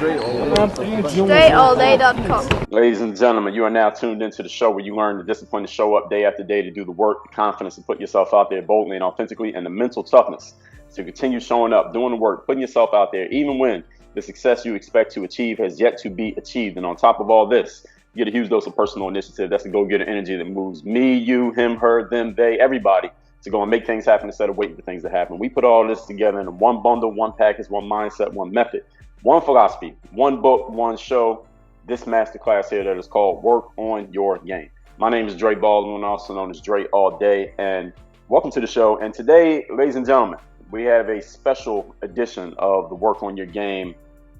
DreAllDay.com. Ladies and gentlemen, you are now tuned into the show where you learn the discipline to show up day after day to do the work, the confidence to put yourself out there boldly and authentically, and the mental toughness to continue showing up, doing the work, putting yourself out there, even when the success you expect to achieve has yet to be achieved. And on top of all this, you get a huge dose of personal initiative. That's the go-getter energy that moves me, you, him, her, them, they, everybody to go and make things happen instead of waiting for things to happen. We put all this together in one bundle, one package, one mindset, one method, one philosophy, one book, one show. This masterclass here that is called Work on Your Game. My name is Dre Baldwin, also known as Dre All Day, and welcome to the show. And today, ladies and gentlemen, we have a special edition of the Work on Your Game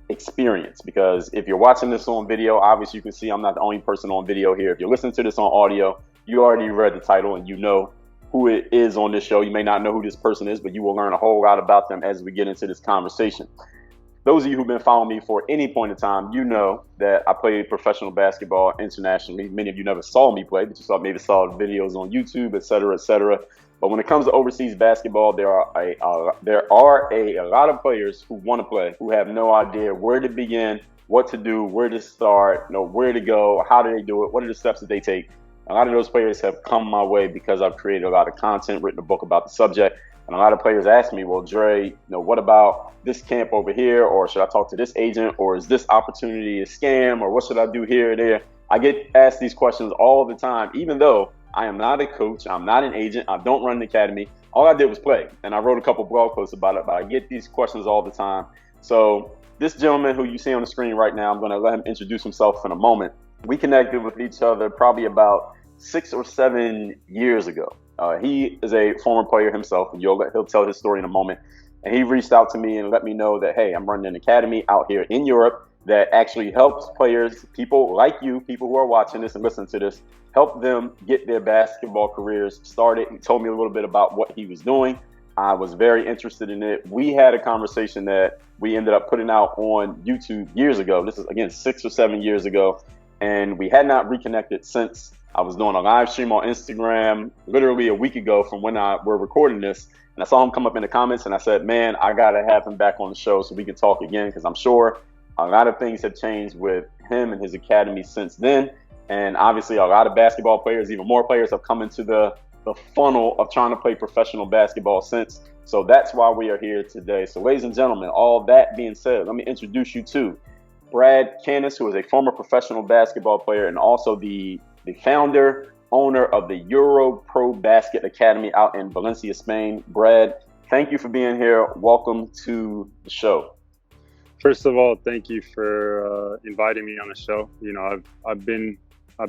experience, because if you're watching this on video, obviously you can see I'm not the only person on video here. If you're listening to this on audio, you already read the title and you know who it is on this show. You may not know who this person is, but you will learn a whole lot about them as we get into this conversation. Those of you who've been following me for any point in time, you know that I played professional basketball internationally. Many of you never saw me play, but you maybe saw videos on YouTube, et cetera, et cetera. But when it comes to overseas basketball, there are a lot of players who want to play, who have no idea where to begin, what to do, where to start, where to go, how do they do it, what are the steps that they take. A lot of those players have come my way because I've created a lot of content, written a book about the subject. And a lot of players ask me, well, Dre, what about this camp over here? Or should I talk to this agent? Or is this opportunity a scam? Or what should I do here or there? I get asked these questions all the time, even though I am not a coach. I'm not an agent. I don't run an academy. All I did was play. And I wrote a couple blog posts about it, but I get these questions all the time. So this gentleman who you see on the screen right now, I'm going to let him introduce himself in a moment. We connected with each other probably about 6 or 7 years ago. He is a former player himself, and he'll tell his story in a moment. And he reached out to me and let me know that, hey, I'm running an academy out here in Europe that actually helps players, people like you, people who are watching this and listening to this, help them get their basketball careers started. He told me a little bit about what he was doing. I was very interested in it. We had a conversation that we ended up putting out on YouTube years ago. This is, again, 6 or 7 years ago. And we had not reconnected since. I was doing a live stream on Instagram literally a week ago from when we're recording this. And I saw him come up in the comments and I said, man, I got to have him back on the show so we can talk again, because I'm sure a lot of things have changed with him and his academy since then. And obviously a lot of basketball players, even more players, have come into the funnel of trying to play professional basketball since. So that's why we are here today. So ladies and gentlemen, all that being said, let me introduce you to Brad Canis, who is a former professional basketball player and also the founder, owner of the EuroProBasket's Academy out in Valencia, Spain. Brad, thank you for being here. Welcome to the show. First of all, thank you for inviting me on the show. I've done a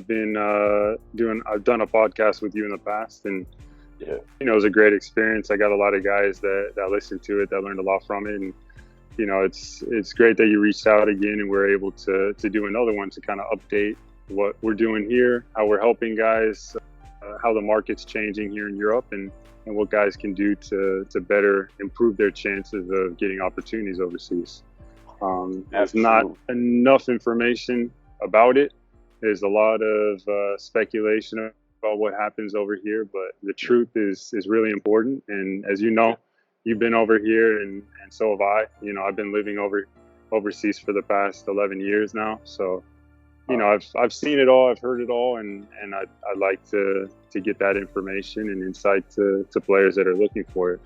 podcast with you in the past, and it was a great experience. I got a lot of guys that listened to it, that learned a lot from it, and it's great that you reached out again and we're able to do another one to kind of update what we're doing here, how we're helping guys, how the market's changing here in Europe, and what guys can do to better improve their chances of getting opportunities overseas. There's not enough information about it. There's a lot of speculation about what happens over here, but the truth is really important. And as you know, you've been over here and so have I. I've been living overseas for the past 11 years now. So I've seen it all, I've heard it all, and I'd like to get that information and insight to players that are looking for it.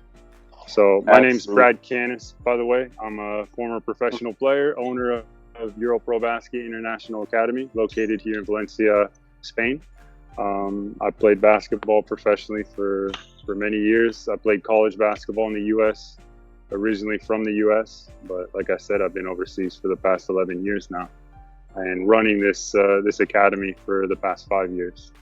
So my name's Brad Canis, by the way. I'm a former professional player, owner of EuroProBasket's International Academy, located here in Valencia, Spain. I played basketball professionally for many years. I played college basketball in the U.S., originally from the U.S., but like I said, I've been overseas for the past 11 years now, and running this academy for the past 5 years.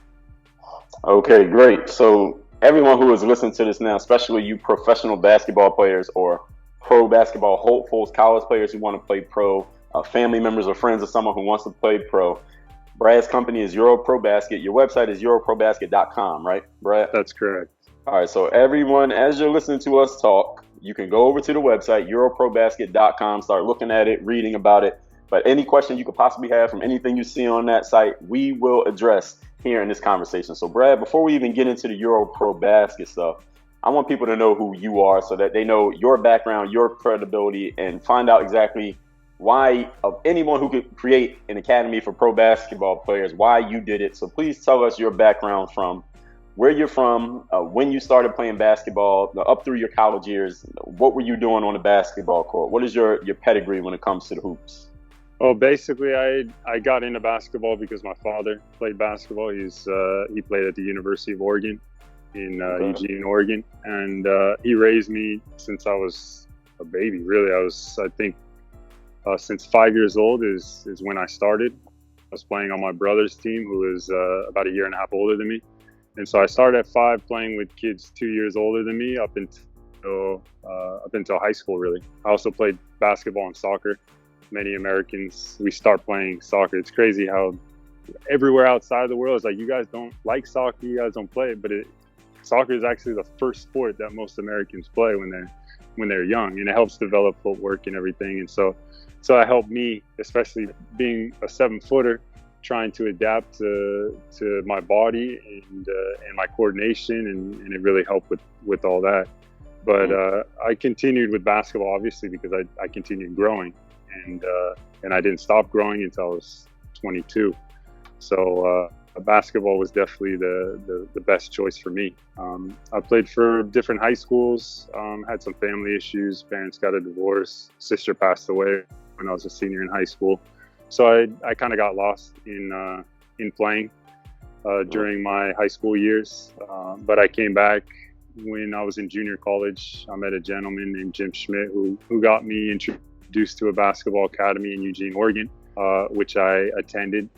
Okay, great. So everyone who is listening to this now, especially you professional basketball players or pro basketball hopefuls, college players who want to play pro, family members or friends of someone who wants to play pro, Brad's company is EuroProBasket. Your website is EuroProBasket.com, right, Brad? That's correct. All right, so everyone, as you're listening to us talk, you can go over to the website, EuroProBasket.com, start looking at it, reading about it. But any question you could possibly have from anything you see on that site, we will address here in this conversation. So, Brad, before we even get into the EuroProBasket stuff, I want people to know who you are so that they know your background, your credibility, and find out exactly why, of anyone who could create an academy for pro basketball players, why you did it. So please tell us your background from where you're from, when you started playing basketball, up through your college years. What were you doing on the basketball court? What is your pedigree when it comes to the hoops? Well, basically, I got into basketball because my father played basketball. He played at the University of Oregon in Eugene, Oregon, and he raised me since I was a baby. Really, I think since 5 years old is when I started. I was playing on my brother's team, who is about a year and a half older than me. And so I started at 5, playing with kids 2 years older than me up until high school, really. I also played basketball and soccer. Many Americans, we start playing soccer. It's crazy how everywhere outside of the world is like, you guys don't like soccer, you guys don't play it. But soccer is actually the first sport that most Americans play when they're young, and it helps develop footwork and everything. And so it helped me, especially being a 7-footer, trying to adapt to my body and my coordination, and it really helped with all that. But I continued with basketball, obviously, because I continued growing, and I didn't stop growing until I was 22. So basketball was definitely the best choice for me. I played for different high schools, had some family issues. Parents got a divorce. Sister passed away when I was a senior in high school. So I kind of got lost in playing during my high school years. But I came back when I was in junior college. I met a gentleman named Jim Schmidt who got me introduced to a basketball academy in Eugene, Oregon, which I attended.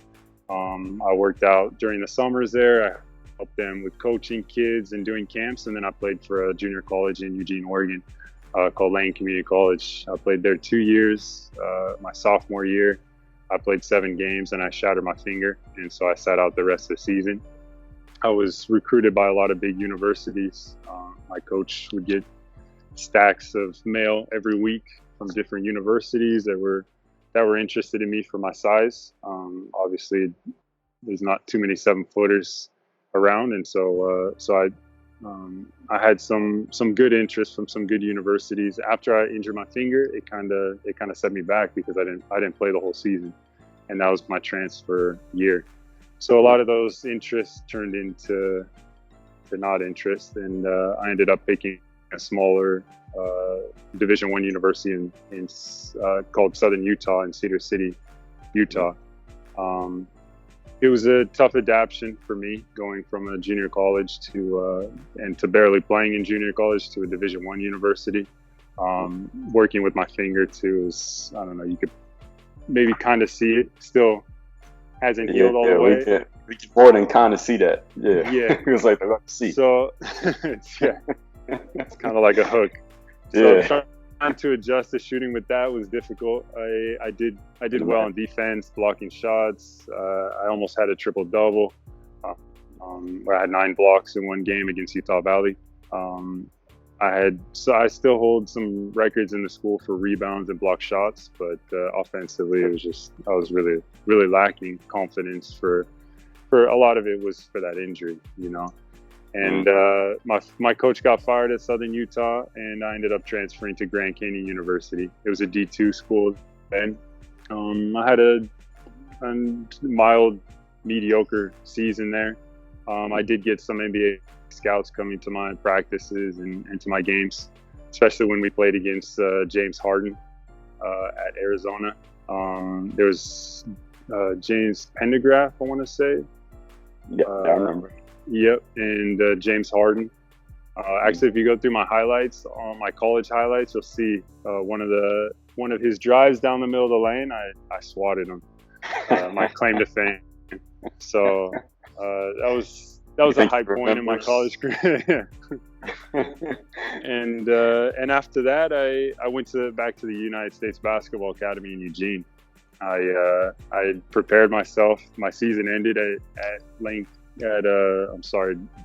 I worked out during the summers there. I helped them with coaching kids and doing camps. And then I played for a junior college in Eugene, Oregon, called Lane Community College. I played there 2 years. My sophomore year, I played 7 games and I shattered my finger. And so I sat out the rest of the season. I was recruited by a lot of big universities. My coach would get stacks of mail every week from different universities that were interested in me for my size. Obviously, there's not too many 7-footers around, and so I had some good interest from some good universities. After I injured my finger, it kind of set me back because I didn't play the whole season, and that was my transfer year. So a lot of those interests turned into not interest, and I ended up picking a smaller Division I university in called Southern Utah in Cedar City, Utah. It was a tough adaptation for me going from a junior college to barely playing in junior college to a Division I university. Working with my finger too is, I don't know, you could maybe kind of see it. Still hasn't healed all the way. We can more than kind of see that. Yeah. It was like, let's see. So it's kind of like a hook. So trying to adjust to shooting with that was difficult. I did well on defense, blocking shots. I almost had a triple-double where I had 9 blocks in one game against Utah Valley. I still hold some records in the school for rebounds and block shots, but offensively it was I was really, really lacking confidence for a lot of it was for that injury, you know. And my coach got fired at Southern Utah, and I ended up transferring to Grand Canyon University. It was a D2 school then. I had a mild, mediocre season there. I did get some NBA scouts coming to my practices and to my games, especially when we played against James Harden at Arizona. There was James Pendergraph, I want to say. Yeah, I remember. Yep, and James Harden. Actually, if you go through my highlights, on my college highlights, you'll see one of his drives down the middle of the lane. I swatted him. My claim to fame. So that was a high point in my college career. And after that, I went back to the United States Basketball Academy in Eugene. I prepared myself. My season ended at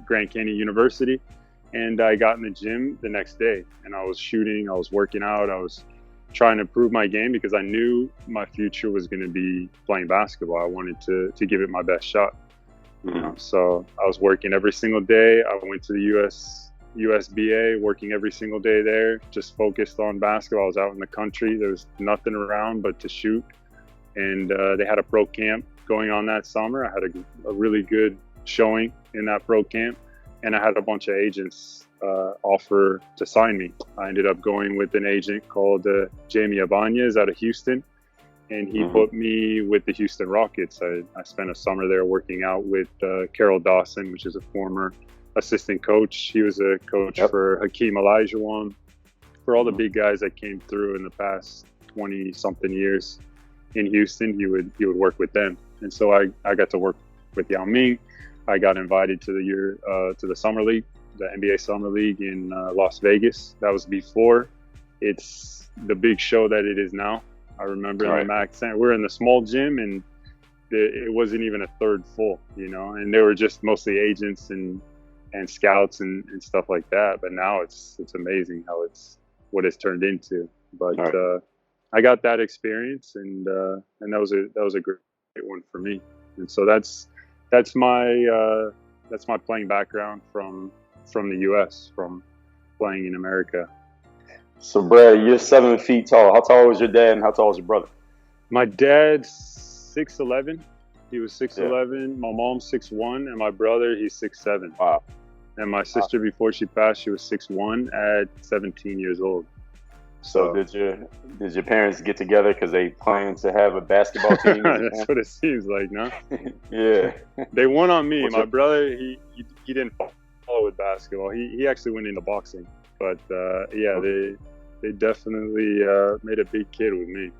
Grand Canyon University, and I got in the gym the next day, and I was shooting, I was working out, I was trying to improve my game because I knew my future was going to be playing basketball. I wanted to give it my best shot. You know? So I was working every single day. I went to the U.S. USBA, working every single day there, just focused on basketball. I was out in the country. There was nothing around but to shoot. And they had a pro camp going on that summer. I had a really good showing in that pro camp. And I had a bunch of agents offer to sign me. I ended up going with an agent called Jamie Abanez out of Houston. And he put me with the Houston Rockets. I spent a summer there working out with Carol Dawson, which is a former assistant coach. He was a coach for Hakeem Olajuwon, for all the big guys that came through in the past 20-something years in Houston. He would work with them. And so I got to work with Yao Ming. I got invited to the Summer League, the NBA Summer League in Las Vegas. That was before it's the big show that it is now. I remember in the Mac Center, we're in the small gym, and it wasn't even a third full, and they were just mostly agents and scouts and stuff like that. But now it's amazing what it's turned into. But I got that experience, and that was a great one for me. And so that's my playing background from the U.S., from playing in America. So, Brad, you're 7 feet tall. How tall was your dad, and how tall was your brother? My dad's 6'11". He was 6'11". My mom's 6'1", and my brother, he's 6'7". Wow. And my sister, before she passed, she was 6'1" at 17 years old. So did your parents get together because they planned to have a basketball team? That's what it seems like, no? Yeah. They won on me. My brother, he didn't follow with basketball. He actually went into boxing. But they definitely made a big kid with me.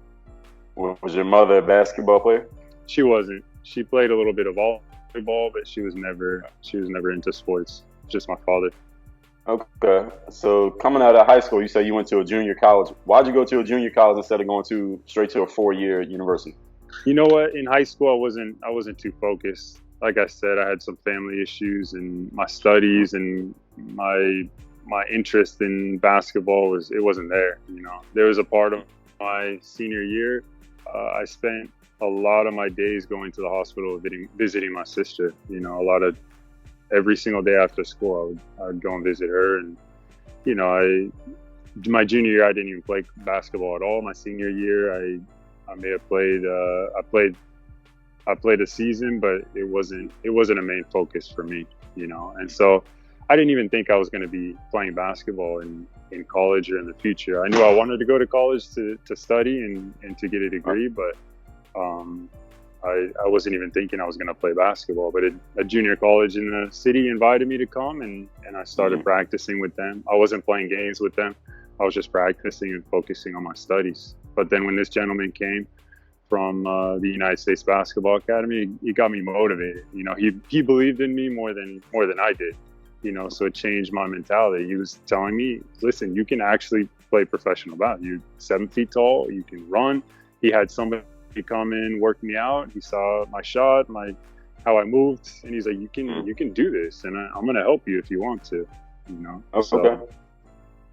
Was your mother a basketball player? She wasn't. She played a little bit of volleyball, but she was never into sports. Just my father. Okay. So coming out of high school, you said you went to a junior college. Why'd you go to a junior college instead of going straight to a 4-year university? You know what? In high school, I wasn't too focused. Like I said, I had some family issues, and my studies and my interest in basketball wasn't there. There was a part of my senior year, I spent a lot of my days going to the hospital visiting my sister. Every single day after school, I would go and visit her. And my junior year, I didn't even play basketball at all. My senior year, I may have played. I played a season, but it wasn't a main focus for me. And so I didn't even think I was going to be playing basketball in college or in the future. I knew I wanted to go to college to study and to get a degree, but I wasn't even thinking I was going to play basketball. But a junior college in the city invited me to come, and I started practicing with them. I wasn't playing games with them. I was just practicing and focusing on my studies. But then when this gentleman came from the United States Basketball Academy, he got me motivated. He believed in me more than I did. So it changed my mentality. He was telling me, listen, you can actually play professional basketball. You're 7 feet tall. You can run. He had somebody come in, work me out. He saw my shot, how I moved, and he's like, you can do this, and I'm going to help you if you want to.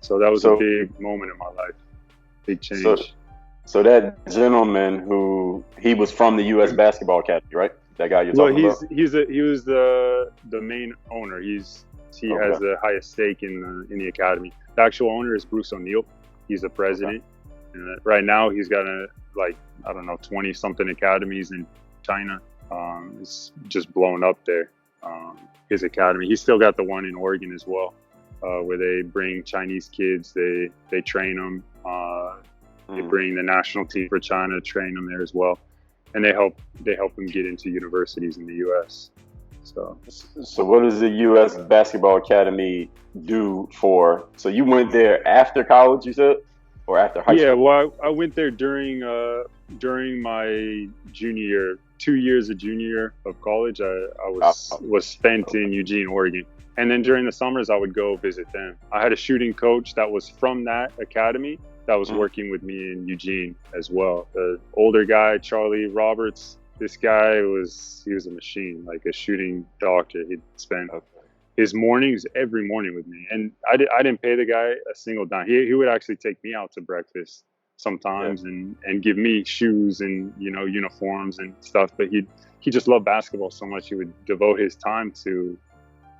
So that was a big moment in my life. Big change. So that gentleman he was from the U.S. Basketball Academy, right? That guy you're talking about? He was the main owner. He has the highest stake in the academy. The actual owner is Bruce O'Neill. He's the president. And right now he's got 20 something academies in China. It's just blown up there. His academy. He's still got the one in Oregon as well, where they bring Chinese kids. They train them. They bring the national team for China, train them there as well, and they help them get into universities in the U.S. So what does the U.S. Basketball Academy do for? So you went there after college, you said, or after high school? Yeah, well, I went there during my junior year, 2 years of junior year of college. I was spent in Eugene, Oregon. And then during the summers, I would go visit them. I had a shooting coach that was from that academy that was working with me in Eugene as well. The older guy, Charlie Roberts, this guy he was a machine, like a shooting doctor. He'd spend his mornings every morning with me. And I didn't pay the guy a single dime. He would actually take me out to breakfast sometimes and give me shoes and, uniforms and stuff. But he just loved basketball so much. He would devote his time to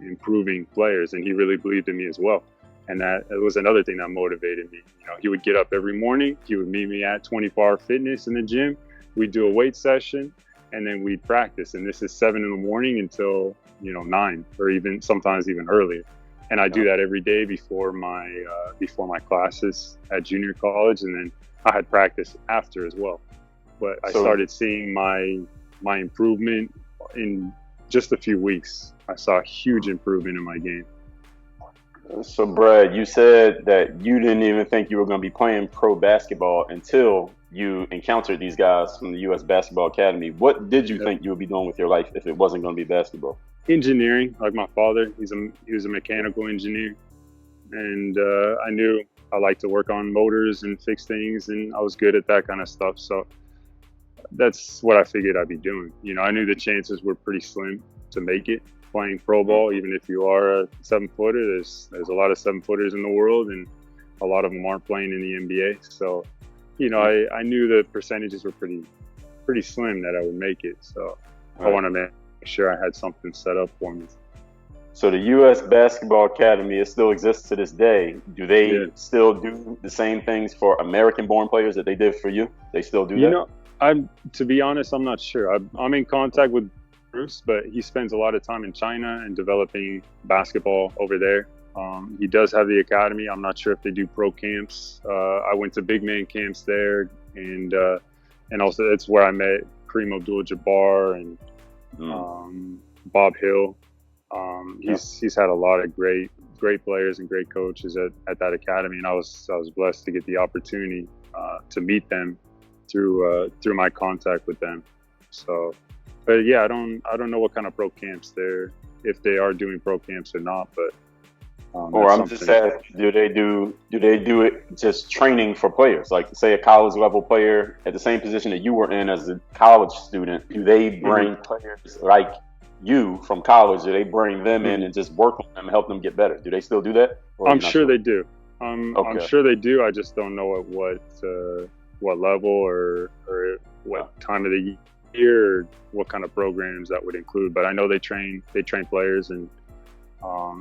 improving players, and he really believed in me as well. And that it was another thing that motivated me. You know, he would get up every morning. He would meet me at 24 Hour Fitness in the gym. We'd do a weight session, and then we'd practice. And this is 7 in the morning until 9, or even sometimes even earlier. And I do that every day before my classes at junior college, and then I had practice after as well. But I started seeing my improvement in just a few weeks. I saw a huge improvement in my game. So, Brad, you said that you didn't even think you were going to be playing pro basketball until you encountered these guys from the U.S. Basketball Academy. What did you think you would be doing with your life if it wasn't going to be basketball? Engineering, like my father. He was a mechanical engineer, and I knew I liked to work on motors and fix things, and I was good at that kind of stuff. So that's what I figured I'd be doing. I knew the chances were pretty slim to make it playing pro ball. Even if you are a 7-footer, there's a lot of 7-footers in the world, and a lot of them aren't playing in the NBA. So I knew the percentages were pretty slim that I would make it. So I want to make sure I had something set up for me. So the U.S. Basketball Academy, it still exists to this day. Do they still do the same things for American-born players that they did for you? They still do that? To be honest, I'm not sure. I'm in contact with Bruce, but he spends a lot of time in China and developing basketball over there. He does have the academy. I'm not sure if they do pro camps. I went to big man camps there, and also that's where I met Kareem Abdul-Jabbar and Bob Hill. He's had a lot of great players and great coaches at that academy, and I was blessed to get the opportunity to meet them through my contact with them. So, but yeah, I don't know what kind of pro camps if they are doing pro camps or not, but. Or I'm just asking, do they do it just training for players? Like, say a college level player at the same position that you were in as a college student, do they bring players like you from college? Do they bring them in and just work on them and help them get better? Do they still do that? I'm sure they do. I'm sure they do. I just don't know at what level or what time of the year or what kind of programs that would include. But I know they train players, and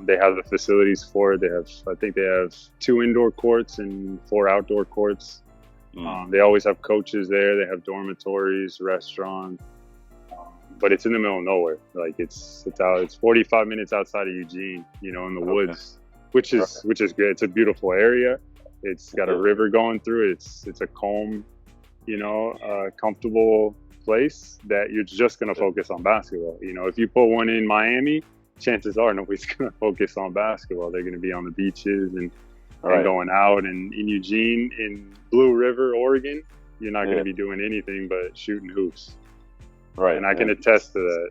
they have the facilities for it. I think they have 2 indoor courts and 4 outdoor courts. They always have coaches there. They have dormitories, restaurant, but it's in the middle of nowhere. Like it's 45 minutes outside of Eugene, in the woods, which is great. It's a beautiful area. It's got a river going through it. It's a calm, comfortable place that you're just going to focus on basketball. If you put one in Miami, chances are nobody's going to focus on basketball. They're going to be on the beaches and going out. And in Eugene, in Blue River, Oregon, you're not going to be doing anything but shooting hoops. Right. And I can attest to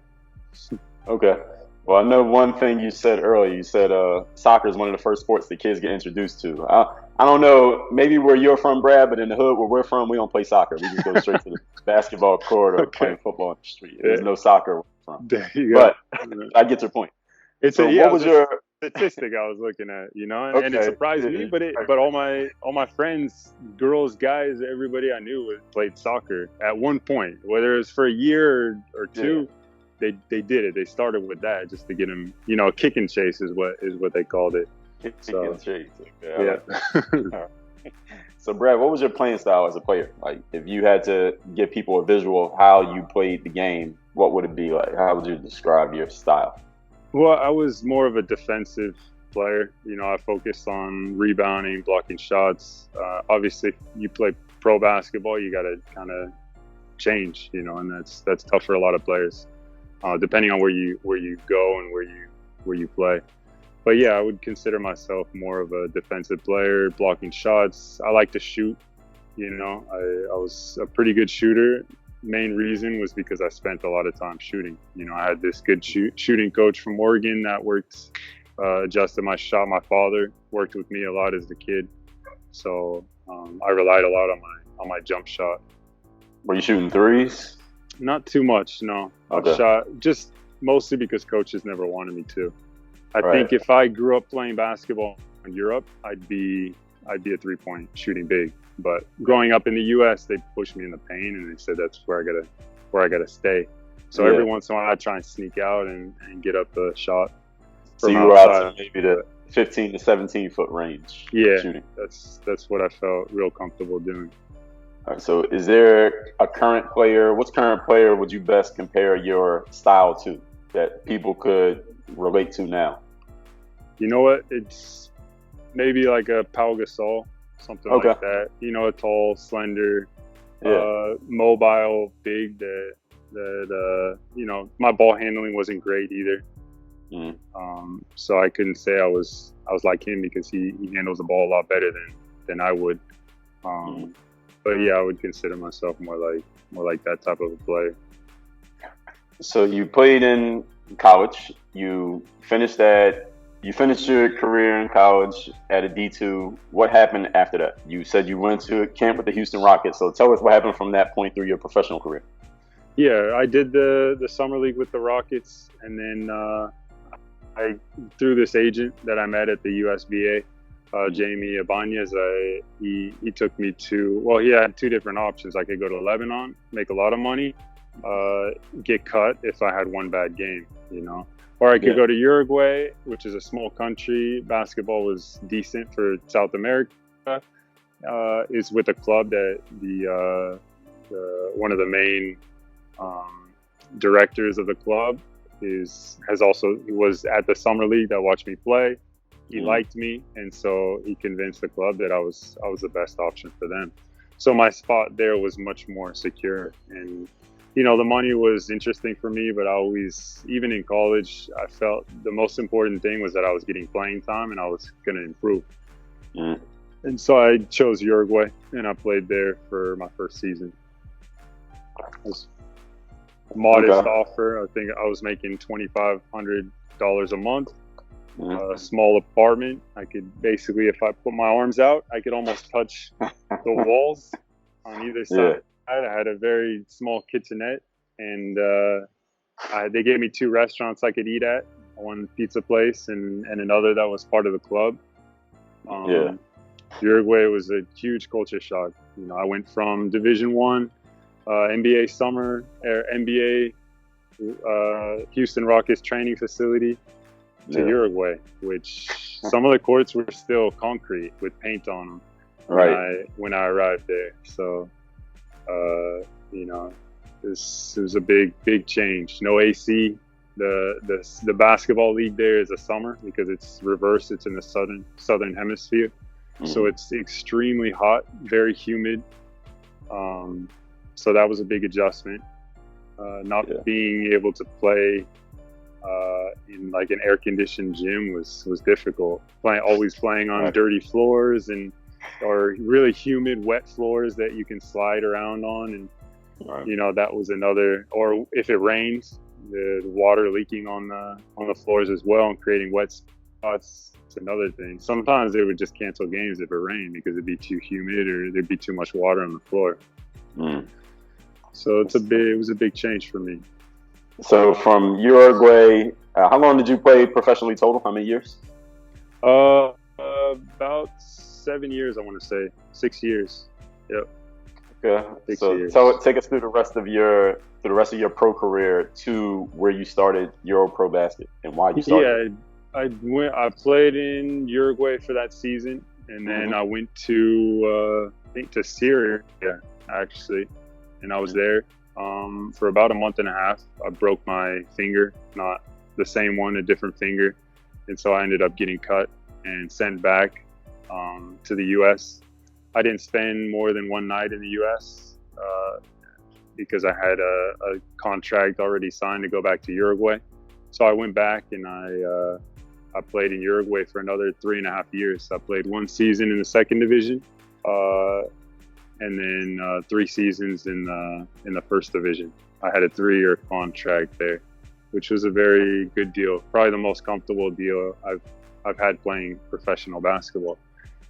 that. Okay. Well, I know one thing you said earlier. You said soccer is one of the first sports that kids get introduced to. I don't know, maybe where you're from, Brad, but in the hood where we're from, we don't play soccer. We just go straight to the basketball court or playing football in the street. There's no soccer where I'm from. There you go. But I get your point. What was your statistic I was looking at, and it surprised me, but all my friends, girls, guys, everybody I knew played soccer at one point, whether it was for a year or two. They did it. They started with that just to get them, kick and chase is what they called it. Kick and chase. Okay, yeah. So, Brad, what was your playing style as a player? Like, if you had to give people a visual of how you played the game, what would it be like? How would you describe your style? Well, I was more of a defensive player. I focused on rebounding, blocking shots. Obviously, you play pro basketball, you got to kind of change, and that's tough for a lot of players, depending on where you go and where you play. But yeah, I would consider myself more of a defensive player, blocking shots. I like to shoot. I was a pretty good shooter. Main reason was because I spent a lot of time shooting. I had this good shooting coach from Oregon that adjusted my shot. My father worked with me a lot as a kid, so I relied a lot on my jump shot. Were you shooting threes? Not too much, no. Okay. I shot just mostly because coaches never wanted me to. I think if I grew up playing basketball in Europe, I'd be a 3-point shooting big. But growing up in the U.S., they pushed me in the paint, and they said that's where I gotta stay. So every once in a while, I try and sneak out and get up the shot. So from you were out to outside. maybe the 15 to 17 foot range Yeah, shooting. that's what I felt real comfortable doing. All right, so is there a current player? Which current player would you best compare your style to that people could relate to now? You know what? It's maybe like a Pau Gasol, something Okay. like that. You know, a tall, slender, Yeah. mobile, big. You know, my ball handling wasn't great either. So I couldn't say I was like him because he handles the ball a lot better than I would. But yeah, I would consider myself more like that type of a player. So you played in college. You finished your career in college at a D2. What happened after that? You said you went to camp with the Houston Rockets. So tell us what happened from that point through your professional career. Yeah, I did the summer league with the Rockets, and then I through this agent that I met at the USBA, Jamie Ibanez, he took me to, well, he had two different options. I could go to Lebanon, make a lot of money, get cut if I had one bad game, you know, or I could go to Uruguay, which is a small country. Basketball was decent for South America. Is with a club that one of the main directors of the club he was at the summer league that watched me play. He liked me, and so he convinced the club that I was the best option for them. So my spot there was much more secure, and you know, the money was interesting for me, but I always, even in college, I felt the most important thing was that I was getting playing time and I was going to improve. And so I chose Uruguay, and I played there for my first season. It was a modest offer. I think I was making $2,500 a month. A small apartment. I could basically, if I put my arms out, I could almost touch the walls on either side. I had a very small kitchenette, and they gave me two restaurants I could eat at, one pizza place and another that was part of the club. Uruguay was a huge culture shock. You know, I went from Division I, NBA summer, NBA Houston Rockets training facility to Uruguay, which some of the courts were still concrete with paint on them when I arrived there. So, you know, this was a big change. No AC. The basketball league there is a summer because it's reversed. It's in the southern hemisphere. So it's extremely hot, very humid. So that was a big adjustment. Not being able to play in like an air-conditioned gym was difficult. Always playing on dirty floors or really humid, wet floors that you can slide around on, and you know, that was another. Or if it rains, the water leaking on the floors as well and creating wet spots. It's another thing. Sometimes they would just cancel games if it rained because it'd be too humid or there'd be too much water on the floor. So it was a big change for me. So from Uruguay, how long did you play professionally total? How many years? About 7 years, I want to say. 6 years. Yep. Okay. 6 So years. take us through the rest of your pro career to where you started EuroProBasket and why you started. Yeah, I played in Uruguay for that season, and then I went to I think to Syria actually, and I was there for about a month and a half. I broke my finger, not the same one, a different finger, and so I ended up getting cut and sent back to the U.S. I didn't spend more than one night in the U.S. Because I had a contract already signed to go back to Uruguay. So I went back and I played in Uruguay for another 3.5 years. I played one season in the second division, and then 3 seasons in the first division. I had a 3-year contract there, which was a very good deal. Probably the most comfortable deal I've had playing professional basketball,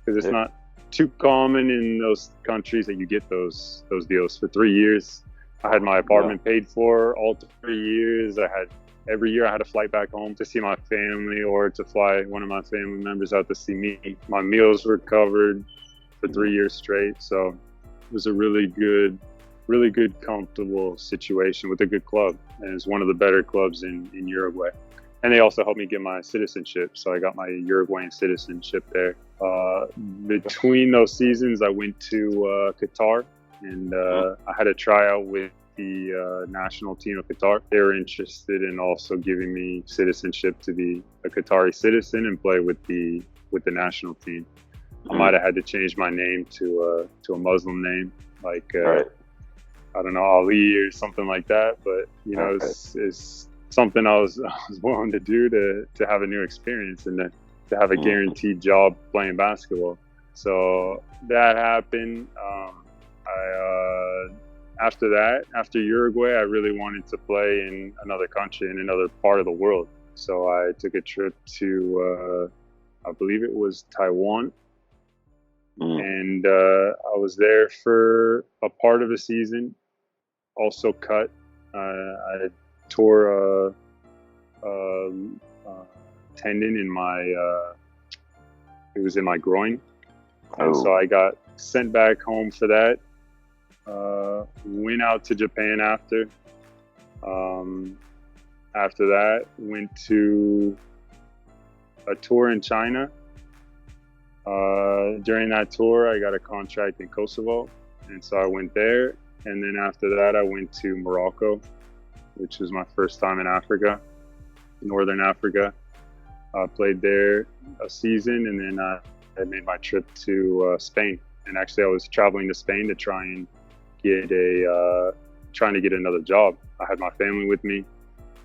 because it's not too common in those countries that you get those deals for 3 years. I had my apartment paid for all 3 years. Every year I had a flight back home to see my family or to fly one of my family members out to see me. My meals were covered for 3 years straight. So it was a really good, comfortable situation with a good club. And it's one of the better clubs in Uruguay. and they also helped me get my citizenship. So I got my Uruguayan citizenship there. Between those seasons, I went to Qatar, and I had a tryout with the national team of Qatar. They were interested in also giving me citizenship to be a Qatari citizen and play with the national team. I might have had to change my name to a Muslim name, like I don't know, Ali or something like that. But you know, it's something I was willing to do to have a new experience and to have a guaranteed job playing basketball. So that happened. After Uruguay, I really wanted to play in another country, in another part of the world. So I took a trip to, I believe it was Taiwan. And I was there for a part of the season, also cut. I tore a tendon in my, it was in my groin. And so I got sent back home for that. Went out to Japan after. After that, went to a tour in China. During that tour, I got a contract in Kosovo, and so I went there. And then after that, I went to Morocco, which was my first time in Africa, Northern Africa. I played there a season, and then I made my trip to Spain. And actually, I was traveling to Spain to trying to get another job. I had my family with me,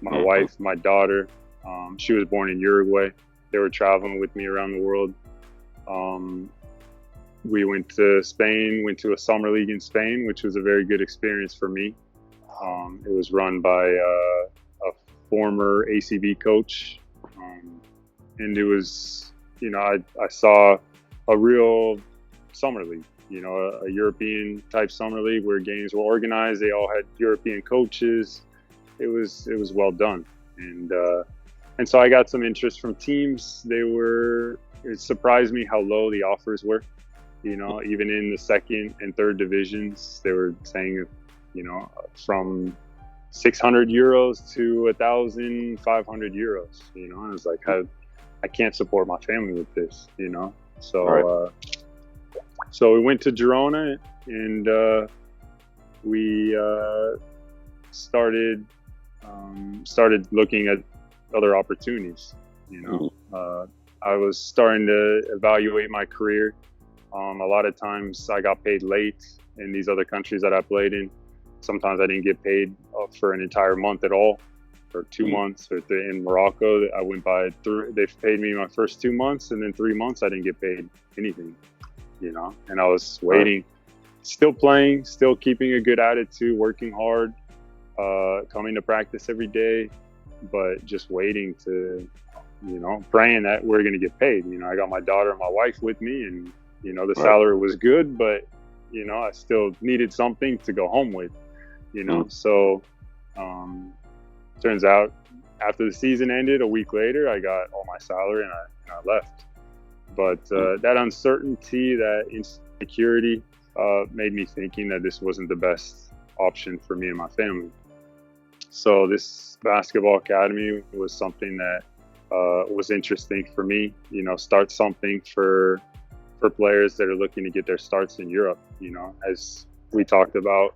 my wife, my daughter. She was born in Uruguay. They were traveling with me around the world. We went to Spain, went to a summer league in Spain, which was a very good experience for me. It was run by a former ACB coach. And it was, you know, I saw a real summer league, you know, a European type summer league where games were organized. They all had European coaches. It was well done. And so I got some interest from teams. It surprised me how low the offers were. You know, even in the second and third divisions, they were saying, you know, from 600 euros to 1,500 euros, you know, and I was like, I can't support my family with this, you know? So, so we went to Girona and, we, started looking at other opportunities, you know? I was starting to evaluate my career. A lot of times I got paid late in these other countries that I played in. Sometimes I didn't get paid for an entire month at all, or 2 months. Or in Morocco, I went by they paid me my first 2 months, and then 3 months I didn't get paid anything, you know. And I was waiting, still playing, still keeping a good attitude, working hard, coming to practice every day, but just waiting to, you know, praying that we're going to get paid. You know, I got my daughter and my wife with me, and you know, the salary was good, but, you know, I still needed something to go home with, you know. So turns out after the season ended, a week later, I got all my salary and I left. But that uncertainty, that insecurity made me thinking that this wasn't the best option for me and my family. So this basketball academy was something that was interesting for me, you know, start something for players that are looking to get their starts in Europe. You know, as we talked about,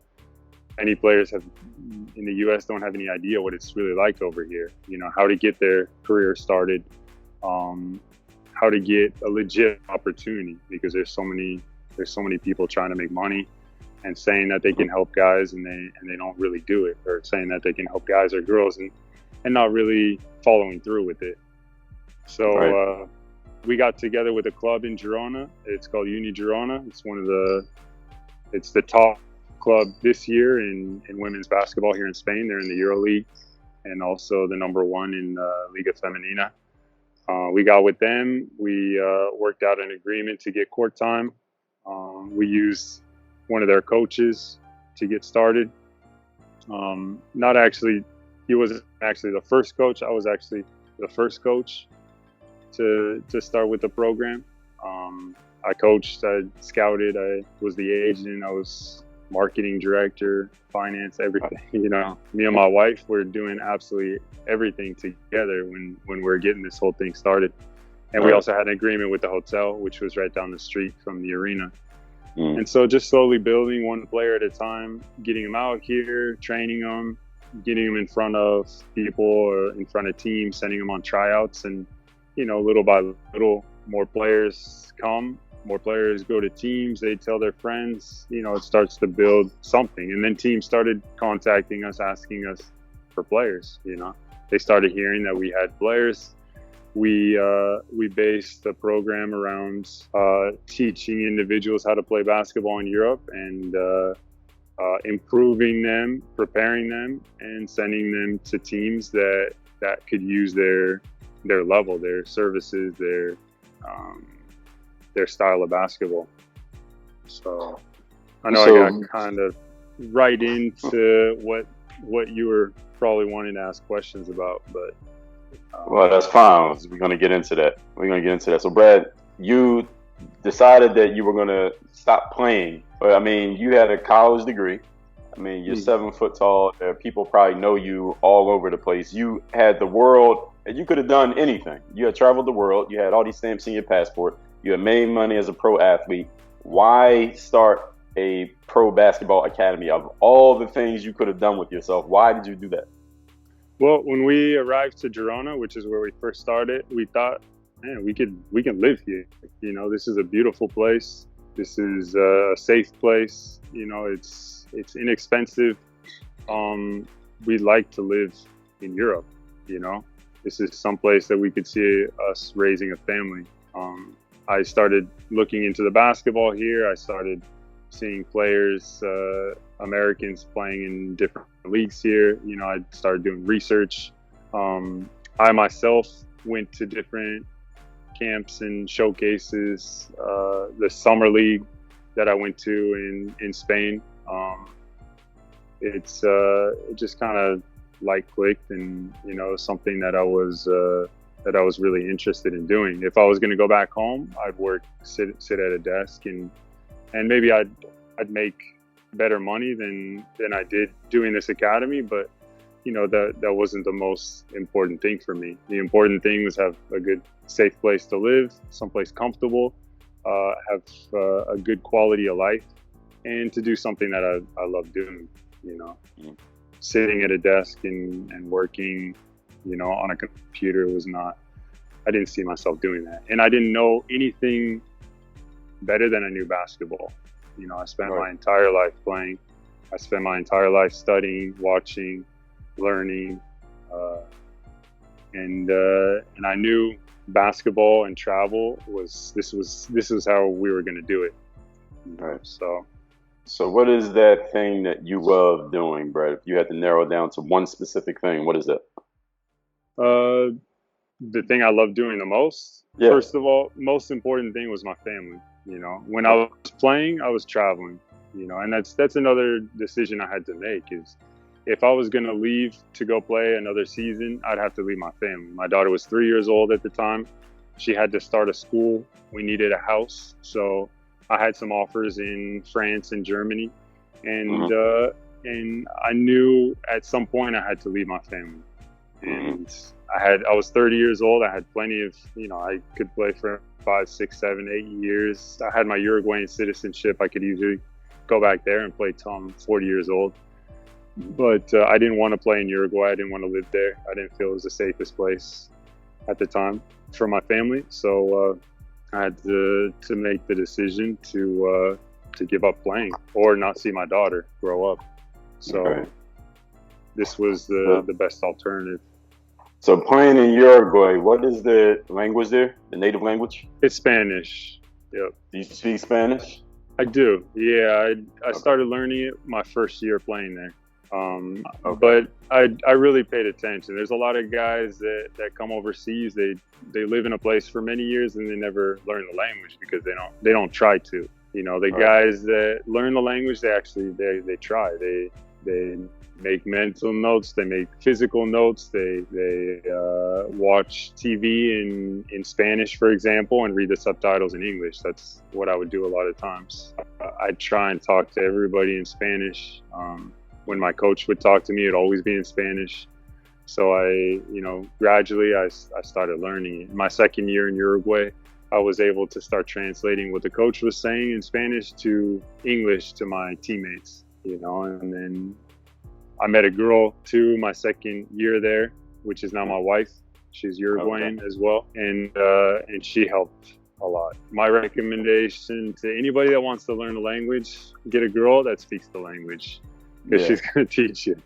many players in the US don't have any idea what it's really like over here, you know, how to get their career started, how to get a legit opportunity, because there's so many people trying to make money and saying that they can help guys and they don't really do it, or saying that they can help guys or girls and not really following through with it. So we got together with a club in Girona. It's called Uni Girona. It's the top club this year in women's basketball here in Spain. They're in the EuroLeague and also the number one in Liga Femenina. We got with them. We worked out an agreement to get court time. We used one of their coaches to get started. He wasn't actually the first coach. I was actually the first coach to start with the program. I coached, I scouted, I was the agent, I was marketing director, finance, everything. You know, me and my wife were doing absolutely everything together when we're getting this whole thing started. And we also had an agreement with the hotel, which was right down the street from the arena. And so just slowly building one player at a time, getting them out here, training them, getting them in front of people or in front of teams, sending them on tryouts. And, you know, little by little, more players come, more players go to teams, they tell their friends, you know, it starts to build something. And then teams started contacting us, asking us for players, you know. They started hearing that we had players. We based the program around teaching individuals how to play basketball in Europe and improving them, preparing them, and sending them to teams that could use their level, their services, their style of basketball. So I know I got kind of right into what you were probably wanting to ask questions about, but. Well, that's fine. We're going to get into that. So, Brad, you decided that you were going to stop playing. But, I mean, you had a college degree. I mean, you're 7 foot tall. People probably know you all over the place. You had the world, and you could have done anything. You had traveled the world. You had all these stamps in your passport. You had made money as a pro athlete. Why start a pro basketball academy? Of all the things you could have done with yourself, why did you do that? Well, when we arrived to Girona, which is where we first started, we thought, man, we can live here. You know, this is a beautiful place. This is a safe place. You know, it's inexpensive. We'd like to live in Europe. You know, this is someplace that we could see us raising a family. I started looking into the basketball here. I started seeing players, Americans playing in different leagues here. You know, I started doing research. I myself went to different camps and showcases. The summer league that I went to in Spain, it just kind of clicked, and you know, something that I was really interested in doing. If I was going to go back home, I'd sit at a desk, and maybe I'd make better money than I did doing this academy, but you know, that wasn't the most important thing for me. The important thing was have a good, safe place to live, someplace comfortable, have a good quality of life, and to do something that I love doing. You know, sitting at a desk and working, you know, on a computer was not. I didn't see myself doing that, and I didn't know anything better than I knew basketball. You know, I spent my entire life playing. I spent my entire life studying, watching, learning, and I knew basketball and travel was how we were going to do it. Right. So what is that thing that you love doing, Brad? If you had to narrow it down to one specific thing, what is it? The thing I love doing the most, first of all, most important thing was my family. You know, when I was playing, I was traveling, you know, and that's another decision I had to make is if I was going to leave to go play another season, I'd have to leave my family. My daughter was 3 years old at the time. She had to start a school. We needed a house. So I had some offers in France and Germany. And I knew at some point I had to leave my family. And I was 30 years old. I had plenty of, you know, I could play for 5, 6, 7, 8 years. I had my Uruguayan citizenship. I could easily go back there and play till I'm 40 years old. But I didn't want to play in Uruguay. I didn't want to live there. I didn't feel it was the safest place at the time for my family. So I had to make the decision to give up playing or not see my daughter grow up. So this was the best alternative. So playing in Uruguay, what is the language there? The native language? It's Spanish. Yep. Do you speak Spanish? I do. Yeah, I started learning it my first year playing there. But I really paid attention. There's a lot of guys that come overseas. They live in a place for many years and they never learn the language because they don't try to. You know, the guys that learn the language, they try. They make mental notes. They make physical notes. They watch TV in Spanish, for example, and read the subtitles in English. That's what I would do a lot of times. I'd try and talk to everybody in Spanish. When my coach would talk to me, it'd always be in Spanish. So gradually I started learning it. My second year in Uruguay, I was able to start translating what the coach was saying in Spanish to English to my teammates, and then I met a girl too my second year there, which is now my wife. She's Uruguayan as well. And she helped a lot. My recommendation to anybody that wants to learn a language, get a girl that speaks the language, because she's going to teach you.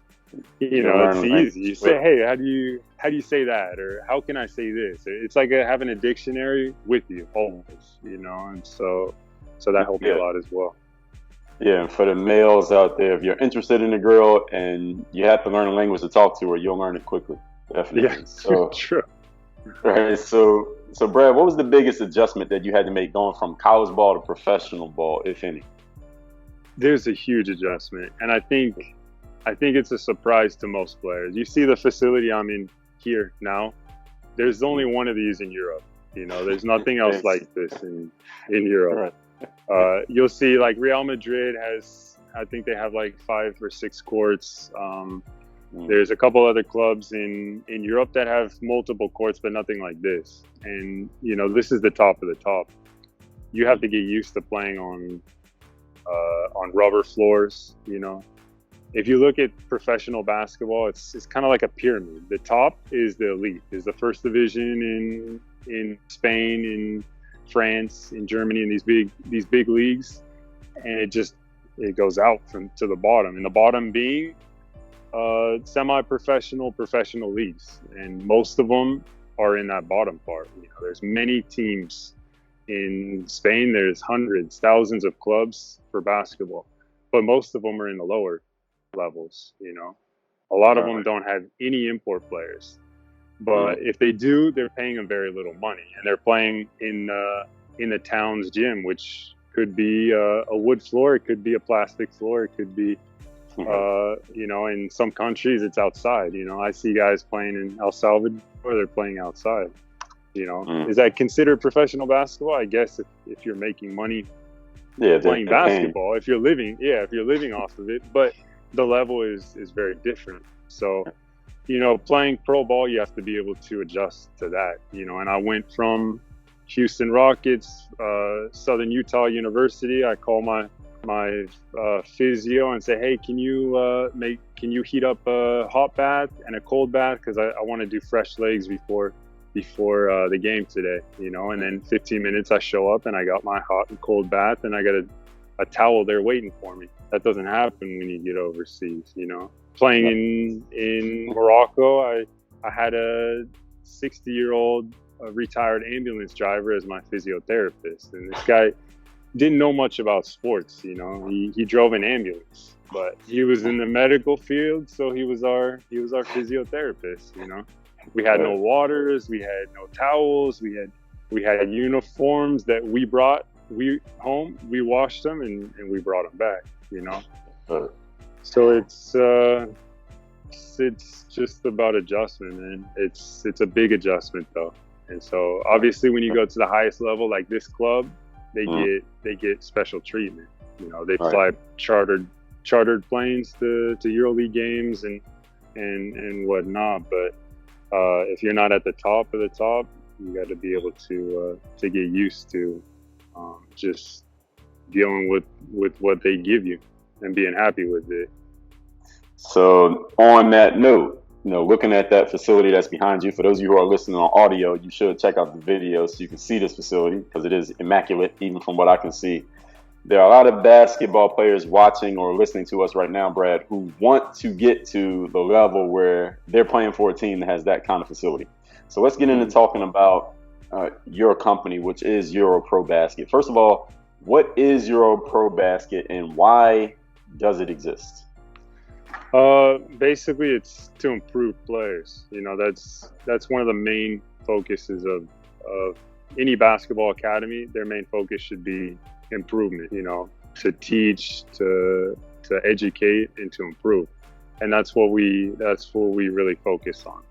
It's easy. You say, hey, how do you say that? Or how can I say this? It's like having a dictionary with you always, and so that helped me a lot as well. Yeah, and for the males out there, if you're interested in a girl and you have to learn a language to talk to her, you'll learn it quickly. Definitely. Yeah, so true. Right. So Brad, what was the biggest adjustment that you had to make going from college ball to professional ball, if any? There's a huge adjustment, and I think it's a surprise to most players. You see the facility I'm in here now. There's only one of these in Europe. There's nothing else like this in Europe. Right. You'll see like Real Madrid has, I think they have like 5 or 6 courts. There's a couple other clubs in Europe that have multiple courts, but nothing like this. And, this is the top of the top. You have to get used to playing on rubber floors, If you look at professional basketball, it's kind of like a pyramid. The top is the elite, is the first division in Spain, in France, in Germany, in these big leagues, and it goes out to the bottom. And the bottom being semi-professional, professional leagues, and most of them are in that bottom part. There's many teams in Spain. There's hundreds, thousands of clubs for basketball, but most of them are in the lower levels. A lot of them don't have any import players, but if they do, they're paying them very little money, and they're playing in the town's gym, which could be a wood floor, it could be a plastic floor, it could be in some countries it's outside. I see guys playing in El Salvador, they're playing outside. Is that considered professional basketball? I guess if you're making money playing basketball, if you're living off of it, but the level is very different. So, playing pro ball, you have to be able to adjust to that, and I went from Houston Rockets, Southern Utah University. I call my physio and say, hey, can you heat up a hot bath and a cold bath? Cause I want to do fresh legs before the game today, and then 15 minutes I show up and I got my hot and cold bath and I got a towel there waiting for me. That doesn't happen when you get overseas, Playing in Morocco, I had a 60-year-old retired ambulance driver as my physiotherapist, and this guy didn't know much about sports. He drove an ambulance, but he was in the medical field, so he was our physiotherapist. We had no waters, we had no towels, we had uniforms that we brought home. We washed them and we brought them back. So it's just about adjustment, man. It's a big adjustment though. And so obviously when you go to the highest level like this club, they get special treatment. They fly chartered planes to EuroLeague games and whatnot. But if you're not at the top of the top, you got to be able to get used to just dealing with what they give you and being happy with it. So on that note, looking at that facility that's behind you, for those of you who are listening on audio, you should check out the video so you can see this facility because it is immaculate, even from what I can see. There are a lot of basketball players watching or listening to us right now, Brad, who want to get to the level where they're playing for a team that has that kind of facility. So let's get into talking about your company, which is EuroProBasket. First of all, what is EuroProBasket and why does it exist? Basically, it's to improve players. That's one of the main focuses of any basketball academy. Their main focus should be improvement. To teach, to educate, and to improve. And that's what we really focus on.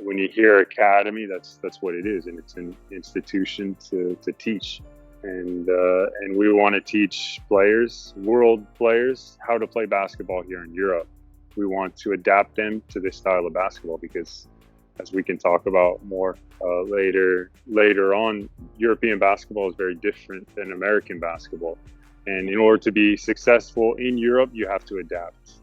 When you hear academy, that's what it is, and it's an institution to teach. and we want to teach players, world players, how to play basketball here in Europe. We want to adapt them to this style of basketball because, as we can talk about more later on, European basketball is very different than American basketball. And in order to be successful in Europe, you have to adapt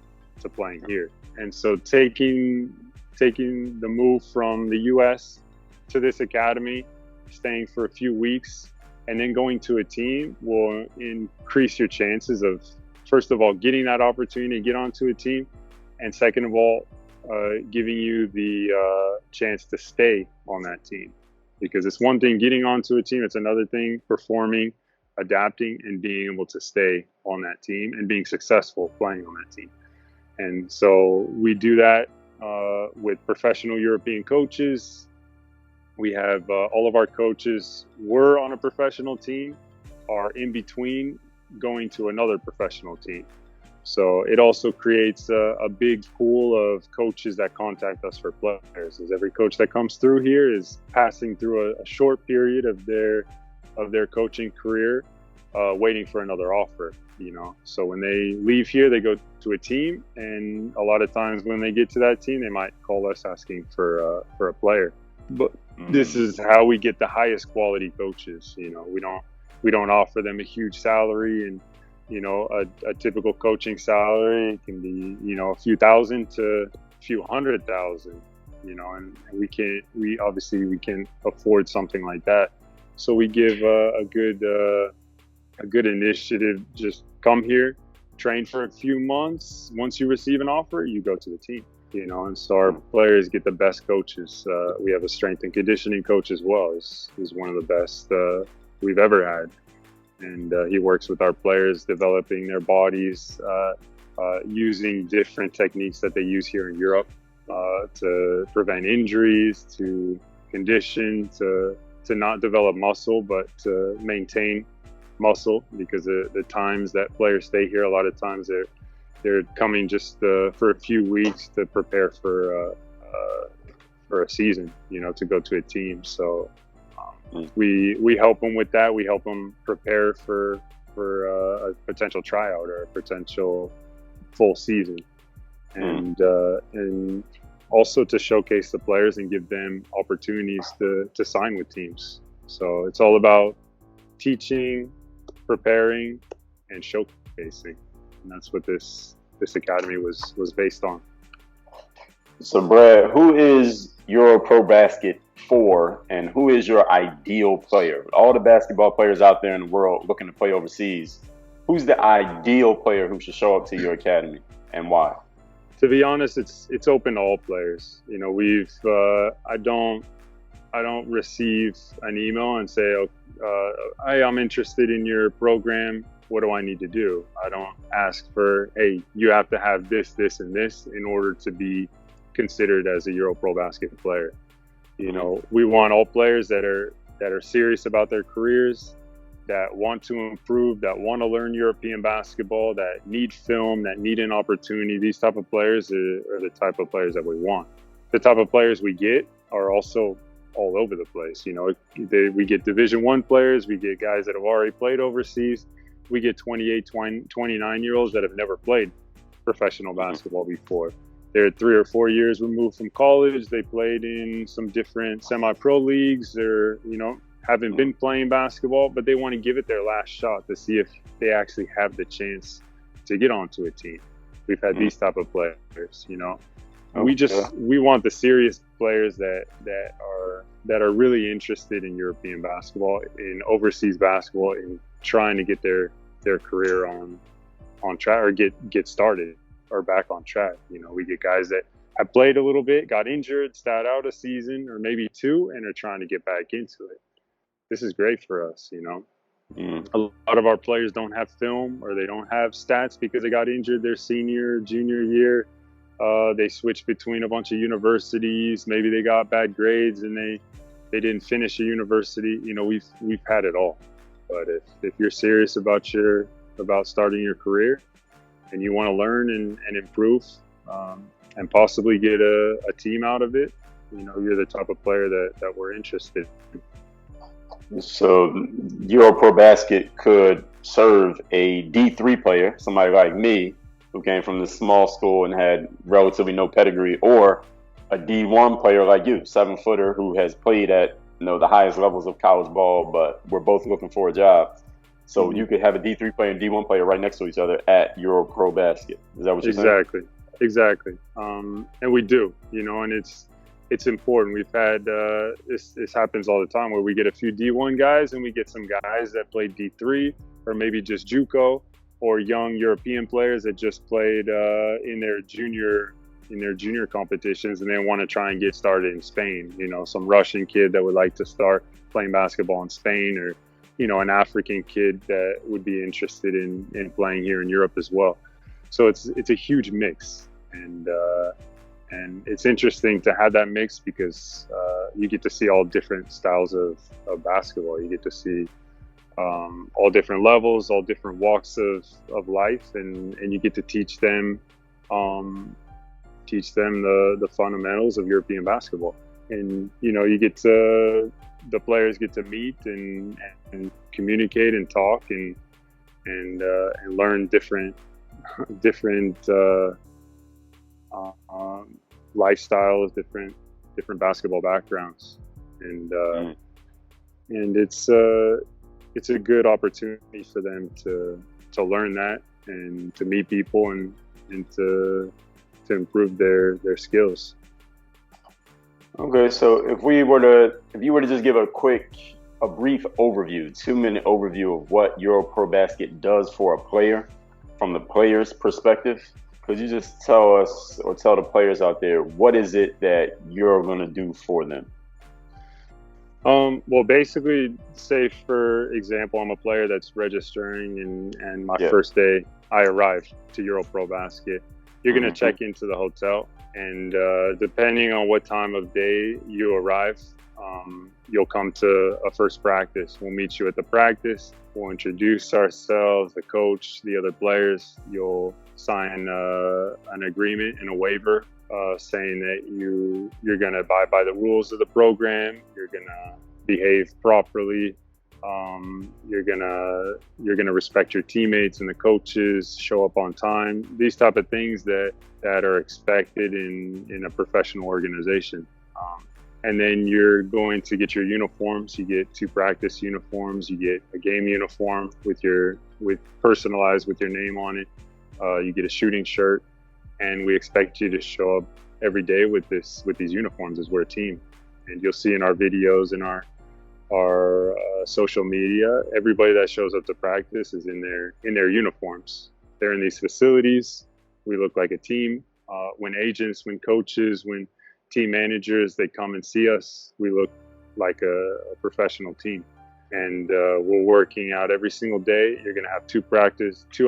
to playing here. And so taking the move from the US to this academy, staying for a few weeks, and then going to a team will increase your chances of, first of all, getting that opportunity to get onto a team, and second of all, giving you the chance to stay on that team. Because it's one thing getting onto a team, it's another thing performing, adapting, and being able to stay on that team and being successful playing on that team. And so we do that with professional European coaches. We have all of our coaches were on a professional team, are in between going to another professional team. So it also creates a big pool of coaches that contact us for players. As every coach that comes through here is passing through a short period of their coaching career, waiting for another offer. So when they leave here, they go to a team, and a lot of times when they get to that team, they might call us asking for a player. But this is how we get the highest quality coaches. We don't offer them a huge salary, and a typical coaching salary can be a few thousand to a few $100,000. And we can afford something like that. So we give a good initiative. Just come here, train for a few months. Once you receive an offer, you go to the team. And so our players get the best coaches. We have a strength and conditioning coach as well. He's one of the best we've ever had. And he works with our players, developing their bodies, using different techniques that they use here in Europe to prevent injuries, to condition, to not develop muscle, but to maintain muscle. Because the times that players stay here, a lot of times they're coming just for a few weeks to prepare for a season, to go to a team. So we help them with that. We help them prepare for a potential tryout or a potential full season, and also to showcase the players and give them opportunities to sign with teams. So it's all about teaching, preparing, and showcasing. And that's what this academy was based on. So, Brad, who is EuroProBasket for, and who is your ideal player? All the basketball players out there in the world looking to play overseas, who's the ideal player who should show up to your academy, and why? To be honest, it's open to all players. I don't receive an email and say, hey, I'm interested in your program. What do I need to do? I don't ask for, hey, you have to have this, this, and this in order to be considered as a EuroProBasket player. We want all players that are serious about their careers, that want to improve, that want to learn European basketball, that need film, that need an opportunity. These type of players are the type of players that we want. The type of players we get are also all over the place. We get Division I players, we get guys that have already played overseas, we get 28, 29-year-olds that have never played professional basketball before. They're 3 or 4 years removed from college. They played in some different semi-pro leagues. They're, haven't been playing basketball, but they want to give it their last shot to see if they actually have the chance to get onto a team. We've had these type of players, We want the serious players that are really interested in European basketball, in overseas basketball, in trying to get their career on track, or get started or back on track. We get guys that have played a little bit, got injured, sat out a season or maybe two, and are trying to get back into it. This is great for us. A lot of our players don't have film, or they don't have stats because they got injured their senior, junior year. They switched between a bunch of universities. Maybe they got bad grades and they didn't finish a university. We've had it all. But if you're serious about starting your career, and you want to learn and improve, and possibly get a team out of it, you're the type of player that we're interested in. So EuroProBasket could serve a D3 player, somebody like me, who came from this small school and had relatively no pedigree, or a D1 player like you, 7-footer, who has played at the highest levels of college ball, but we're both looking for a job. So you could have a D3 player and D1 player right next to each other at EuroProBasket. Is that what you're saying? Exactly. And we do, and it's important. We've had this happens all the time where we get a few D1 guys and we get some guys that played D3 or maybe just JUCO, or young European players that just played in their junior competitions and they want to try and get started in Spain. Some Russian kid that would like to start playing basketball in Spain, or an African kid that would be interested in playing here in Europe as well. So it's a huge mix, and it's interesting to have that mix because you get to see all different styles of basketball. You get to see all different levels, all different walks of life, and you get to teach them the fundamentals of European basketball. And the players get to meet and communicate and talk and learn different lifestyles, different basketball backgrounds, and it's a good opportunity for them to learn that and to meet people and to improve their skills. Okay, so if you were to just give a brief overview, 2-minute overview of what EuroProBasket does for a player from the player's perspective, could you just tell us or tell the players out there, what is it that you're going to do for them? Well, basically, say for example, I'm a player that's registering, and my first day I arrived to EuroProBasket. You're going to check into the hotel, and depending on what time of day you arrive, you'll come to a first practice. We'll meet you at the practice. We'll introduce ourselves, the coach, the other players. You'll sign an agreement and a waiver saying that you're going to abide by the rules of the program. You're going to behave properly. You're gonna respect your teammates and the coaches, show up on time. These type of things that are expected in a professional organization. And then you're going to get your uniforms. You get 2 practice uniforms. You get a game uniform personalized with your name on it. You get a shooting shirt, and we expect you to show up every day with these uniforms as we're a team. And you'll see in our videos and our social media, everybody that shows up to practice is in their uniforms. They're in these facilities. We look like a team. When agents, when coaches, when team managers, they come and see us, we look like a professional team. And we're working out every single day. You're going to have 2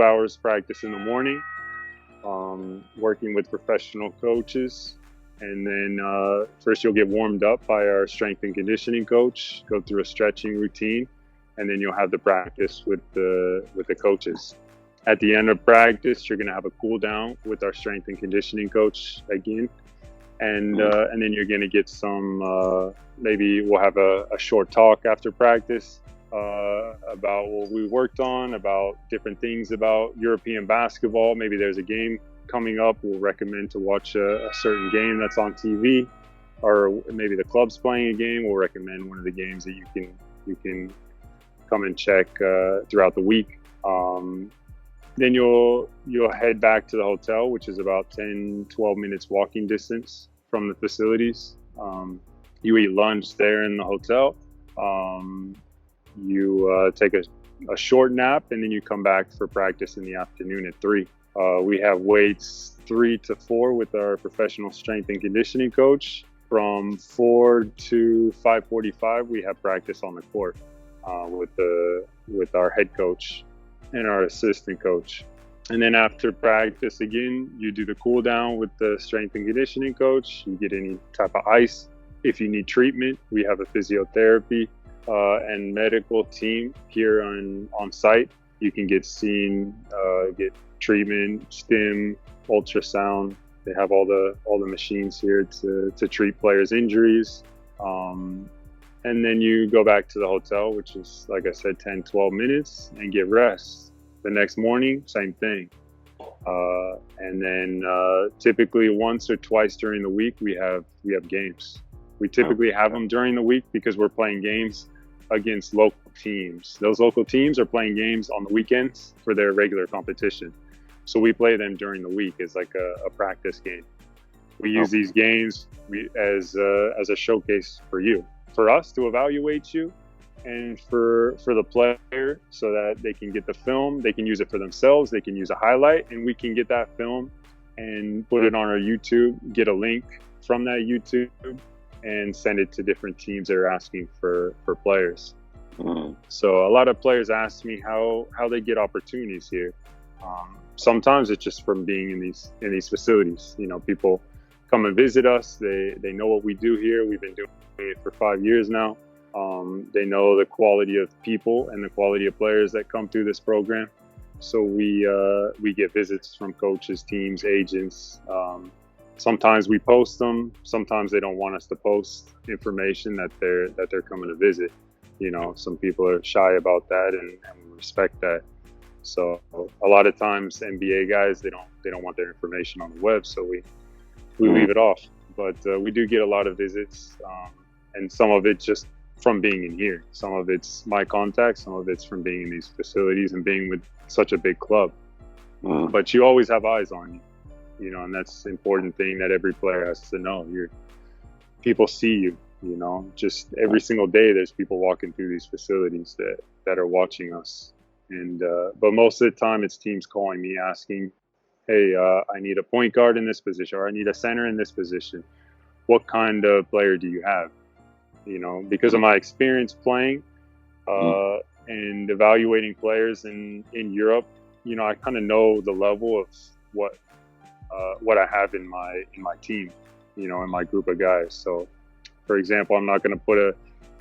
hours practice in the morning, working with professional coaches. And then first you'll get warmed up by our strength and conditioning coach, go through a stretching routine, and then you'll have the practice with the coaches. At the end of practice, you're going to have a cool down with our strength and conditioning coach again. And then you're going to get some, maybe we'll have a short talk after practice about what we worked on, about different things about European basketball. Maybe there's a game coming up. We'll recommend to watch a certain game that's on TV, or maybe the club's playing a game. We'll recommend one of the games that you can come and check throughout the week. Then you'll head back to the hotel, which is about 10-12 minutes walking distance from the facilities. You eat lunch there in the hotel. You take a short nap, and then you come back for practice in the afternoon at 3. We have weights 3 to 4 with our professional strength and conditioning coach. From 4 to 5:45, we have practice on the court with our head coach and our assistant coach. And then after practice, again, you do the cool down with the strength and conditioning coach. You get any type of ice. If you need treatment, we have a physiotherapy and medical team here on site. You can get seen, get treatment, stim, ultrasound. They have all the machines here to treat players' injuries. And and then you go back to the hotel, which is, like I said, 10, 12 minutes, and get rest. The next morning, same thing. And then typically once or twice during the week, we have games. We typically have them during the week because we're playing games against local teams. Those local teams are playing games on the weekends for their regular competition. So we play them during the week as like a practice game. We use these games as a showcase for us to evaluate you, and for the player, so that they can get the film, they can use it for themselves, they can use a highlight, and we can get that film and put it on our YouTube, get a link from that YouTube, and send it to different teams that are asking for players. So a lot of players ask me how they get opportunities here. Sometimes it's just from being in these facilities. You know, people come and visit us. They know what we do here. We've been doing it for 5 years now. They know the quality of people and the quality of players that come through this program. So we get visits from coaches, teams, agents. Sometimes we post them. Sometimes they don't want us to post information that they're coming to visit. You know, some people are shy about that, and we respect that. So a lot of times NBA guys, they don't want their information on the web, so we leave it off. But we do get a lot of visits, and some of it just from being in here. Some of it's my contacts, some of it's from being in these facilities and being with such a big club. But you always have eyes on you, you know, and that's the important thing that every player has to know. People see you, you know, just every single day there's people walking through these facilities that are watching us. And but most of the time it's teams calling me asking, hey, I need a point guard in this position, or I need a center in this position. What kind of player do you have? You know, because of my experience playing and evaluating players in Europe, you know, I kind of know the level of what I have in my team, you know, in my group of guys. So, for example, I'm not going to put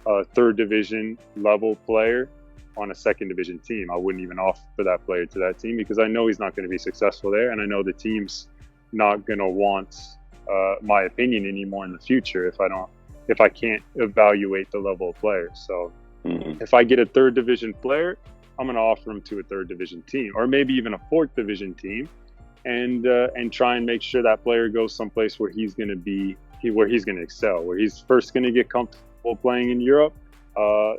a third division level player on a second division team. I wouldn't even offer that player to that team because I know he's not going to be successful there, and I know the team's not going to want my opinion anymore in the future if I can't evaluate the level of players. So if I get a third division player, I'm going to offer him to a third division team, or maybe even a fourth division team, and try and make sure that player goes someplace where he's going to excel, where he's first going to get comfortable playing in Europe,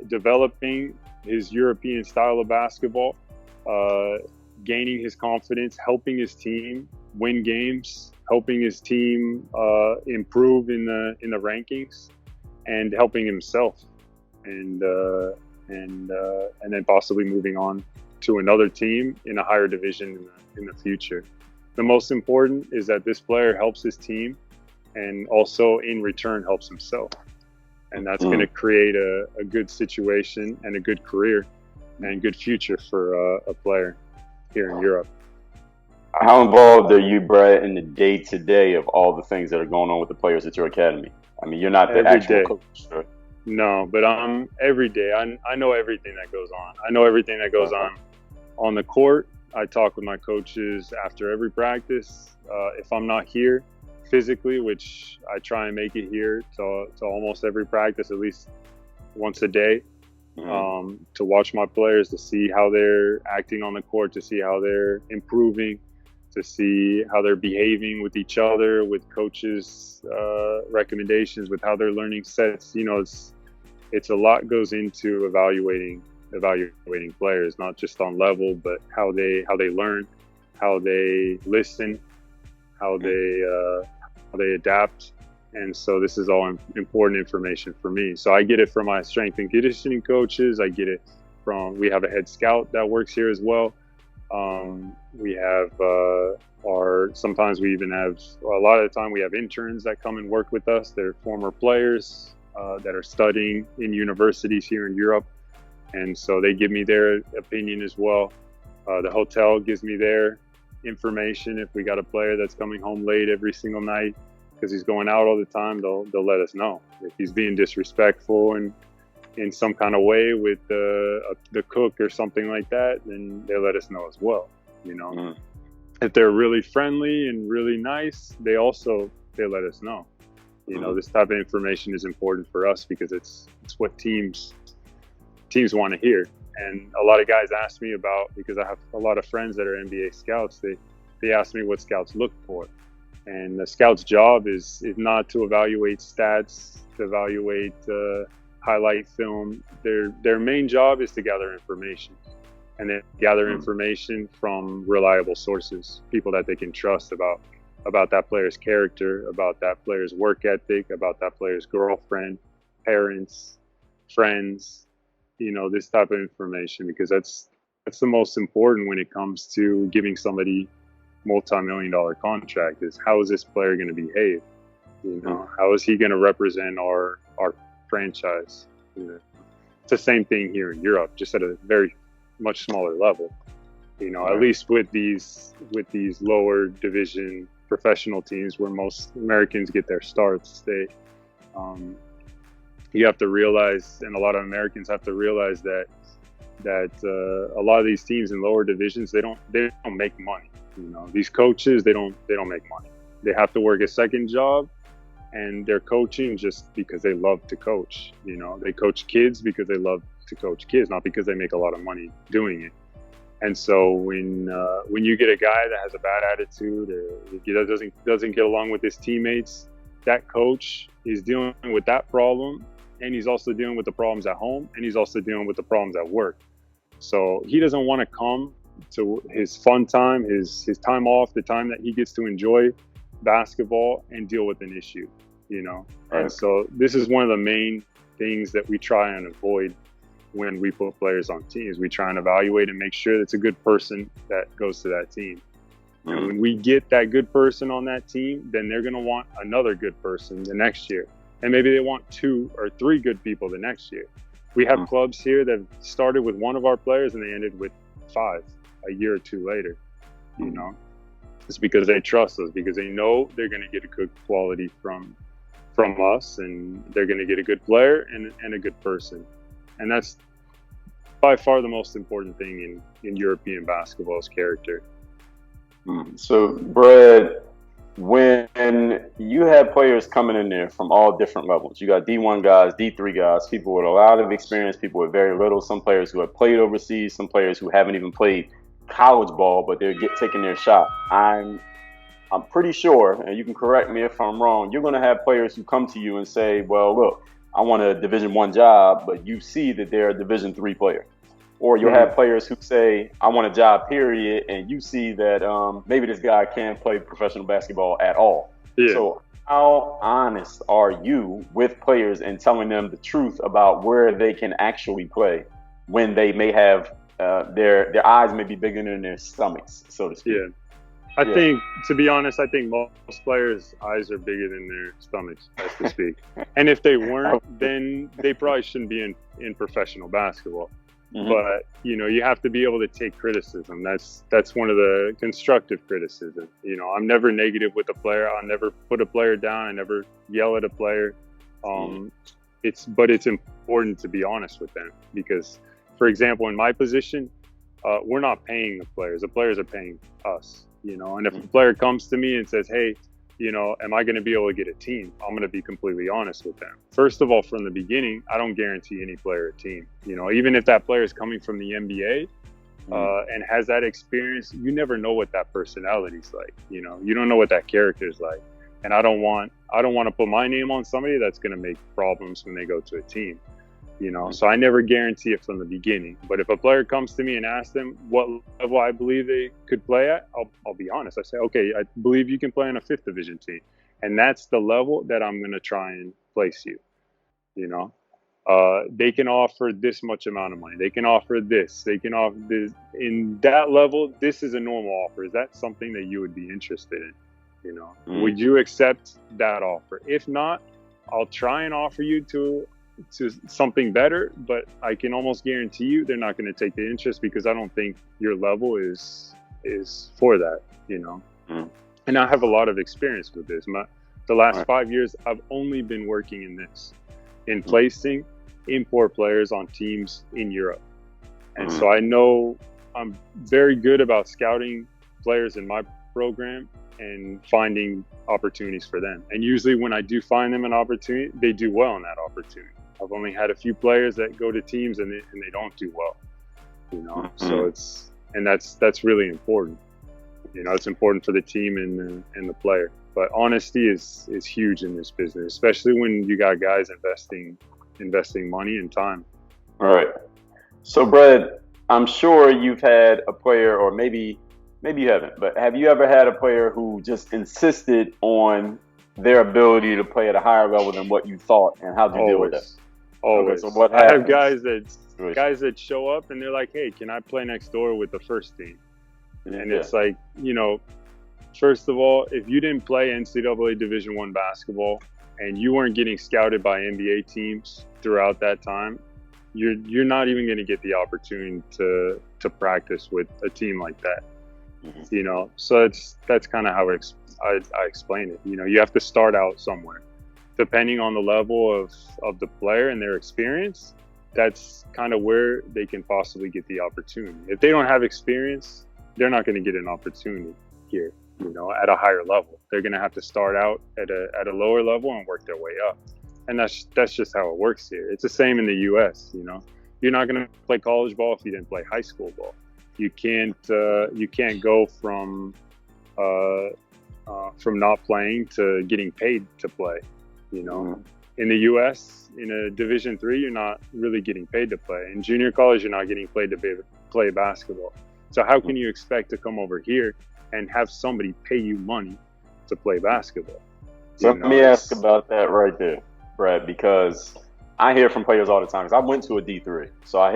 developing his European style of basketball, gaining his confidence, helping his team win games, helping his team improve in the rankings, and helping himself, and then possibly moving on to another team in a higher division in the future. The most important is that this player helps his team, and also in return helps himself, and that's going to create a good situation and a good career and good future for a player here in Europe. How involved are you, Brad, in the day-to-day of all the things that are going on with the players at your academy? I mean, you're not the actual coach. Right? No, but every day. I know everything that goes on. I know everything that goes on the court. I talk with my coaches after every practice. If I'm not here physically, which I try and make it here to almost every practice, at least once a day, to watch my players, to see how they're acting on the court, to see how they're improving, to see how they're behaving with each other, with coaches' recommendations, with how they're learning sets. You know, it's a lot goes into evaluating players, not just on level, but how they learn, how they listen, how they adapt. And so this is all important information for me. So I get it from my strength and conditioning coaches. I get it we have a head scout that works here as well. We have sometimes we even have, a lot of the time we have interns that come and work with us. They're former players that are studying in universities here in Europe. And so they give me their opinion as well. The hotel gives me their information. If we got a player that's coming home late every single night because he's going out all the time, they'll let us know. If he's being disrespectful and in some kind of way with the cook or something like that, then they let us know as well. You know, if they're really friendly and really nice, they let us know. You know, this type of information is important for us because it's what teams want to hear. And a lot of guys ask me about, because I have a lot of friends that are NBA scouts, they ask me what scouts look for. And the scout's job is not to evaluate stats, to evaluate highlight film. Their main job is to gather information, and then gather information from reliable sources, people that they can trust about that player's character, about that player's work ethic, about that player's girlfriend, parents, friends, you know, this type of information, because that's the most important when it comes to giving somebody multi-million-dollar contract, is how is this player going to behave? You know, how is he going to represent our franchise? You know, it's the same thing here in Europe, just at a very much smaller level. You know, at least with these lower division professional teams where most Americans get their starts, you have to realize, and a lot of Americans have to realize that a lot of these teams in lower divisions, they don't make money. You know, these coaches, they don't make money. They have to work a second job, and they're coaching just because they love to coach. You know, they coach kids because they love to coach kids, not because they make a lot of money doing it. And so when you get a guy that has a bad attitude, or he doesn't get along with his teammates, that coach is dealing with that problem, and he's also dealing with the problems at home, and he's also dealing with the problems at work. So he doesn't want to come to his fun time, his time off, the time that he gets to enjoy basketball, and deal with an issue, you know. Right. And so this is one of the main things that we try and avoid when we put players on teams. We try and evaluate and make sure that it's a good person that goes to that team. Mm-hmm. And when we get that good person on that team, then they're going to want another good person the next year. And maybe they want 2 or 3 good people the next year. We have clubs here that started with one of our players and they ended with 5 a year or 2 later. You know, it's because they trust us, because they know they're going to get a good quality from us, and they're going to get a good player and a good person. And that's by far the most important thing in European basketball, is character. So, Brad, when you have players coming in there from all different levels, you got D1 guys, D3 guys, people with a lot of experience, people with very little, some players who have played overseas, some players who haven't even played college ball, but they're taking their shot. I'm pretty sure, and you can correct me if I'm wrong, you're going to have players who come to you and say, well, look, I want a Division I job, but you see that they're a Division III player. Or you'll have players who say, I want a job, period, and you see that maybe this guy can't play professional basketball at all. Yeah. So how honest are you with players and telling them the truth about where they can actually play when they may have their eyes may be bigger than their stomachs, so to speak? Yeah. I think, to be honest, I think most players' eyes are bigger than their stomachs, as to speak. And if they weren't, then they probably shouldn't be in professional basketball. Mm-hmm. But, you know, you have to be able to take criticism. That's one of the constructive criticism. You know, I'm never negative with a player. I'll never put a player down. I never yell at a player. But it's important to be honest with them, because, for example, in my position, we're not paying the players. The players are paying us. You know, and if a player comes to me and says, hey, you know, am I going to be able to get a team? I'm going to be completely honest with them. First of all, from the beginning, I don't guarantee any player a team. You know, even if that player is coming from the NBA and has that experience, you never know what that personality's like. You know, you don't know what that character is like. And I don't want to put my name on somebody that's going to make problems when they go to a team. You know, so I never guarantee it from the beginning. But if a player comes to me and asks them what level I believe they could play at, I'll be honest. I say, okay, I believe you can play on a 5th division team. And that's the level that I'm going to try and place you. You know, they can offer this much amount of money. They can offer this. They can offer this. In that level, this is a normal offer. Is that something that you would be interested in? You know, would you accept that offer? If not, I'll try and offer you to something better, but I can almost guarantee you they're not going to take the interest, because I don't think your level is for that, you know. And I have a lot of experience with this. The last 5 years, I've only been working in placing import players on teams in Europe. And so I know I'm very good about scouting players in my program and finding opportunities for them. And usually when I do find them an opportunity, they do well in that opportunity. I've only had a few players that go to teams and they don't do well, you know. So that's really important. You know, it's important for the team and the player. But honesty is huge in this business, especially when you got guys investing money and time. All right. So, Brad, I'm sure you've had a player, or maybe you haven't, but have you ever had a player who just insisted on their ability to play at a higher level than what you thought, and how did you deal with that? Always. Okay, so what I happens? have guys that show up and they're like, hey, can I play next door with the first team? And it's like, you know, first of all, if you didn't play NCAA Division I basketball and you weren't getting scouted by NBA teams throughout that time, you're not even going to get the opportunity to practice with a team like that. You know, so that's kind of how I explain it. You know, you have to start out somewhere. Depending on the level of the player and their experience, that's kind of where they can possibly get the opportunity. If they don't have experience, they're not going to get an opportunity here, you know, at a higher level. They're going to have to start out at a lower level and work their way up. And that's just how it works here. It's the same in the U.S., you know. You're not going to play college ball if you didn't play high school ball. You can't go from not playing to getting paid to play, you know. In the U.S., in a Division III, you're not really getting paid to play. In junior college, you're not getting paid to play basketball. So how can you expect to come over here and have somebody pay you money to play basketball? So let me ask about that right there, Brad, because I hear from players all the time, because I went to a D3. So I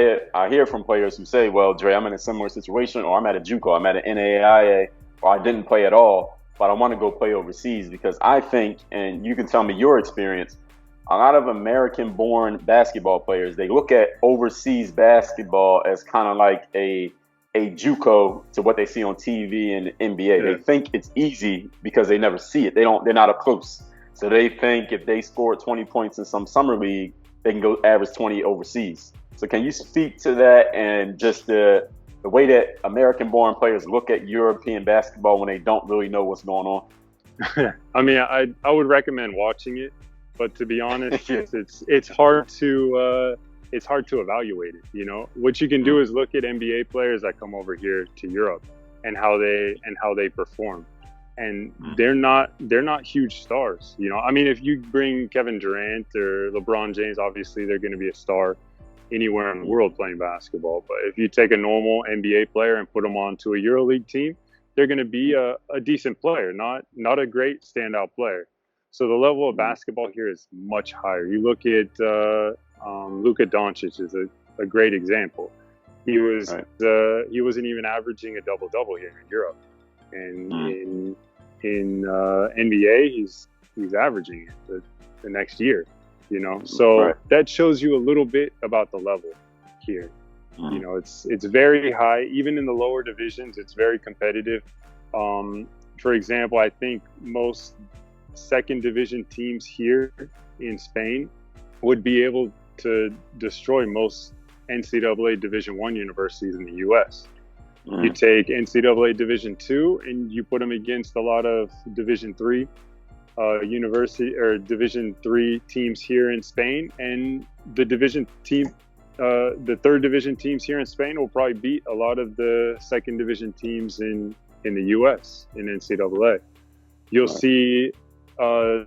hear from players who say, well, Dre, I'm in a similar situation, or I'm at a JUCO, I'm at an NAIA, or I didn't play at all, but I want to go play overseas. Because I think, and you can tell me your experience, a lot of American-born basketball players, they look at overseas basketball as kind of like a JUCO to what they see on TV and the NBA. Yeah. They think it's easy because they never see it. They're not up close. So they think if they score 20 points in some summer league, they can go average 20 overseas. So can you speak to that and just the way that American-born players look at European basketball when they don't really know what's going on? I mean, I would recommend watching it, but to be honest, it's hard to evaluate it. You know, what you can do is look at NBA players that come over here to Europe and how they perform. And they're not huge stars, you know. I mean, if you bring Kevin Durant or LeBron James, obviously they're going to be a star anywhere in the world playing basketball. But if you take a normal NBA player and put them onto a EuroLeague team, they're going to be a decent player, not a great standout player. So the level of basketball here is much higher. You look at Luka Doncic is a great example. He wasn't even averaging a double-double here in Europe. And in NBA, he's averaging it the next year, you know. So that shows you a little bit about the level here. You know, it's very high. Even in the lower divisions, it's very competitive. For example, I think most second division teams here in Spain would be able to destroy most NCAA Division I universities in the U.S. You take NCAA Division II and you put them against a lot of Division III university or Division III teams here in Spain, and the third division teams here in Spain will probably beat a lot of the second division teams in the U.S. in NCAA. You'll see NCAA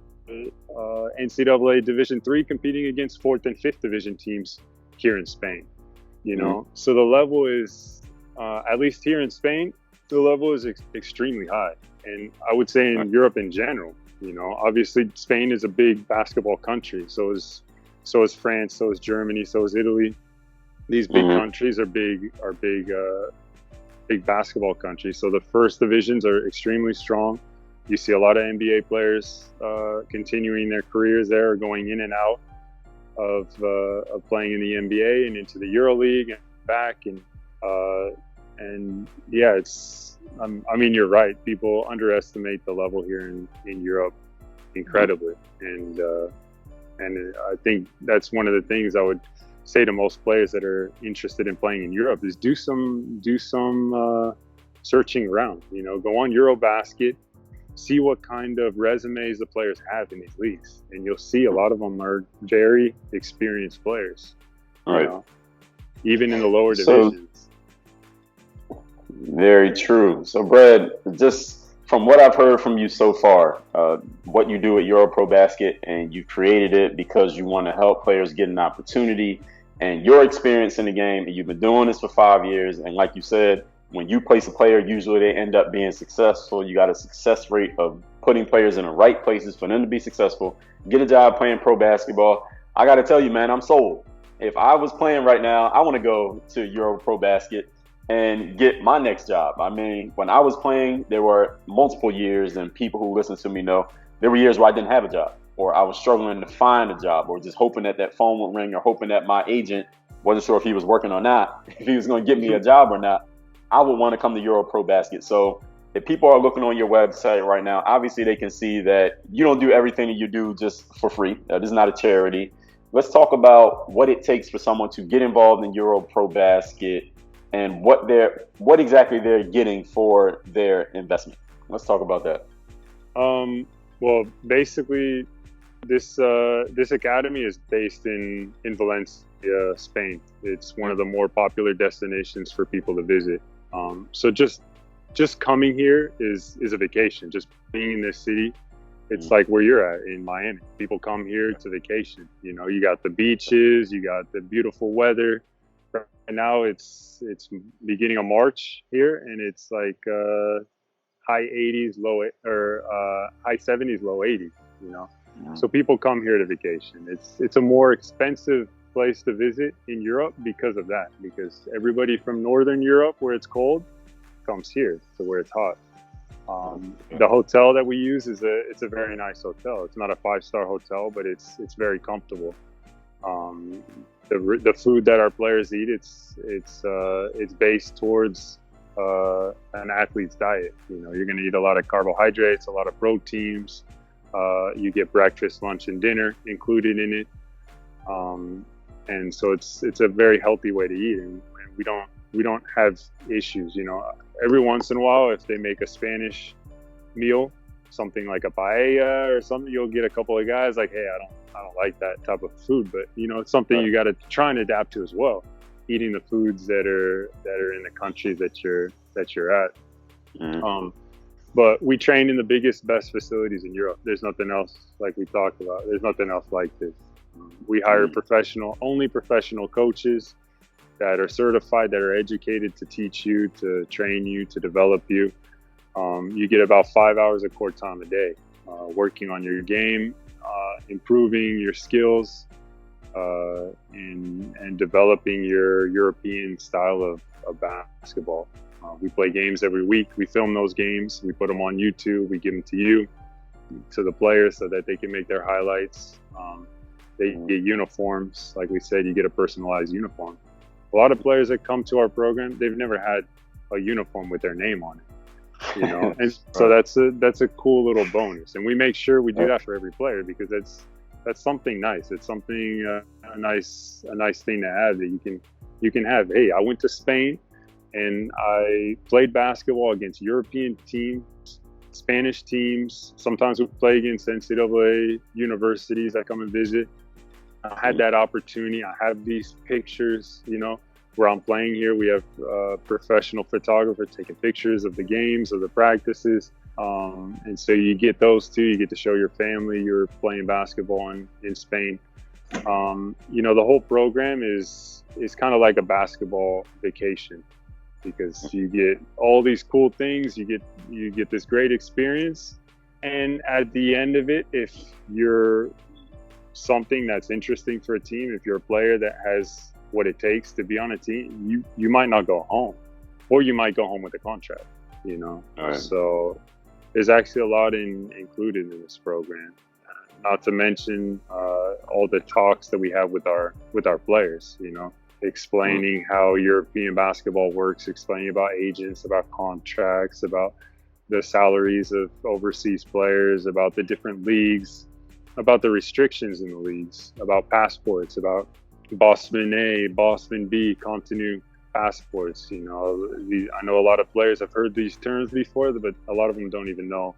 Division III competing against fourth and fifth division teams here in Spain. You know, so the level is. At least here in Spain, the level is extremely high. And I would say in Europe in general, you know, obviously Spain is a big basketball country. So is France, so is Germany, so is Italy. These big countries are big basketball countries. So the first divisions are extremely strong. You see a lot of NBA players continuing their careers there, or going in and out of playing in the NBA and into the EuroLeague and back. And yeah, I mean, you're right. People underestimate the level here in Europe incredibly. And I think that's one of the things I would say to most players that are interested in playing in Europe is do some searching around, you know, go on EuroBasket, see what kind of resumes the players have in these leagues, and you'll see a lot of them are very experienced players. Right. You know, even in the lower divisions. Very true. So, Brad, just from what I've heard from you so far, what you do at EuroProBasket, and you created it because you want to help players get an opportunity, and your experience in the game, and you've been doing this for 5 years, and like you said, when you place a player, usually they end up being successful. You got a success rate of putting players in the right places for them to be successful, get a job playing pro basketball. I got to tell you, man, I'm sold. If I was playing right now, I want to go to EuroProBasket and get my next job. I mean, when I was playing, there were multiple years, and people who listen to me know there were years where I didn't have a job, or I was struggling to find a job, or just hoping that that phone would ring, or hoping that my agent wasn't sure if he was working or not, if he was going to get me a job or not. I would want to come to EuroProBasket. So if people are looking on your website right now, obviously they can see that you don't do everything that you do just for free. This is not a charity. Let's talk about what it takes for someone to get involved in EuroProBasket and what exactly they're getting for their investment. Let's talk about that. Well, basically, this academy is based in Valencia, Spain. It's one of the more popular destinations for people to visit. So just coming here is a vacation. Just being in this city, it's like where you're at in Miami. People come here to vacation. You know, you got the beaches, you got the beautiful weather. Right now it's beginning of March here, and it's like high 80s, high 70s, low 80s. You know, so people come here to vacation. It's a more expensive place to visit in Europe because of that. Because everybody from Northern Europe, where it's cold, comes here to where it's hot. The hotel that we use it's a very nice hotel. It's not a 5-star hotel, but it's very comfortable. The food that our players eat, it's based towards an athlete's diet. You know, you're going to eat a lot of carbohydrates, a lot of proteins. You get breakfast, lunch, and dinner included in it. And so it's a very healthy way to eat, and we don't have issues. You know, every once in a while, if they make a Spanish meal, something like a paella or something, you'll get a couple of guys like, hey, I don't like that type of food, but you know, it's something you got to try and adapt to as well. Eating the foods that are in the countries that you're at. But we train in the biggest, best facilities in Europe. There's nothing else like we talked about. There's nothing else like this. We hire only professional coaches that are certified, that are educated to teach you, to train you, to develop you. You get about 5 hours of court time a day, working on your game, improving your skills, and developing your European style of basketball. We play games every week. We film those games. We put them on YouTube. We give them to you, to the players, so that they can make their highlights. They get uniforms. Like we said, you get a personalized uniform. A lot of players that come to our program, they've never had a uniform with their name on it, you know. And so that's a cool little bonus. And we make sure we do that for every player, because that's something nice. It's something a nice thing to have, that you can have. Hey, I went to Spain and I played basketball against European teams, Spanish teams. Sometimes we play against NCAA universities that come and visit. I had that opportunity. I have these pictures, you know, where I'm playing here. We have a professional photographer taking pictures of the games, of the practices. And so you get those too. You get to show your family you're playing basketball in Spain. You know, the whole program is kind of like a basketball vacation, because you get all these cool things. You get this great experience. And at the end of it, if you're something that's interesting for a team, if you're a player that has what it takes to be on a team, you might not go home, or you might go home with a contract, you know. Right. So there's actually a lot included in this program, not to mention all the talks that we have with our players, you know, explaining how European basketball works, explaining about agents, about contracts, about the salaries of overseas players, about the different leagues, about the restrictions in the leagues, about passports, about Boston A, Boston B, continue passports. You know, I know a lot of players have heard these terms before, but a lot of them don't even know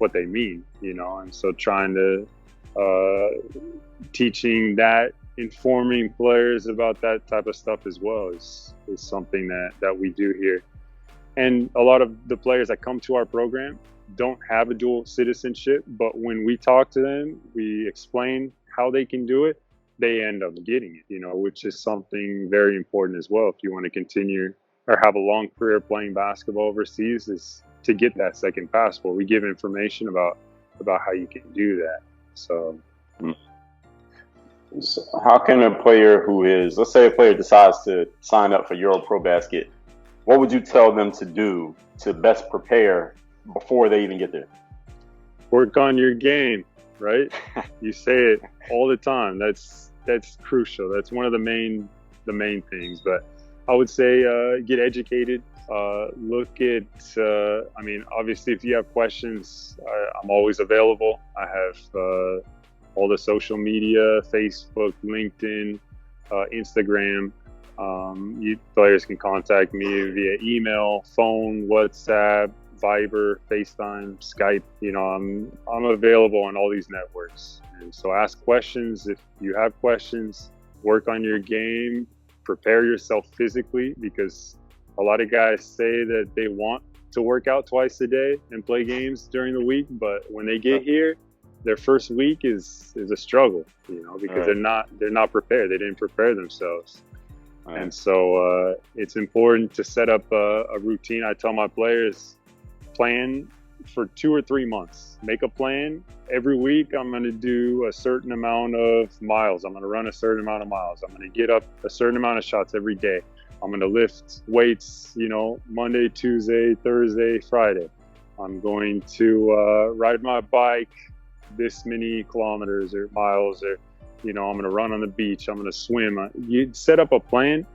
what they mean, you know. And so trying to teaching that, informing players about that type of stuff as well is something that we do here. And a lot of the players that come to our program don't have a dual citizenship, but when we talk to them, we explain how they can do it, they end up getting it, you know, which is something very important as well. If you want to continue or have a long career playing basketball overseas, is to get that second passport. We give information about how you can do that. So how can a player let's say a player decides to sign up for EuroProBasket, what would you tell them to do to best prepare before they even get there? Work on your game, right? You say it all the time. That's crucial. That's one of the main things. But I would say get educated. Look at, I mean, obviously, if you have questions, I'm always available. I have all the social media, Facebook, LinkedIn, Instagram. Players can contact me via email, phone, WhatsApp, Viber, FaceTime, Skype. You know, I'm available on all these networks. And so ask questions if you have questions. Work on your game. Prepare yourself physically, because a lot of guys say that they want to work out twice a day and play games during the week, but when they get here, their first week is a struggle, you know, because they're not prepared. They didn't prepare themselves. And so it's important to set up a routine. I tell my players, plan for 2 or 3 months. Make a plan. Every week I'm going to do a certain amount of miles. I'm going to run a certain amount of miles. I'm going to get up a certain amount of shots every day. I'm going to lift weights, you know, Monday, Tuesday, Thursday, Friday. I'm going to ride my bike this many kilometers or miles, or, you know, I'm going to run on the beach. I'm going to swim. You set up a plan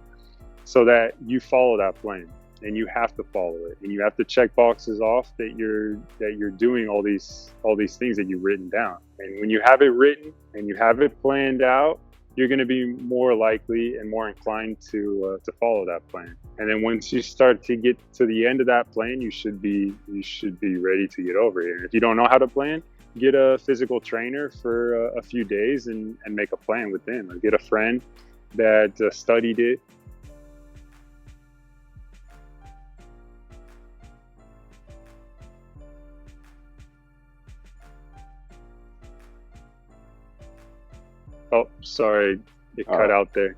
so that you follow that plan, and you have to follow it, and you have to check boxes off that you're doing all these things that you've written down. And when you have it written and you have it planned out, you're going to be more likely and more inclined to follow that plan. And then once you start to get to the end of that plan, you should be ready to get over here. If you don't know how to plan, get a physical trainer for a few days and make a plan with them, or get a friend that studied it. Oh, sorry, it cut out there.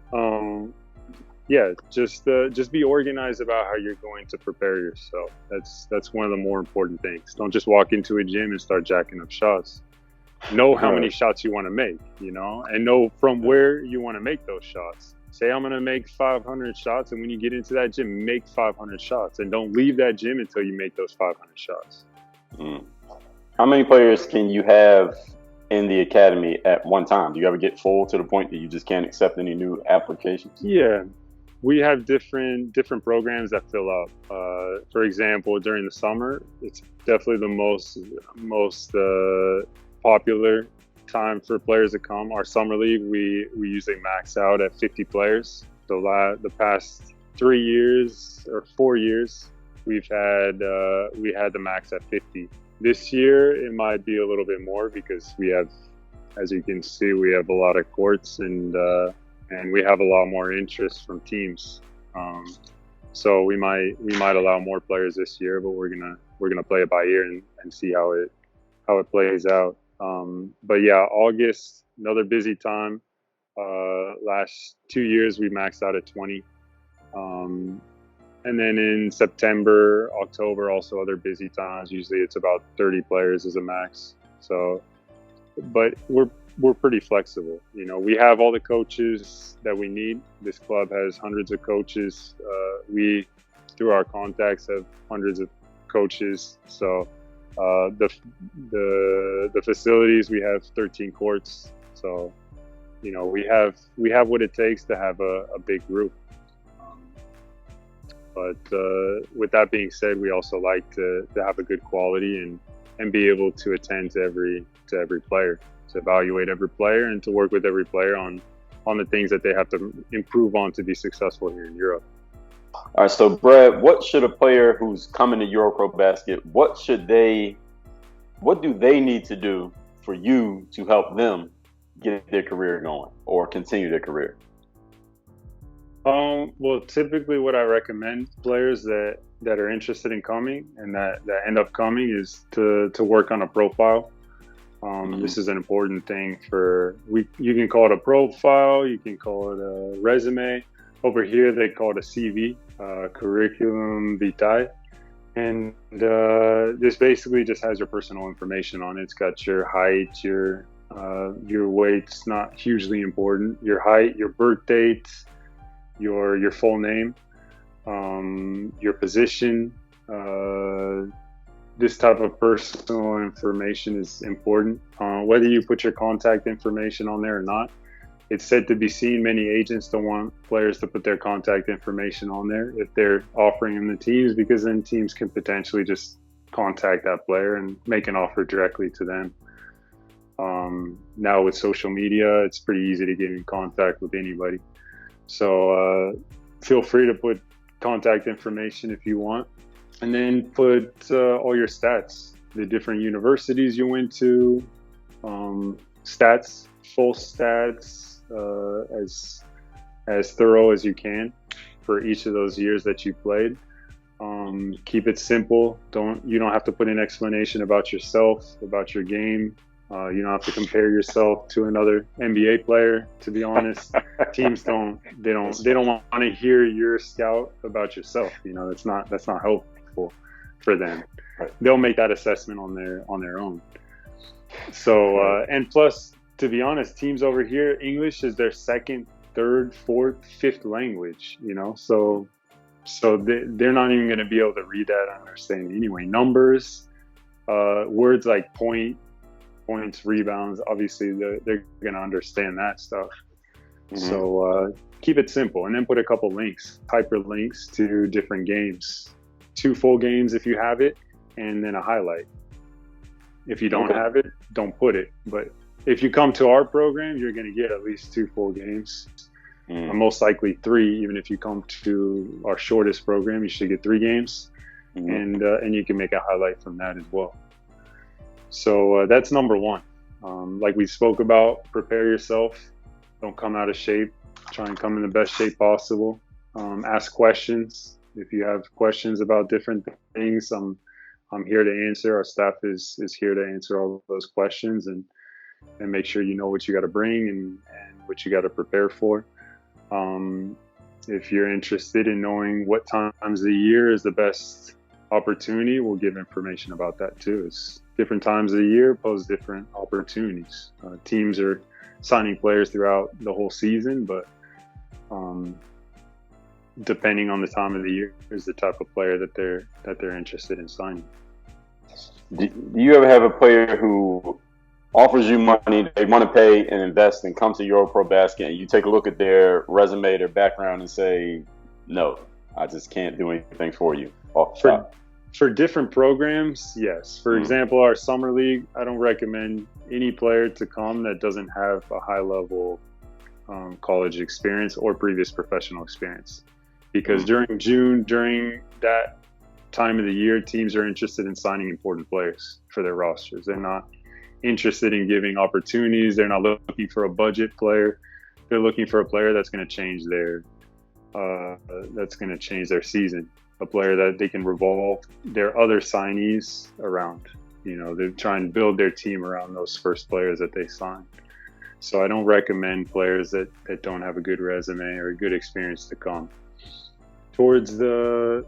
Yeah, just be organized about how you're going to prepare yourself. That's one of the more important things. Don't just walk into a gym and start jacking up shots. Know how many shots you want to make, you know, and know from where you want to make those shots. Say I'm going to make 500 shots, and when you get into that gym, make 500 shots, and don't leave that gym until you make those 500 shots. How many players can you have in the academy at one time? Do you ever get full to the point that you just can't accept any new applications? Yeah. We have different programs that fill up. For example, during the summer, it's definitely the most popular time for players to come. Our summer league, we usually max out at 50 players. The past 3 years or 4 years, we had the max at 50. This year, it might be a little bit more because we have, as you can see, we have a lot of courts and we have a lot more interest from teams. So we might allow more players this year, but we're gonna play it by ear and see how it plays out. But yeah, August, another busy time. Last 2 years we maxed out at 20. And then in September, October, also other busy times. Usually it's about 30 players as a max. So, but we're pretty flexible. You know, we have all the coaches that we need. This club has hundreds of coaches. We, through our contacts, have hundreds of coaches. So the facilities, we have 13 courts. So, you know, we have what it takes to have a big group. But with that being said, we also like to have a good quality and be able to attend to every player, to evaluate every player, and to work with every player on the things that they have to improve on to be successful here in Europe. All right, so Brad, what should a player who's coming to EuroProBasket, what should they what do they need to do for you to help them get their career going or continue their career? Well, typically what I recommend players that are interested in coming and that end up coming is to work on a profile. This is an important thing you can call it a profile, you can call it a resume. Over here, they call it a CV, curriculum vitae. And this basically just has your personal information on it. It's got your height, your weight's not hugely important, your height, your birth date, your full name, your position. This type of personal information is important. Whether you put your contact information on there or not, it's said to be seen. Many agents don't want players to put their contact information on there if they're offering them the teams, because then teams can potentially just contact that player and make an offer directly to them. Now with social media, it's pretty easy to get in contact with anybody. So feel free to put contact information if you want. And then put all your stats, the different universities you went to, stats, full stats, as thorough as you can for each of those years that you played. Keep it simple. You don't have to put an explanation about yourself, about your game. You don't have to compare yourself to another NBA player. To be honest, teams don't want to hear your scout about yourself. That's not helpful for them. They'll make that assessment on their own. So and plus, to be honest, teams over here, English is their second, third, fourth, fifth language. So they're not even going to be able to read that and understand anyway. Numbers, words like points, rebounds, obviously they're going to understand that stuff. Mm-hmm. So keep it simple, and then put a couple links, hyperlinks to different games, 2 full games if you have it, and then a highlight. If you don't have it, don't put it. But if you come to our program, you're going to get at least 2 full games. Most likely 3. Even if you come to our shortest program, you should get 3 games, and you can make a highlight from that as well. So that's number 1. Like we spoke about, prepare yourself. Don't come out of shape. Try and come in the best shape possible. Ask questions. If you have questions about different things, I'm here to answer. Our staff is here to answer all of those questions and make sure you know what you got to bring and what you got to prepare for. If you're interested in knowing what times of the year is the best opportunity, we'll give information about that too. It's different times of the year pose different opportunities. Teams are signing players throughout the whole season, but depending on the time of the year is the type of player that they're interested in signing. Do you ever have a player who offers you money, they want to pay and invest and come to EuroProBasket, and you take a look at their resume, their background, and say, no, I just can't do anything for you off the top? For different programs, yes. For example, our summer league, I don't recommend any player to come that doesn't have a high level college experience or previous professional experience. Because during June, during that time of the year, teams are interested in signing important players for their rosters. They're not interested in giving opportunities. They're not looking for a budget player. They're looking for a player that's going to change their season. A player that they can revolve their other signees around. They're trying to build their team around those first players that they sign. So I don't recommend players that don't have a good resume or a good experience to come. Towards the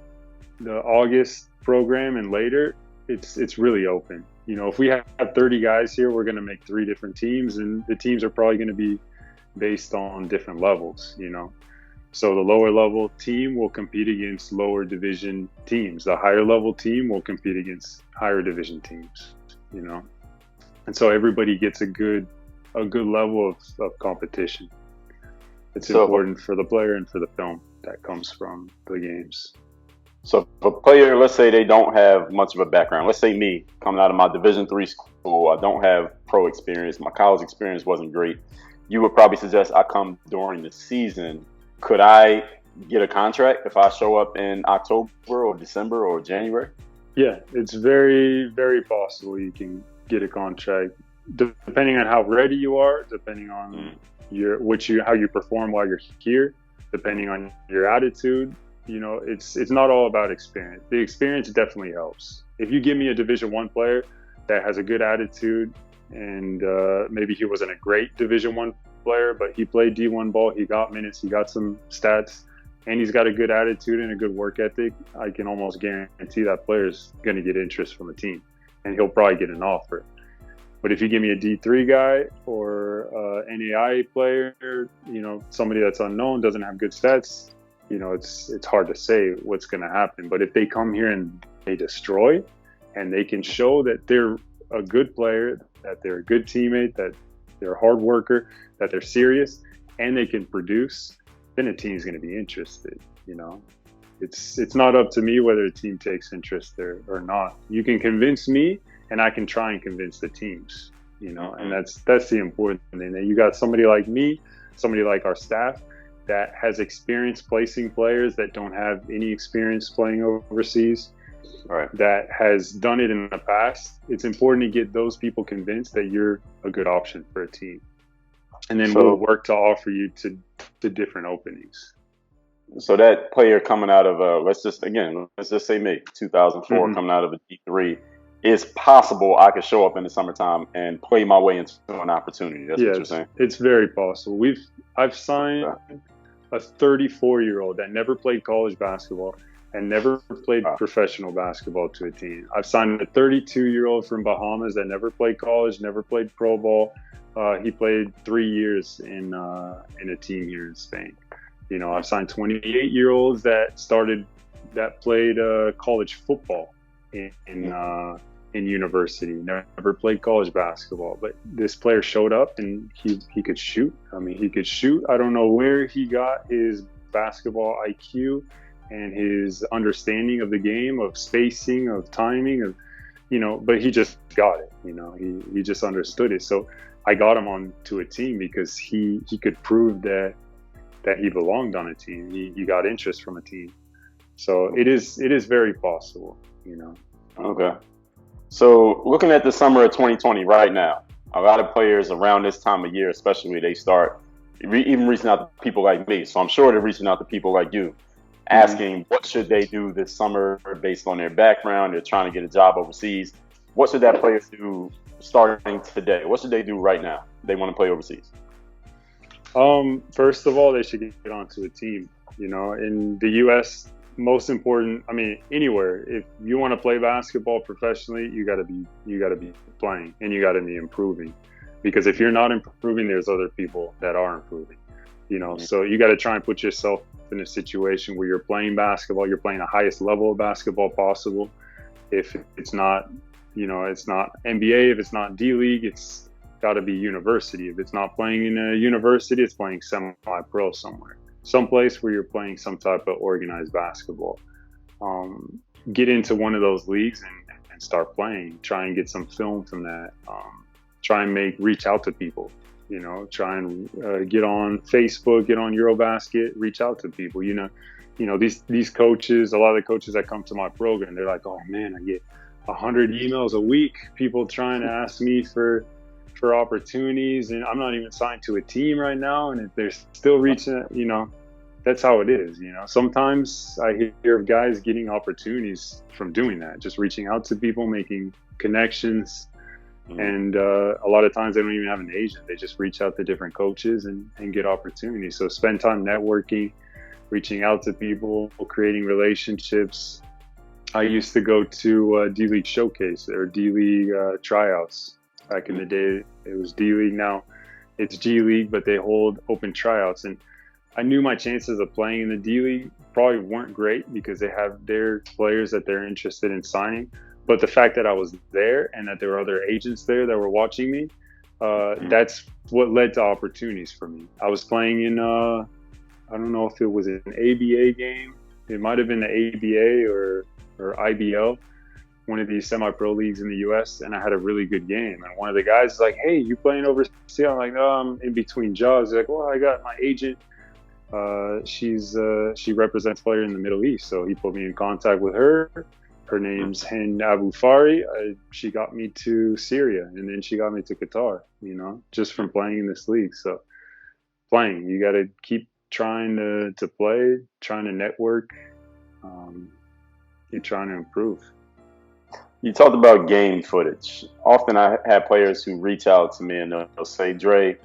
August program and later, it's really open. If we have 30 guys here, we're going to make 3 different teams, and the teams are probably going to be based on different levels. So the lower level team will compete against lower division teams. The higher level team will compete against higher division teams, And so everybody gets a good level of competition. It's important for the player and for the film that comes from the games. So if a player, let's say they don't have much of a background, let's say me, coming out of my Division III school, I don't have pro experience, my college experience wasn't great, you would probably suggest I come during the season. Could I get a contract if I show up in October or December or January? Yeah, it's very, very possible you can get a contract, depending on how ready you are, depending on how you perform while you're here, depending on your attitude. It's not all about experience. The experience definitely helps. If you give me a Division I player that has a good attitude, and maybe he wasn't a great Division I player, but he played D1 ball, he got minutes, he got some stats, and he's got a good attitude and a good work ethic, I can almost guarantee that player is going to get interest from a team, and he'll probably get an offer. But if you give me a D3 guy or NAI player, somebody that's unknown, doesn't have good stats, it's hard to say what's going to happen. But if they come here and they destroy, and they can show that they're a good player, that they're a good teammate, that they're a hard worker, that they're serious, and they can produce, then a team's going to be interested. It's not up to me whether a team takes interest there or not. You can convince me, and I can try and convince the teams. And that's the important thing. That you got somebody like me, somebody like our staff, that has experience placing players that don't have any experience playing overseas, right, that has done it in the past. It's important to get those people convinced that you're a good option for a team. And then we'll work to offer you to different openings. So that player coming out of, let's just say me, 2004, coming out of a D3, it's possible I could show up in the summertime and play my way into an opportunity. That's what you're saying? It's very possible. I've signed a 34-year-old that never played college basketball and never played professional basketball to a team. I've signed a 32-year-old from Bahamas that never played college, never played pro ball. He played 3 years in a team here in Spain. I've signed 28-year-olds that played college football in university, never played college basketball, but this player showed up and he could shoot. He could shoot. I don't know where he got his basketball IQ and his understanding of the game, of spacing, of timing, but he just got it. He just understood it. So I got him onto a team because he could prove that he belonged on a team. He got interest from a team. So it is very possible, Okay. So looking at the summer of 2020 right now, a lot of players around this time of year, especially, they start even reaching out to people like me. So I'm sure they're reaching out to people like you, asking what should they do this summer based on their background. They're trying to get a job overseas. What should that player do starting today? What should they do right now? They want to play overseas. First of all, they should get onto a team. In the U.S., most important, anywhere, if you want to play basketball professionally, you got to be playing, and you got to be improving, because if you're not improving, there's other people that are improving. So you got to try and put yourself in a situation where you're playing basketball, you're playing the highest level of basketball possible. If it's not, it's not NBA, if it's not D League, it's got to be university. If it's not playing in a university, it's playing semi-pro somewhere, someplace where you're playing some type of organized basketball. Get into one of those leagues and start playing. Try and get some film from that. Try and reach out to people. Try and get on Facebook, get on EuroBasket, reach out to people. These coaches, a lot of the coaches that come to my program, they're like, oh man, I get 100 emails a week, people trying to ask me for opportunities, and I'm not even signed to a team right now, and if they're still reaching, that's how it is. Sometimes I hear of guys getting opportunities from doing that, just reaching out to people, making connections, and a lot of times they don't even have an agent. They just reach out to different coaches and get opportunities. So spend time networking, reaching out to people, creating relationships. I used to go to D-League Showcase or D-League tryouts. Back in the day, it was D-League. Now it's G-League, but they hold open tryouts. And I knew my chances of playing in the D-League probably weren't great because they have their players that they're interested in signing. But the fact that I was there and that there were other agents there that were watching me, that's what led to opportunities for me. I was playing in, I don't know if it was an ABA game. It might have been the ABA or IBL, one of these semi-pro leagues in the U.S., and I had a really good game. And one of the guys is like, hey, you playing overseas? I'm like, no, I'm in between jobs. He's like, well, I got my agent. She represents a player in the Middle East. So he put me in contact with her. Her name's Hind Abu Fari. She got me to Syria, and then she got me to Qatar, just from playing in this league. So you got to keep trying to play, trying to network, you're trying to improve. You talked about game footage. Often I have players who reach out to me and they'll say, Dre,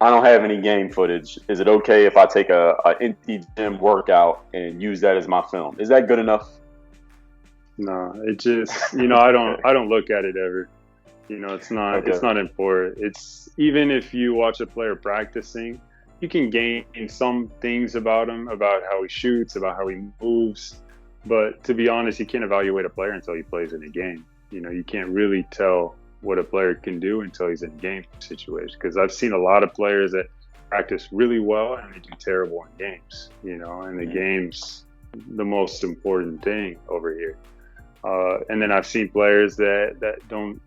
I don't have any game footage. Is it okay if I take a empty gym workout and use that as my film? Is that good enough? No, it just, I don't look at it ever. It's not, okay. It's not important. It's, even if you watch a player practicing, you can gain some things about him, about how he shoots, about how he moves. But to be honest, you can't evaluate a player until he plays in a game. You can't really tell what a player can do until he's in a game situation. Because I've seen a lot of players that practice really well and they do terrible in games. And the game's the most important thing over here. And then I've seen players that don't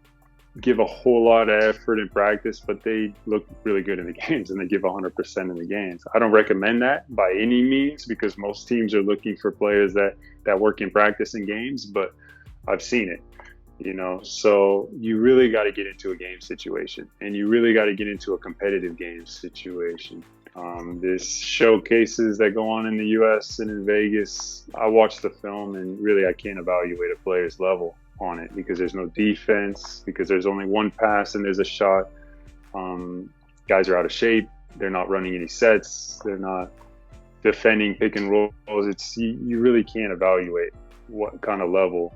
give a whole lot of effort in practice, but they look really good in the games and they give 100% in the games. I don't recommend that by any means, because most teams are looking for players that work in practice and games, but I've seen it, so you really got to get into a game situation, and you really got to get into a competitive game situation. There's showcases that go on in the US and in Vegas. I watch the film and really I can't evaluate a player's level on it because there's no defense, because there's only one pass and there's a shot. Guys are out of shape. They're not running any sets. They're not defending pick and rolls. You really can't evaluate what kind of level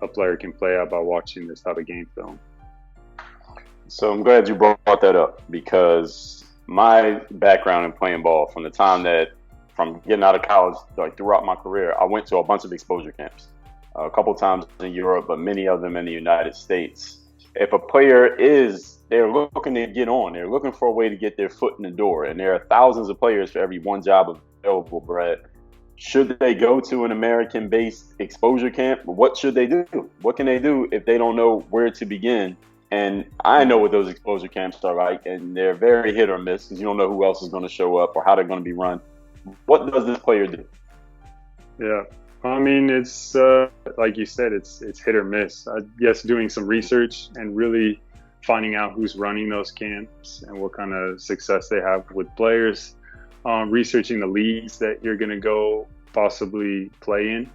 a player can play at by watching this type of game film. So I'm glad you brought that up, because my background in playing ball, from getting out of college, like throughout my career, I went to a bunch of exposure camps. A couple times in Europe, but many of them in the United States. If a player they're looking to get on, they're looking for a way to get their foot in the door, and there are thousands of players for every one job available, Brad. Should they go to an American-based exposure camp? What should they do? What can they do if they don't know where to begin? And I know what those exposure camps are like, and they're very hit or miss, because you don't know who else is going to show up or how they're going to be run. What does this player do? Yeah. I mean, it's like you said, it's hit or miss. Yes, doing some research and really finding out who's running those camps and what kind of success they have with players. Researching the leagues that you're going to go possibly play in,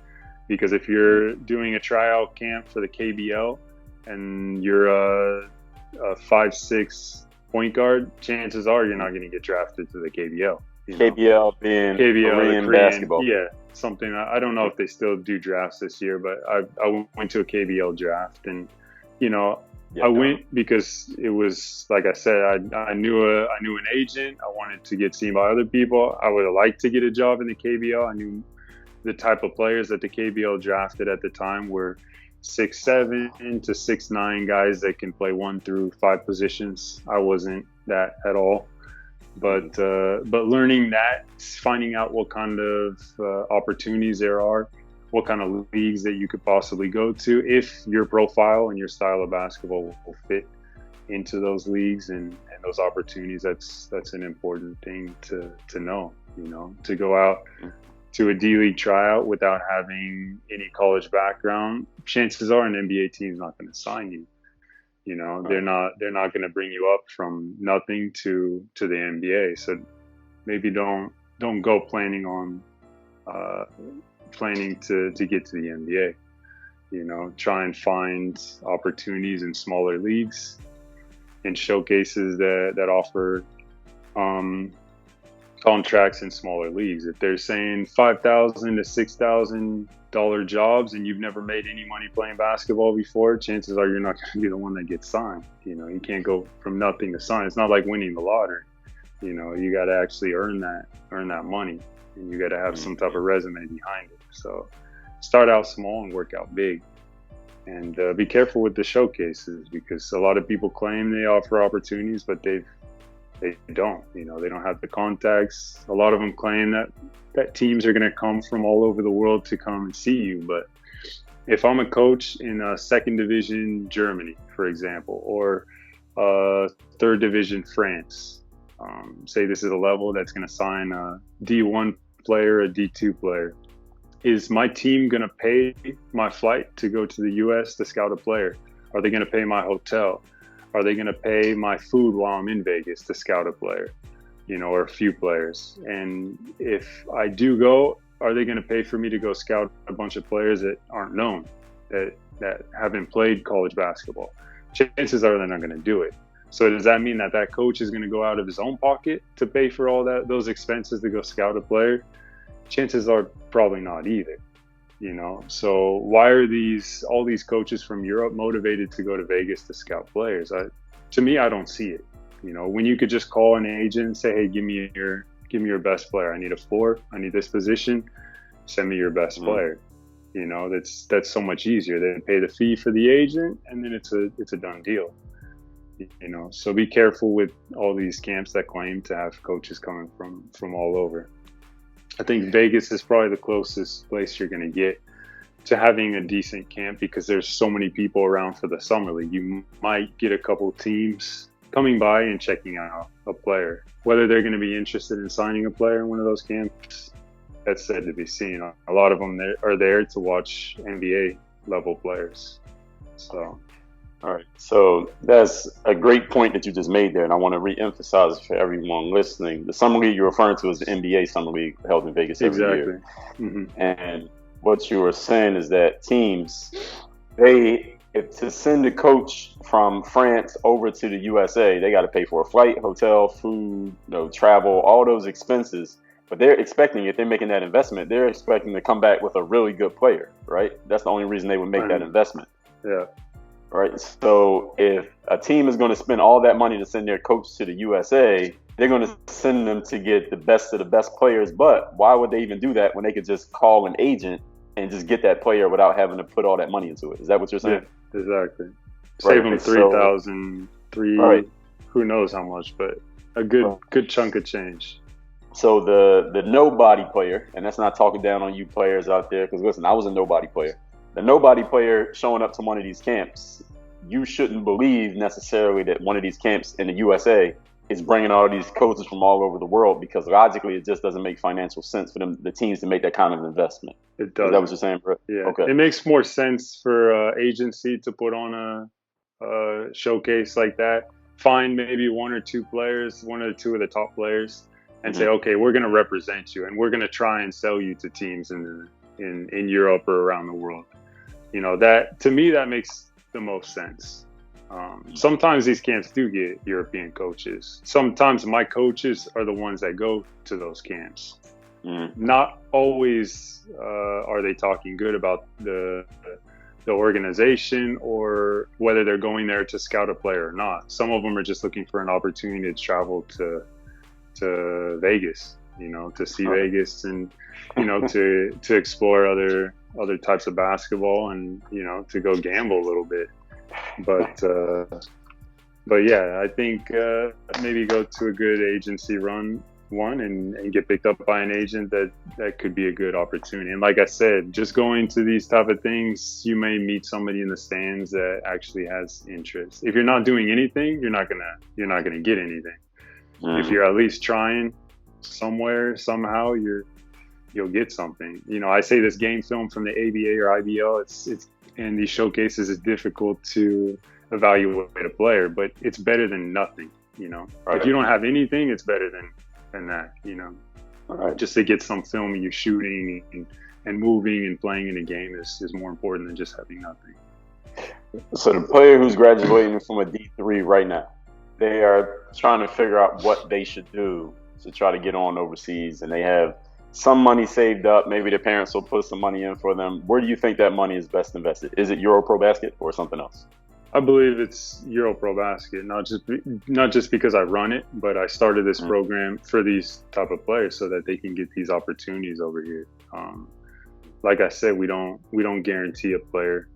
because if you're doing a tryout camp for the KBL and you're a 5'6" point guard, chances are you're not going to get drafted to the KBL. KBL being Korean basketball. Yeah, something. I don't know if they still do drafts this year, but I went to a KBL draft, and I went because it was, like I said, I knew an agent. I wanted to get seen by other people. I would have liked to get a job in the KBL. I knew the type of players that the KBL drafted at the time were 6'7" to 6'9" guys that can play 1 through 5 positions. I wasn't that at all. But learning that, finding out what kind of opportunities there are, what kind of leagues that you could possibly go to, if your profile and your style of basketball will fit into those leagues and those opportunities. That's an important thing to know. To go out to a D-League tryout without having any college background, chances are an NBA team's not going to sign you. They're not going to bring you up from nothing to the NBA. So maybe don't go planning to get to the NBA. Try and find opportunities in smaller leagues and showcases that offer contracts in smaller leagues. If they're saying $5,000 to $6,000 jobs and you've never made any money playing basketball before, chances are you're not going to be the one that gets signed. You can't go from nothing to sign. It's not like winning the lottery. You got to actually earn that money, and you got to have some type of resume behind it. So start out small and work out big, and be careful with the showcases, because a lot of people claim they offer opportunities, but they don't. They don't have the contacts. A lot of them claim that teams are going to come from all over the world to come and see you. But if I'm a coach in a 2nd division Germany, for example, or 3rd division France, say this is a level that's going to sign a D1 player, a D2 player. is my team going to pay my flight to go to the U.S. to scout a player? Are they going to pay my hotel? Are they going to pay my food while I'm in Vegas to scout a player, or a few players? And if I do go, are they going to pay for me to go scout a bunch of players that aren't known, that haven't played college basketball? Chances are they're not going to do it. So does that mean that coach is going to go out of his own pocket to pay for all those expenses to go scout a player? Chances are probably not either. So why are all these coaches from Europe motivated to go to Vegas to scout players? To me, I don't see it. When you could just call an agent and say, hey, give me your best player. I need a 4. I need this position. Send me your best player. That's so much easier. They pay the fee for the agent, and then it's a done deal. So be careful with all these camps that claim to have coaches coming from all over. I think Vegas is probably the closest place you're going to get to having a decent camp, because there's so many people around for the summer league. You might get a couple teams coming by and checking out a player. Whether they're going to be interested in signing a player in one of those camps, that's said to be seen. A lot of them are there to watch NBA level players. So. All right. So that's a great point that you just made there, and I want to re-emphasize for everyone listening. The summer league you're referring to is the NBA summer league held in Vegas every year. Mm-hmm. And what you were saying is that teams, to send a coach from France over to the USA, they got to pay for a flight, hotel, food, travel, all those expenses. But they're expecting, if they're making that investment, they're expecting to come back with a really good player, right? That's the only reason they would make that investment. Yeah. Right. So if a team is going to spend all that money to send their coach to the USA, they're going to send them to get the best of the best players. But why would they even do that when they could just call an agent and just get that player without having to put all that money into it? Is that what you're saying? Yeah, exactly. Save them $3,000, who knows how much, but a good chunk of change. So the nobody player, and that's not talking down on you players out there, because listen, I was a nobody player. The nobody player showing up to one of these camps, you shouldn't believe necessarily that one of these camps in the USA is bringing all of these coaches from all over the world, because logically it just doesn't make financial sense for the teams to make that kind of investment. It does. Is that what you're saying, bro? Yeah. Okay. It makes more sense for agency to put on a showcase like that. Find maybe one or two of the top players, and say, okay, we're going to represent you, and we're going to try and sell you to teams in Europe or around the world. That, to me, that makes the most sense. Sometimes these camps do get European coaches. Sometimes my coaches are the ones that go to those camps. Not always are they talking good about the organization or whether they're going there to scout a player or not. Some of them are just looking for an opportunity to travel to Vegas, to see Vegas and, to explore other types of basketball and, to go gamble a little bit. But yeah, I think maybe go to a good agency run one and get picked up by an agent that could be a good opportunity. And like I said, just going to these type of things, you may meet somebody in the stands that actually has interest. If you're not doing anything, you're not gonna get anything. If you're at least trying somewhere, somehow, you'll get something. I say this game film from the ABA or IBL, it's in these showcases, it's difficult to evaluate a player, but it's better than nothing. Right. If you don't have anything, it's better than that. All right. Just to get some film of you shooting and moving and playing in a game is more important than just having nothing. So the player who's graduating from a D3 right now, they are trying to figure out what they should do to try to get on overseas, and they have some money saved up. Maybe their parents will put some money in for them. Where do you think that money is best invested? Is it EuroProBasket or something else? I believe it's EuroProBasket, not just because I run it, but I started this program for these type of players so that they can get these opportunities over here. Like I said, we don't guarantee a player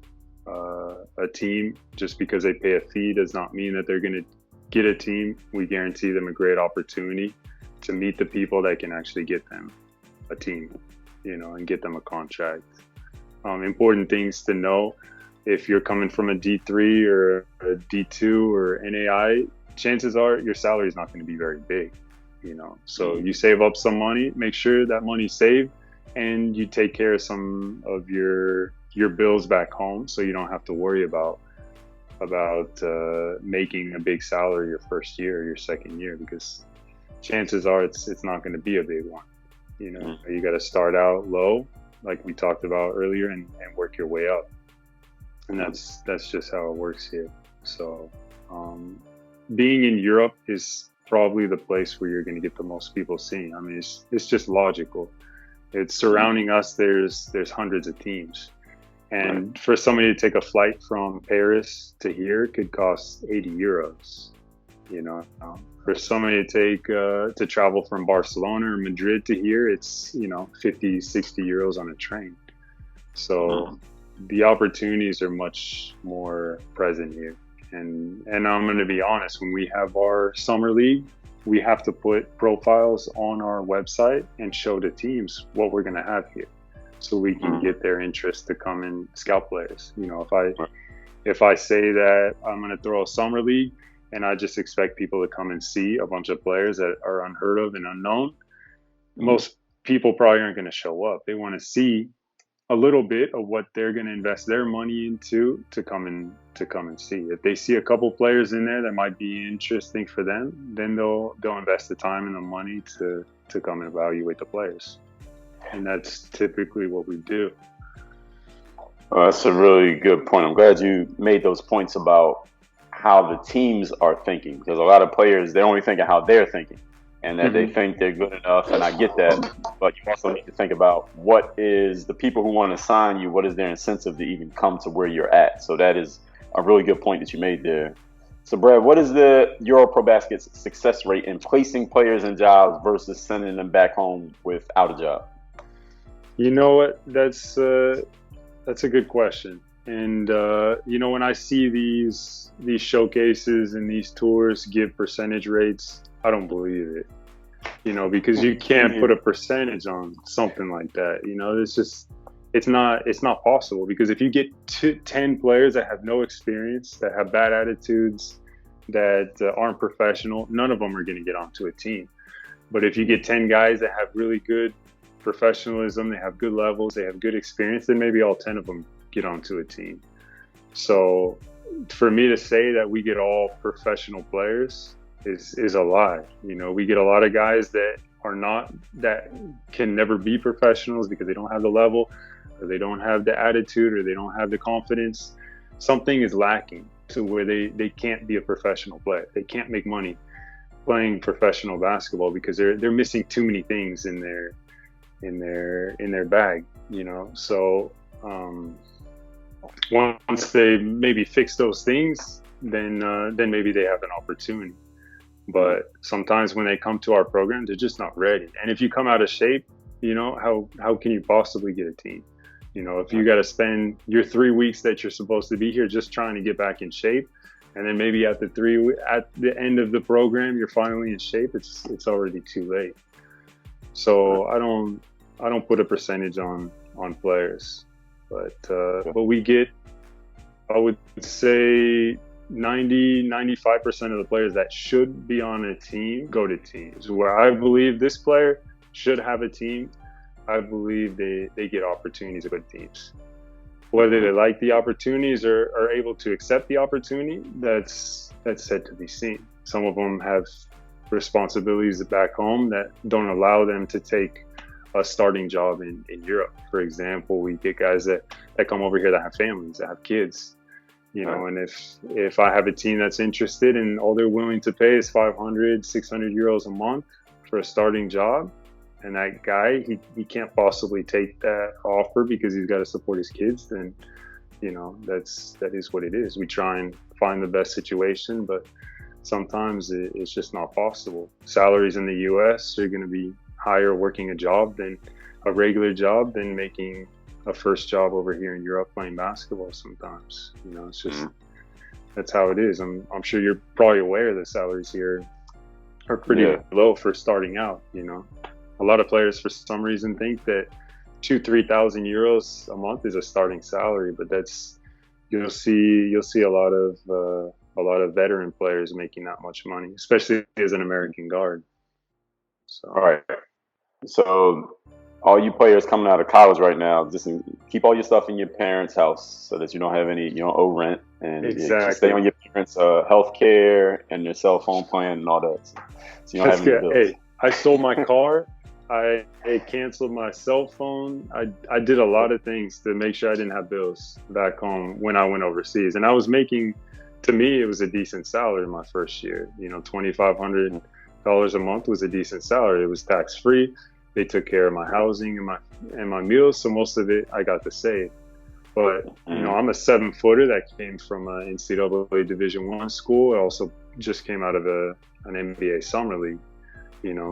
a team. Just because they pay a fee does not mean that they're going to get a team. We guarantee them a great opportunity to meet the people that can actually get them a team, and get them a contract. Important things to know: if you're coming from a D3 or a D2 or NAI, chances are your salary is not going to be very big, So you save up some money, make sure that money's saved, and you take care of some of your bills back home, so you don't have to worry about making a big salary your first year or your second year, because chances are it's not going to be a big one. You know, you got to start out low, like we talked about earlier, and work your way up. And that's just how it works here. So being in Europe is probably the place where you're going to get the most people seeing. I mean, it's just logical. It's surrounding us. There's hundreds of teams. And for somebody to take a flight from Paris to here could cost 80 euros. You know, for somebody to take to travel from Barcelona or Madrid to here, it's, you know, 50, 60 euros on a train. So the opportunities are much more present here. And I'm going to be honest, when we have our summer league, we have to put profiles on our website and show the teams what we're going to have here, so we can get their interest to come and scout players. You know, if I say that I'm going to throw a summer league and I just expect people to come and see a bunch of players that are unheard of and unknown, most people probably aren't going to show up. They want to see a little bit of what they're going to invest their money into to come and see. If they see a couple players in there that might be interesting for them, then they'll invest the time and the money to come and evaluate the players. And that's typically what we do. That's a really good point. I'm glad you made those points about how the teams are thinking, because a lot of players, they're only thinking how they're thinking, and that they think they're good enough. And I get that, but you also need to think about what is the people who want to sign you, what is their incentive to even come to where you're at. So that is a really good point that you made there. So Brad, what is the EuroProBasket's success rate in placing players in jobs versus sending them back home without a job? You know what? That's a good question. And you know, when I see these showcases and these tours give percentage rates, I don't believe it. You know, because you can't put a percentage on something like that. You know, it's not possible, because if you get 10 players that have no experience, that have bad attitudes, that aren't professional, none of them are going to get onto a team. But if you get 10 guys that have really good professionalism, they have good levels, they have good experience, then maybe all 10 of them get onto a team. So for me to say that we get all professional players is a lie. You know, we get a lot of guys that can never be professionals because they don't have the level, or they don't have the attitude, or they don't have the confidence. Something is lacking to where they can't be a professional player. They can't make money playing professional basketball because they're missing too many things in their bag, you know. So once they maybe fix those things, then maybe they have an opportunity. But sometimes when they come to our program, they're just not ready. And if you come out of shape, you know, how can you possibly get a team? You know, if you got to spend your 3 weeks that you're supposed to be here just trying to get back in shape, and then maybe at the end of the program you're finally in shape, it's already too late. So I don't put a percentage on players, but we get, I would say, 90-95% of the players that should be on a team go to teams. Where I believe this player should have a team, I believe they get opportunities with teams. Whether they like the opportunities or are able to accept the opportunity, that's said to be seen. Some of them have responsibilities back home that don't allow them to take a starting job in Europe. For example, we get guys that come over here that have families, that have kids. You know, and if I have a team that's interested and all they're willing to pay is 500, 600 euros a month for a starting job, and that guy, he can't possibly take that offer because he's got to support his kids, then, you know, that is what it is. We try and find the best situation, but sometimes it's just not possible. Salaries in the US are going to be higher working a job than a regular job than making a first job over here in Europe playing basketball sometimes. You know, it's just, that's how it is. I'm sure you're probably aware that salaries here are pretty low for starting out. You know, a lot of players for some reason think that 2,000-3,000 euros a month is a starting salary, but you'll see a lot of veteran players making that much money, especially as an American guard. So. All right. So all you players coming out of college right now, just keep all your stuff in your parents' house so that you don't have any, owe rent, and Exactly. stay on your parents' health care and your cell phone plan and all that. So you don't have any bills. Hey, I sold my car. I canceled my cell phone. I did a lot of things to make sure I didn't have bills back home when I went overseas. And I was making, to me, it was a decent salary my first year. $2,500 a month was a decent salary. It was tax free. They took care of my housing and my meals, so most of it I got to save. But I'm a 7-footer that came from an NCAA Division I school. I also just came out of an NBA summer league.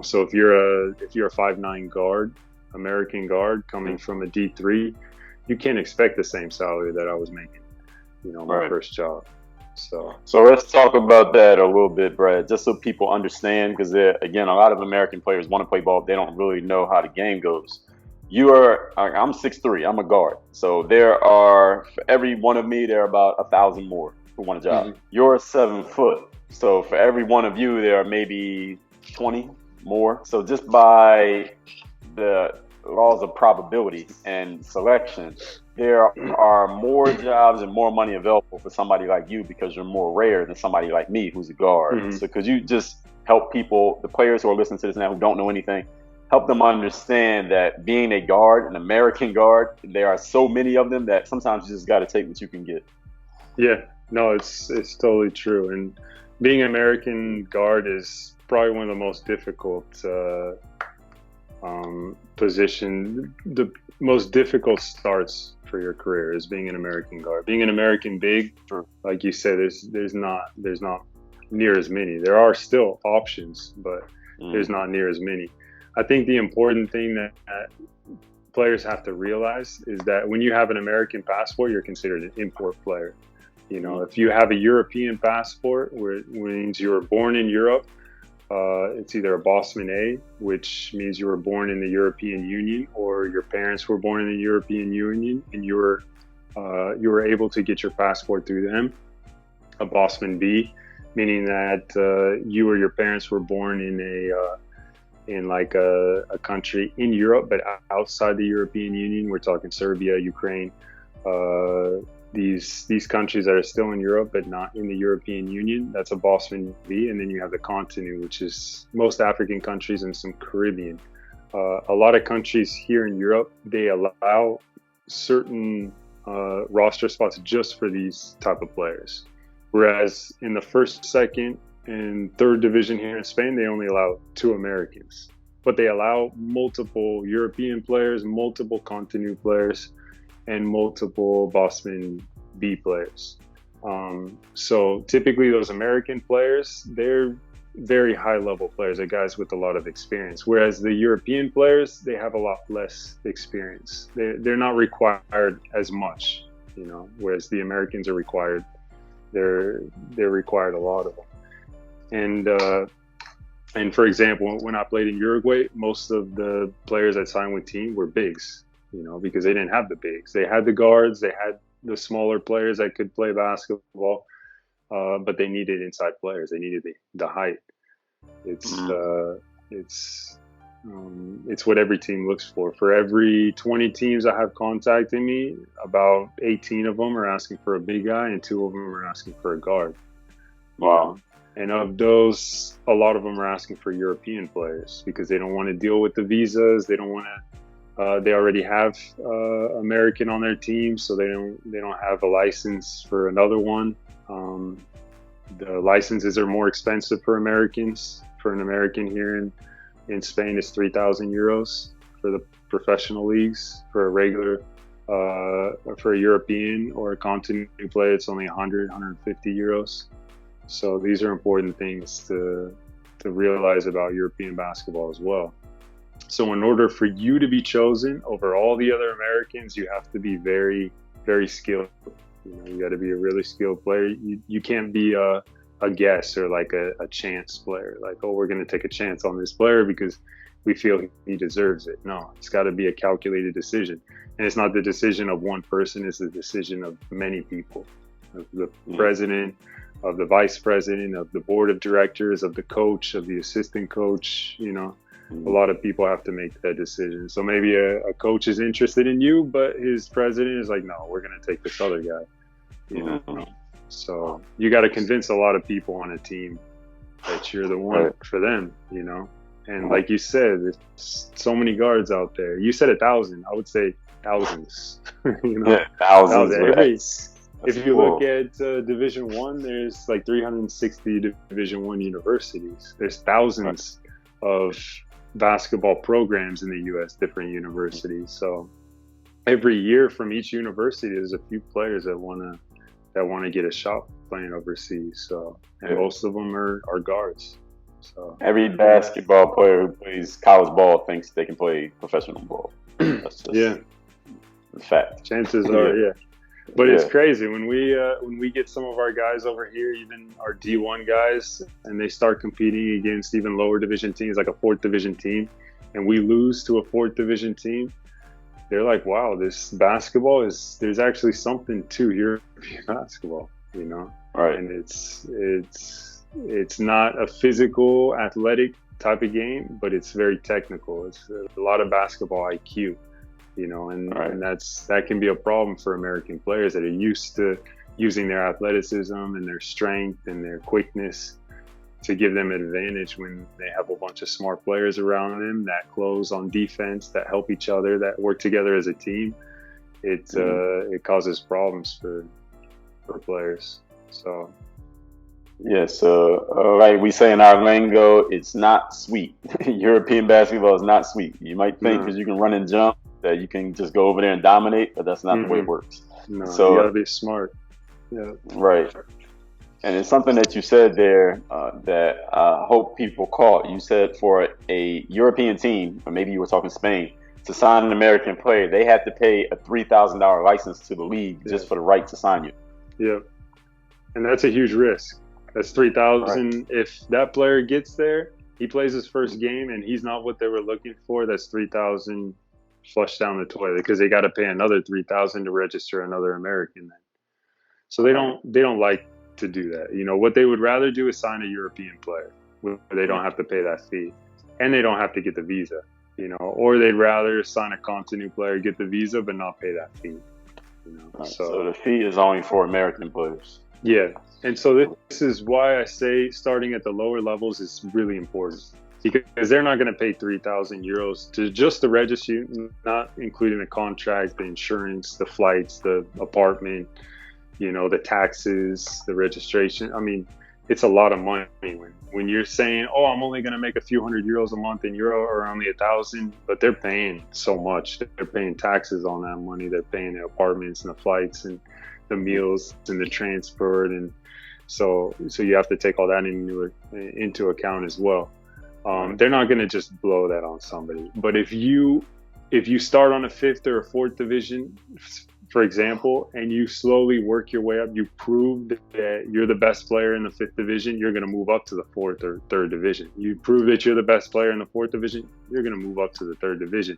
So if you're a 5'9" guard, American guard coming from a D3, you can't expect the same salary that I was making. My first job. So let's talk about that a little bit, Brad, just so people understand, because again, a lot of American players want to play ball. They don't really know how the game goes. I'm 6'3", I'm a guard. So for every one of me, there are about 1,000 more who want a job. Mm-hmm. You're 7 foot. So for every one of you, there are maybe 20 more. So just by the laws of probability and selection, there are more jobs and more money available for somebody like you because you're more rare than somebody like me who's a guard. Mm-hmm. So could you just help people, the players who are listening to this now who don't know anything, help them understand that being a guard, an American guard, there are so many of them that sometimes you just got to take what you can get. Yeah, no, it's totally true. And being an American guard is probably one of the most difficult position. The most difficult starts for your career is being an American guard. Being an American big, like you said, there's not near as many. There are still options, but there's not near as many. I think the important thing that players have to realize is that when you have an American passport, you're considered an import player. If you have a European passport, which means you were born in Europe, it's either a Bosman A, which means you were born in the European Union, or your parents were born in the European Union, and you were able to get your passport through them. A Bosman B, meaning that you or your parents were born in a country in Europe, but outside the European Union. We're talking Serbia, Ukraine, these countries that are still in Europe but not in the European Union. That's a Bosman V. And then you have the continent, which is most African countries and some Caribbean. A lot of countries here in Europe, they allow certain roster spots just for these type of players. Whereas in the first, second, and third division here in Spain, they only allow 2 Americans. But they allow multiple European players, multiple continent players, and multiple Bosman B players. So typically those American players, they're very high level players. They're guys with a lot of experience. Whereas the European players, they have a lot less experience. They're not required as much, whereas the Americans are required. They're required a lot of them. And for example, when I played in Uruguay, most of the players that signed with team were bigs. Because they didn't have the bigs. They had the guards, they had the smaller players that could play basketball, but they needed inside players. They needed the height. It's what every team looks for. For every 20 teams that have contacted me, about 18 of them are asking for a big guy, and 2 of them are asking for a guard. Wow. And of those, a lot of them are asking for European players because they don't want to deal with the visas. They don't want to. They already have American on their team, so they don't have a license for another one. The licenses are more expensive for Americans. For an American here in Spain, it's 3,000 euros for the professional leagues. For a regular, for a European or a continental player, it's only 150 euros. So these are important things to realize about European basketball as well. So in order for you to be chosen over all the other Americans, you have to be very, very skilled. You got to be a really skilled player. You can't be a guess or like a chance player. Like, oh, we're going to take a chance on this player because we feel he deserves it. No, it's got to be a calculated decision. And it's not the decision of one person. It's the decision of many people, of the president, of the vice president, of the board of directors, of the coach, of the assistant coach, a lot of people have to make that decision. So maybe a coach is interested in you, but his president is like, no, we're going to take this other guy. You know, so you got to convince a lot of people on a team that you're the one for them. You know, and like you said, there's so many guards out there. You said 1,000. I would say thousands. You know, thousands. If you look at Division I, there's like 360 Division I universities. There's thousands of basketball programs in the U.S., different universities. So every year from each university, there's a few players that want to get a shot playing overseas. So, and most of them are guards. So every basketball player who plays college ball thinks they can play professional ball. That's just the fact. Chances are, But it's crazy when we get some of our guys over here, even our D1 guys, and they start competing against even lower division teams, like a 4th division team, and we lose to a 4th division team. They're like, wow, this basketball there's actually something to European basketball, you know? Right. And it's not a physical, athletic type of game, but it's very technical. It's a lot of basketball IQ. You know, and that can be a problem for American players that are used to using their athleticism and their strength and their quickness to give them an advantage when they have a bunch of smart players around them that close on defense, that help each other, that work together as a team. It causes problems for players. So. Yes, like we say in our lingo, it's not sweet. European basketball is not sweet. You might think because you can run and jump that you can just go over there and dominate, but that's not the way it works. No, so you gotta be smart. Yeah. Right. And it's something that you said there that I hope people caught. You said for a European team, or maybe you were talking Spain, to sign an American player, they have to pay a $3,000 license to the league just for the right to sign you. Yeah. And that's a huge risk. That's $3,000. If that player gets there, he plays his first game and he's not what they were looking for, that's $3,000 flushed down the toilet because they got to pay another $3,000 to register another American then. So they don't like to do that. You know, what they would rather do is sign a European player where they don't have to pay that fee and they don't have to get the visa, you know, or they'd rather sign a continue player, get the visa, but not pay that fee. You know? So the fee is only for American players. Yeah. And so this is why I say starting at the lower levels is really important. Because they're not going to pay 3,000 euros to just the register, not including the contract, the insurance, the flights, the apartment, you know, the taxes, the registration. I mean, it's a lot of money when you're saying, oh, I'm only going to make a few €100 a month in Euro or only 1,000, but they're paying so much. They're paying taxes on that money. They're paying the apartments and the flights and the meals and the transport. And so you have to take all that into account as well. They're not going to just blow that on somebody. But if you start on a 5th or a 4th division, for example, and you slowly work your way up, you prove that you're the best player in the 5th division, you're going to move up to the 4th or 3rd division. You prove that you're the best player in the 4th division, you're going to move up to the 3rd division.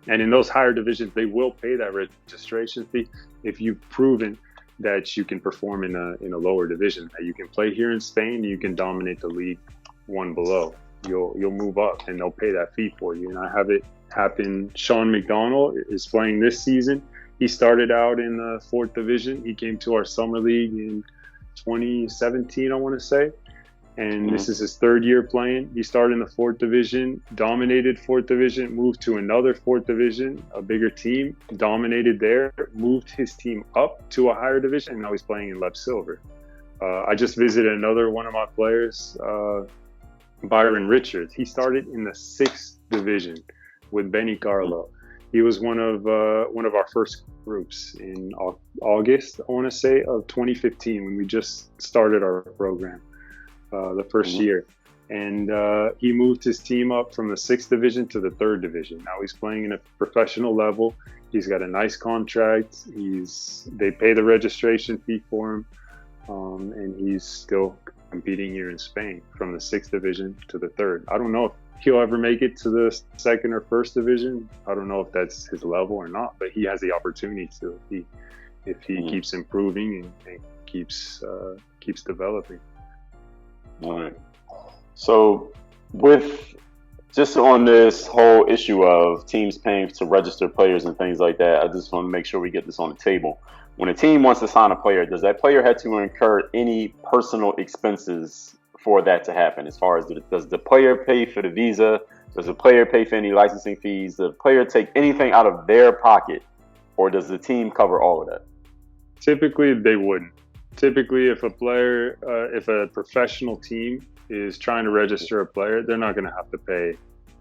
And in those higher divisions, they will pay that registration fee if you've proven that you can perform in a lower division. That you can play here in Spain, you can dominate the league one below. You'll move up and they'll pay that fee for you. And I have it happen. Sean McDonald is playing this season. He started out in the 4th division. He came to our summer league in 2017, I want to say. And this is his 3rd year playing. He started in the 4th division, dominated 4th division, moved to another 4th division, a bigger team, dominated there, moved his team up to a higher division, and now he's playing in Leb Silver. I just visited another one of my players, Byron Richards. He started in the 6th division with Benny Carlo. He was one of our first groups in August, I want to say, of 2015 when we just started our program, the first year. And he moved his team up from the 6th division to the 3rd division. Now he's playing in a professional level. He's got a nice contract. They pay the registration fee for him, and he's still competing here in Spain from the 6th division to the 3rd. I don't know if he'll ever make it to the 2nd or 1st division. I don't know if that's his level or not, but he has the opportunity to if he keeps improving and keeps developing. All right. So with Just on this whole issue of teams paying to register players and things like that, I just want to make sure we get this on the table. When a team wants to sign a player, does that player have to incur any personal expenses for that to happen? As far as does the player pay for the visa? Does the player pay for any licensing fees? Does the player take anything out of their pocket, or does the team cover all of that? Typically, they wouldn't. Typically, if a professional team is trying to register a player, they're not going to have to pay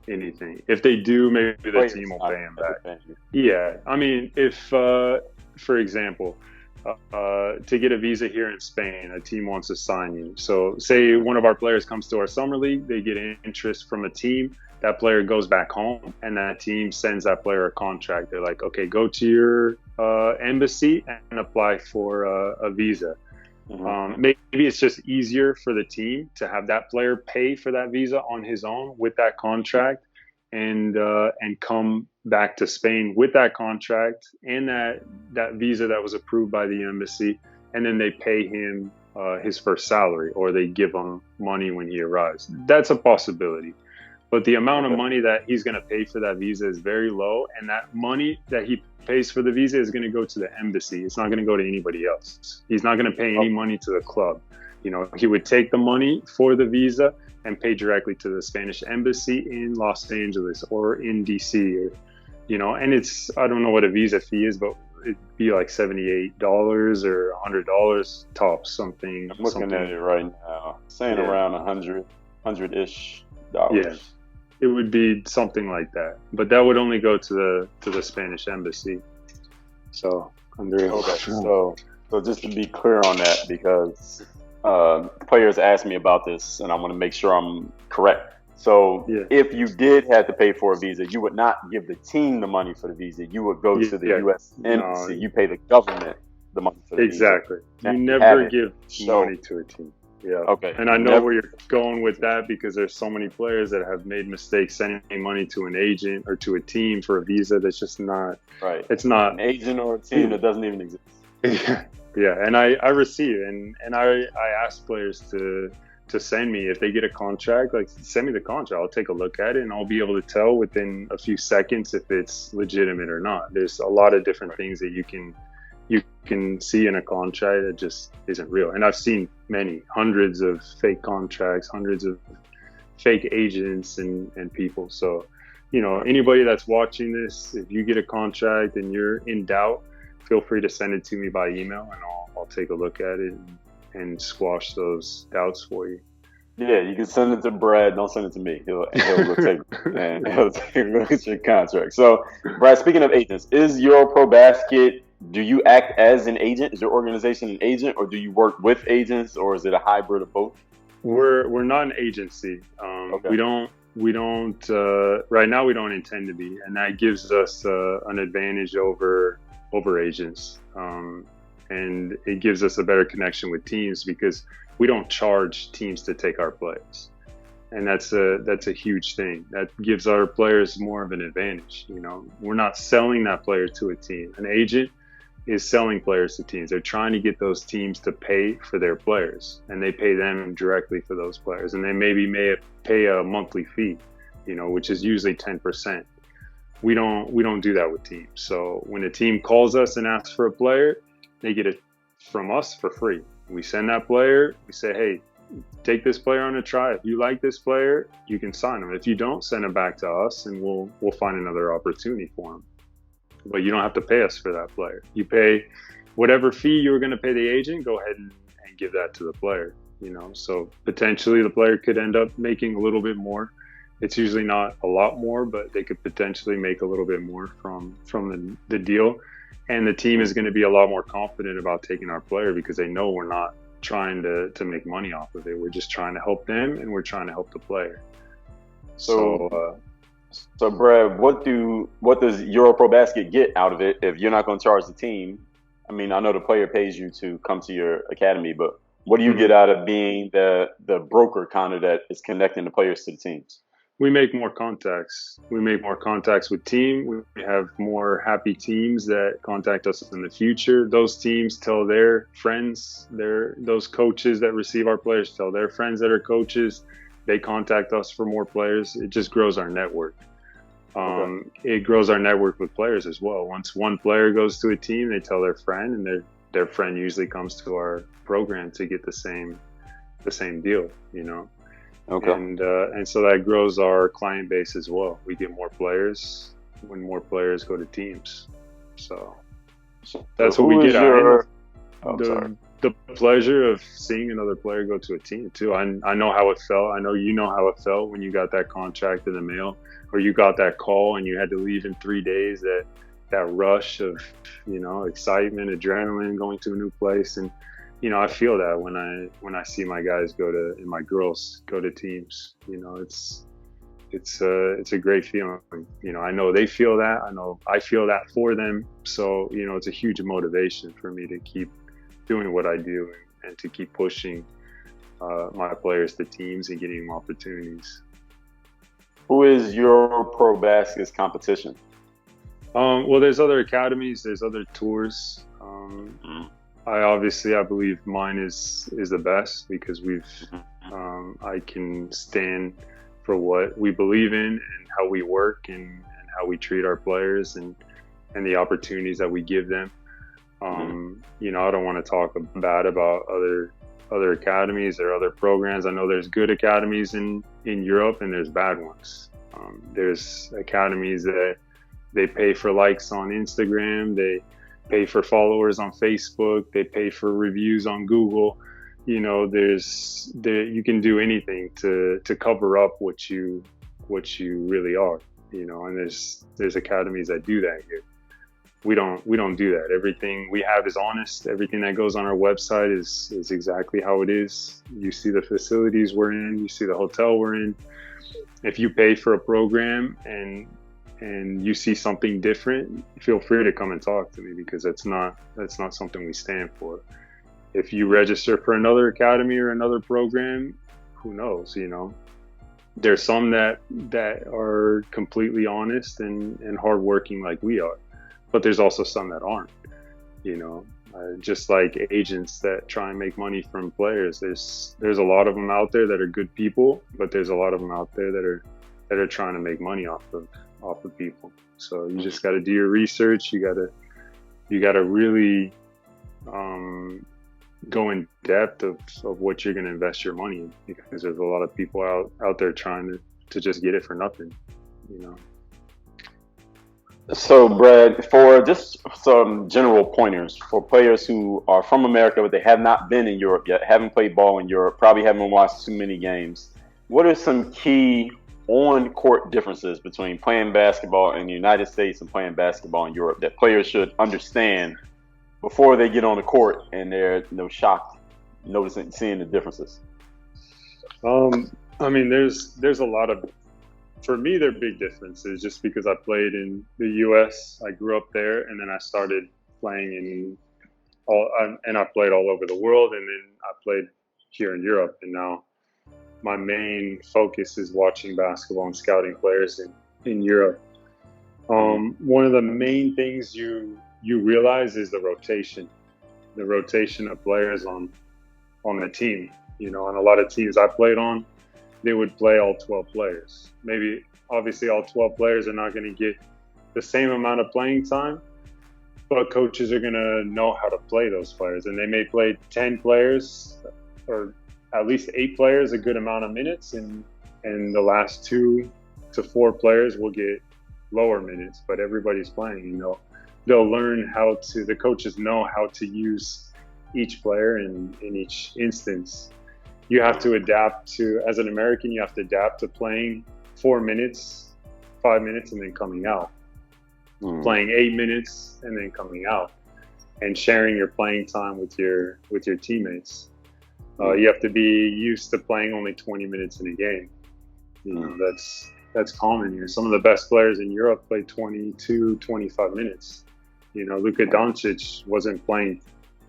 anything. If they do, maybe the team will pay them back. Yeah, I mean, if, for example, to get a visa here in Spain, a team wants to sign you. So say one of our players comes to our summer league, they get interest from a team, that player goes back home, and that team sends that player a contract. They're like, okay, go to your embassy and apply for a visa. Mm-hmm. Maybe it's just easier for the team to have that player pay for that visa on his own with that contract, and come back to Spain with that contract and that visa that was approved by the embassy, and then they pay him his first salary, or they give him money when he arrives. That's a possibility. But the amount of money that he's going to pay for that visa is very low, and that money that he pays for the visa is going to go to the embassy. It's not going to go to anybody else. He's not going to pay any money to the club. You know, he would take the money for the visa and pay directly to the Spanish embassy in Los Angeles or in DC, or, you know, and I don't know what a visa fee is, but it'd be like $78 or $100 tops, something. I'm looking at it right now, saying around 100-ish dollars. Yeah. It would be something like that, but that would only go to the Spanish embassy. So, so just to be clear on that, because players ask me about this, and I want to make sure I'm correct. So, if you did have to pay for a visa, you would not give the team the money for the visa. You would go to the U.S. embassy. You pay the government the money for the visa. Exactly. You never give money to a team. Yeah. Okay. And I know where you're going with that, because there's so many players that have made mistakes sending money to an agent or to a team for a visa. That's just not right. It's not an agent or a team that doesn't even exist. Yeah. And I receive, and I ask players to send me, if they get a contract, like, send me the contract. I'll take a look at it, and I'll be able to tell within a few seconds if it's legitimate or not. There's a lot of different things that you can see in a contract that just isn't real. And I've seen hundreds of fake contracts, hundreds of fake agents and people. So, you know, anybody that's watching this, if you get a contract and you're in doubt, feel free to send it to me by email, and I'll take a look at it and squash those doubts for you. Yeah, you can send it to Brad. Don't send it to me. He'll go take and he'll take a look at your contract. So, Brad, speaking of agents, is EuroProBasket, do you act as an agent? Is your organization an agent, or do you work with agents, or is it a hybrid of both? We're not an agency. We don't right now. We don't intend to be, and that gives us an advantage over agents, and it gives us a better connection with teams, because we don't charge teams to take our players, and that's a huge thing. That gives our players more of an advantage. You know, we're not selling that player to a team. An agent is selling players to teams. They're trying to get those teams to pay for their players, and they pay them directly for those players, and they may pay a monthly fee, you know, which is usually 10%. We don't do that with teams. So when a team calls us and asks for a player, they get it from us for free. We send that player. We say, hey, take this player on a try. If you like this player, you can sign him. If you don't, send him back to us, and we'll find another opportunity for him. But you don't have to pay us for that player. You pay whatever fee you were going to pay the agent, go ahead and give that to the player, you know. So potentially the player could end up making a little bit more. It's usually not a lot more, but they could potentially make a little bit more from the deal. And the team is going to be a lot more confident about taking our player, because they know we're not trying to make money off of it. We're just trying to help them, and we're trying to help the player. So Brad, what does EuroProBasket get out of it if you're not going to charge the team? I mean, I know the player pays you to come to your academy, but what do you get out of being the broker kind of that is connecting the players to the teams? We make more contacts. We make more contacts with team. We have more happy teams that contact us in the future. Those teams tell their friends, those coaches that receive our players tell their friends that are coaches. they contact us for more players. It just grows our network. Okay. It grows our network with players as well. Once one player goes to a team, they tell their friend, and their friend usually comes to our program to get the same deal, you know. Okay. And so that grows our client base as well. We get more players when more players go to teams. So that's what we get out of the pleasure of seeing another player go to a team too. I know how it felt. I know you know how it felt when you got that contract in the mail, or you got that call and you had to leave in 3 days. That rush of, you know, excitement, adrenaline, going to a new place. And you know, I feel that when I see my guys and my girls go to teams. You know, it's a great feeling. You know, I know they feel that. I know I feel that for them. So, you know, it's a huge motivation for me to keep doing what I do and to keep pushing my players to teams and getting them opportunities. Who is EuroProBasket's competition? Well, there's other academies, there's other tours. I believe mine is the best because I can stand for what we believe in and how we work and how we treat our players and the opportunities that we give them. You know, I don't want to talk bad about other academies or other programs. I know there's good academies in Europe and there's bad ones. There's academies that they pay for likes on Instagram, they pay for followers on Facebook, they pay for reviews on Google. You know, you can do anything to cover up what you really are, you know, and there's academies that do that here. We don't do that. Everything we have is honest. Everything that goes on our website is exactly how it is. You see the facilities we're in, you see the hotel we're in. If you pay for a program and you see something different, feel free to come and talk to me because that's not something we stand for. If you register for another academy or another program, who knows, you know. There's some that are completely honest and hardworking like we are, but there's also some that aren't, you know. Just like agents that try and make money from players, there's a lot of them out there that are good people, but there's a lot of them out there that are trying to make money off of people. So you just got to do your research. You got to really go in depth of what you're going to invest your money in, because there's a lot of people out there trying to just get it for nothing, you know. So, Brad, for just some general pointers for players who are from America but they have not been in Europe yet, haven't played ball in Europe, probably haven't watched too many games, what are some key on-court differences between playing basketball in the United States and playing basketball in Europe that players should understand before they get on the court and they're shocked seeing the differences? I mean, there's a lot of, for me, they're big differences just because I played in the U.S. I grew up there, and then I started playing and I played all over the world, and then I played here in Europe, and now my main focus is watching basketball and scouting players in Europe. One of the main things you realize is the rotation of players on the team. You know, on a lot of teams I played on, they would play all 12 players. Maybe, obviously, all 12 players are not going to get the same amount of playing time, but coaches are going to know how to play those players. And they may play 10 players or at least 8 players a good amount of minutes, and the last 2 to 4 players will get lower minutes, but everybody's playing. You know, they'll learn the coaches know how to use each player in each instance. You have to adapt to, as an American, you have to adapt to playing 4 minutes, 5 minutes, and then coming out. Playing 8 minutes and then coming out, and sharing your playing time with your teammates. You have to be used to playing only 20 minutes in a game. You know, that's common here. Some of the best players in Europe play 22, 25 minutes. You know, Luka Doncic wasn't playing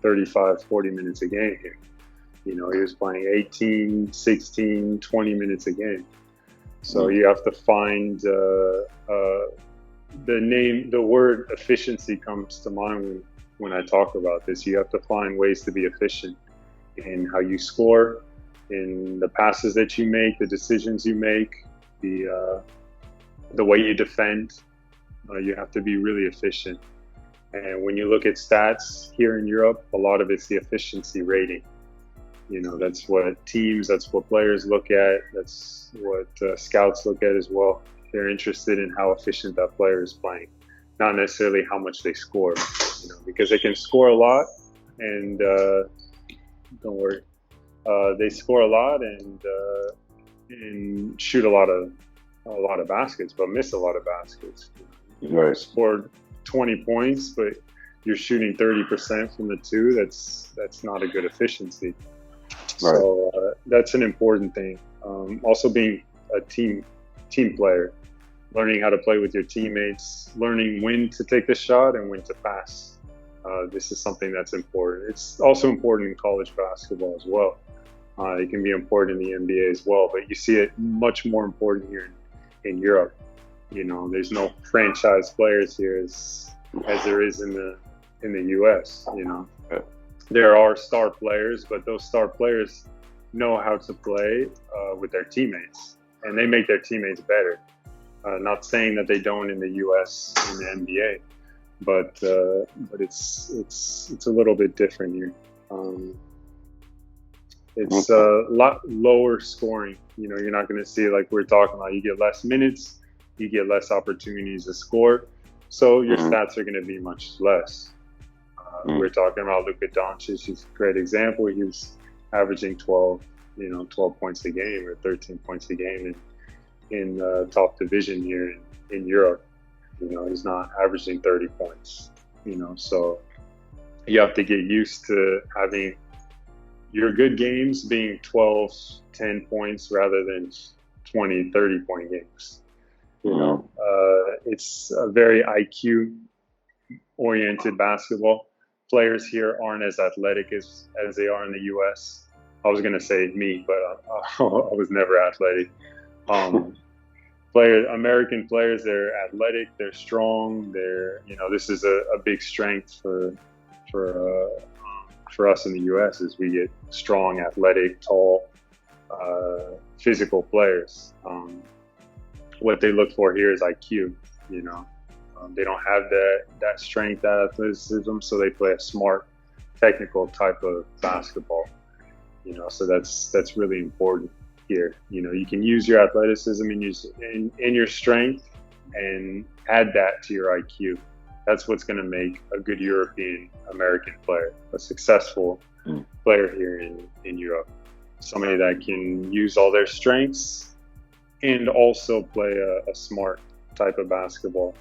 35, 40 minutes a game here. You know, he was playing 18, 16, 20 minutes a game. So you have to find the word efficiency comes to mind when I talk about this. You have to find ways to be efficient in how you score, in the passes that you make, the decisions you make, the way you defend. You have to be really efficient. And when you look at stats here in Europe, a lot of it's the efficiency rating. That's what teams, that's what players look at. That's what scouts look at as well. They're interested in how efficient that player is playing, not necessarily how much they score, because they can score a lot and don't worry, they score a lot and shoot a lot of baskets, but miss a lot of baskets. Right. Scored 20 points, but you're shooting 30% from the two. That's not a good efficiency. Right. So that's an important thing. Also being a team player, learning how to play with your teammates, learning when to take the shot and when to pass. This is something that's important. It's also important in college basketball as well. It can be important in the NBA as well, but you see it much more important here in Europe. There's no franchise players here as there is in the US. There are star players, but those star players know how to play with their teammates, and they make their teammates better. Not saying that they don't in the US in the NBA, but it's a little bit different here. It's a lot lower scoring. You're not going to see, like we're talking about, you get less minutes, you get less opportunities to score, so your stats are going to be much less. We're talking about Luka Doncic. He's a great example. He was averaging 12 points a game or 13 points a game in the top division here in Europe. He's not averaging 30 points. So you have to get used to having your good games being 12, 10 points rather than 20, 30 point games. It's a very IQ oriented basketball. Players here aren't as athletic as they are in the US. I was going to say me, but I was never athletic. American players, they're athletic, they're strong, this is a big strength for us in the US is we get strong, athletic, tall, physical players. What they look for here is IQ, they don't have that strength, that athleticism, so they play a smart, technical type of basketball. So that's really important here. You can use your athleticism and your strength and add that to your IQ. That's what's going to make a good European American player, a successful player here in Europe. Somebody that can use all their strengths and also play a smart type of basketball.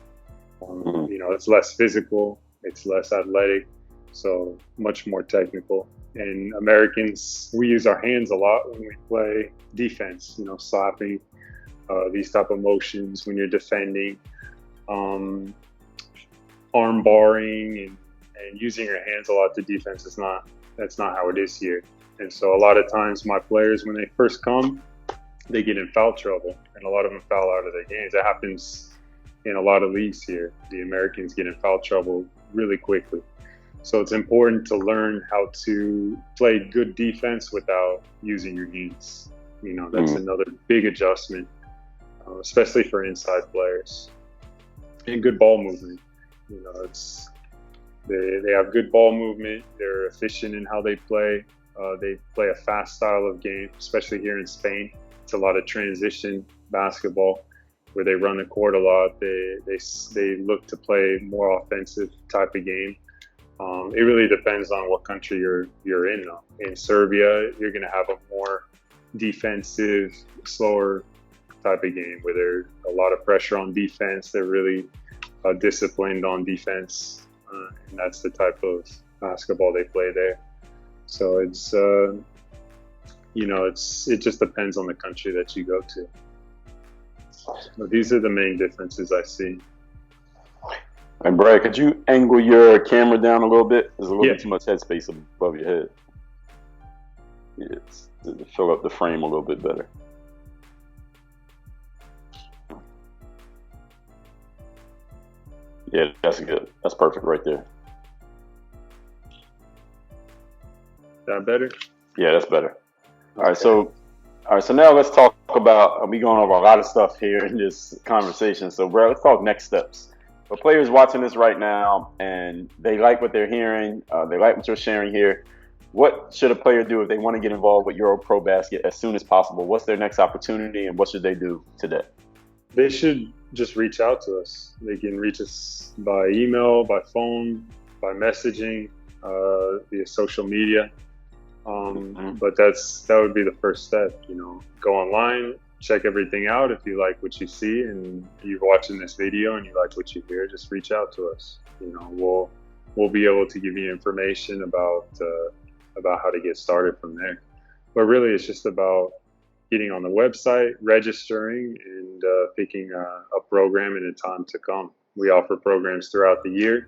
It's less physical, it's less athletic, so much more technical. And Americans, we use our hands a lot when we play defense, slapping, these type of motions when you're defending, arm barring and using your hands a lot to defense. That's not how it is here. And so a lot of times my players, when they first come, they get in foul trouble, and a lot of them foul out of their games. That happens in a lot of leagues here. The Americans get in foul trouble really quickly. So it's important to learn how to play good defense without using your hands. That's another big adjustment, especially for inside players. And good ball movement. They have good ball movement. They're efficient in how they play. They play a fast style of game, especially here in Spain. It's a lot of transition basketball where they run the court a lot. They look to play more offensive type of game. It really depends on what country you're in. In Serbia, you're going to have a more defensive, slower type of game where there's a lot of pressure on defense. They're really disciplined on defense, and that's the type of basketball they play there. So it's it just depends on the country that you go to. But these are the main differences I see. And Brad, could you angle your camera down a little bit? There's a little bit too much headspace above your head. Yes, to show up the frame a little bit better. Yeah, that's good. That's perfect right there. That better? Yeah, that's better. All right, so now let's talk about, we going over a lot of stuff here in this conversation. So, Brad, let's talk next steps. For players watching this right now and they like what they're hearing, they like what you're sharing here, what should a player do if they want to get involved with EuroProBasket as soon as possible? What's their next opportunity and what should they do today? They should just reach out to us. They can reach us by email, by phone, by messaging, via social media. But that would be the first step, go online, check everything out. If you like what you see and you're watching this video and you like what you hear, just reach out to us. We'll be able to give you information about how to get started from there. But really, it's just about getting on the website, registering, and picking a program in a time to come. We offer programs throughout the year.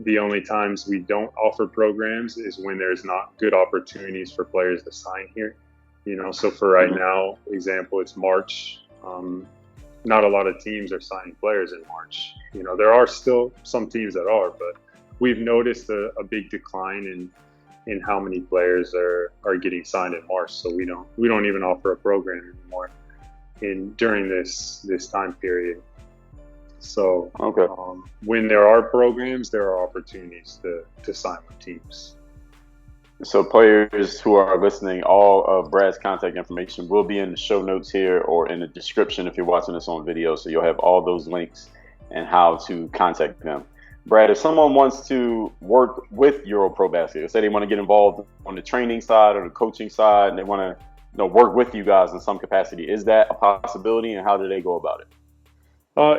The only times we don't offer programs is when there's not good opportunities for players to sign here. So for right now, example, it's March. Not a lot of teams are signing players in March. There are still some teams that are, but we've noticed a big decline in how many players are getting signed in March. So we don't even offer a program anymore during this time period. So okay. When there are programs, there are opportunities to sign with teams. So players who are listening, all of Brad's contact information will be in the show notes here or in the description if you're watching this on video. So you'll have all those links and how to contact them. Brad, if someone wants to work with EuroProBasket, say they want to get involved on the training side or the coaching side, and they want to work with you guys in some capacity, is that a possibility, and how do they go about it?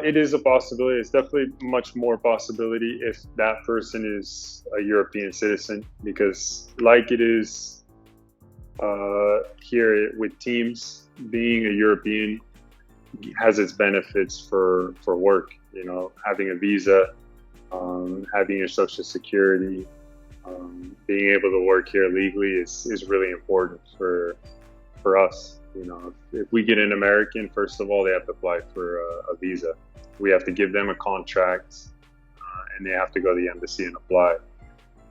It is a possibility. It's definitely much more possibility if that person is a European citizen, because like it is here with teams, being a European has its benefits for work, having a visa, having your social security, being able to work here legally is really important for us. If we get an American, first of all, they have to apply for a visa. We have to give them a contract, and they have to go to the embassy and apply.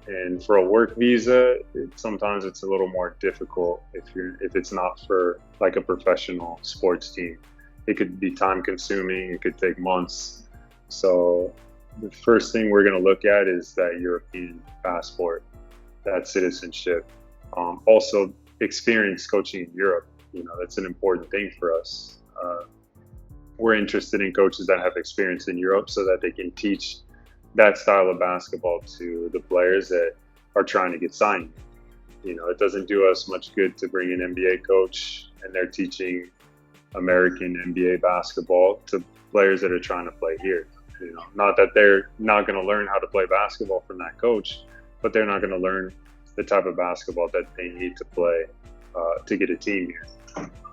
And for a work visa, sometimes it's a little more difficult if it's not for like a professional sports team. It could be time consuming. It could take months. So the first thing we're going to look at is that European passport, that citizenship. Also, experience coaching in Europe. That's an important thing for us. We're interested in coaches that have experience in Europe so that they can teach that style of basketball to the players that are trying to get signed. It doesn't do us much good to bring an NBA coach and they're teaching American NBA basketball to players that are trying to play here. Not that they're not going to learn how to play basketball from that coach, but they're not going to learn the type of basketball that they need to play to get a team here.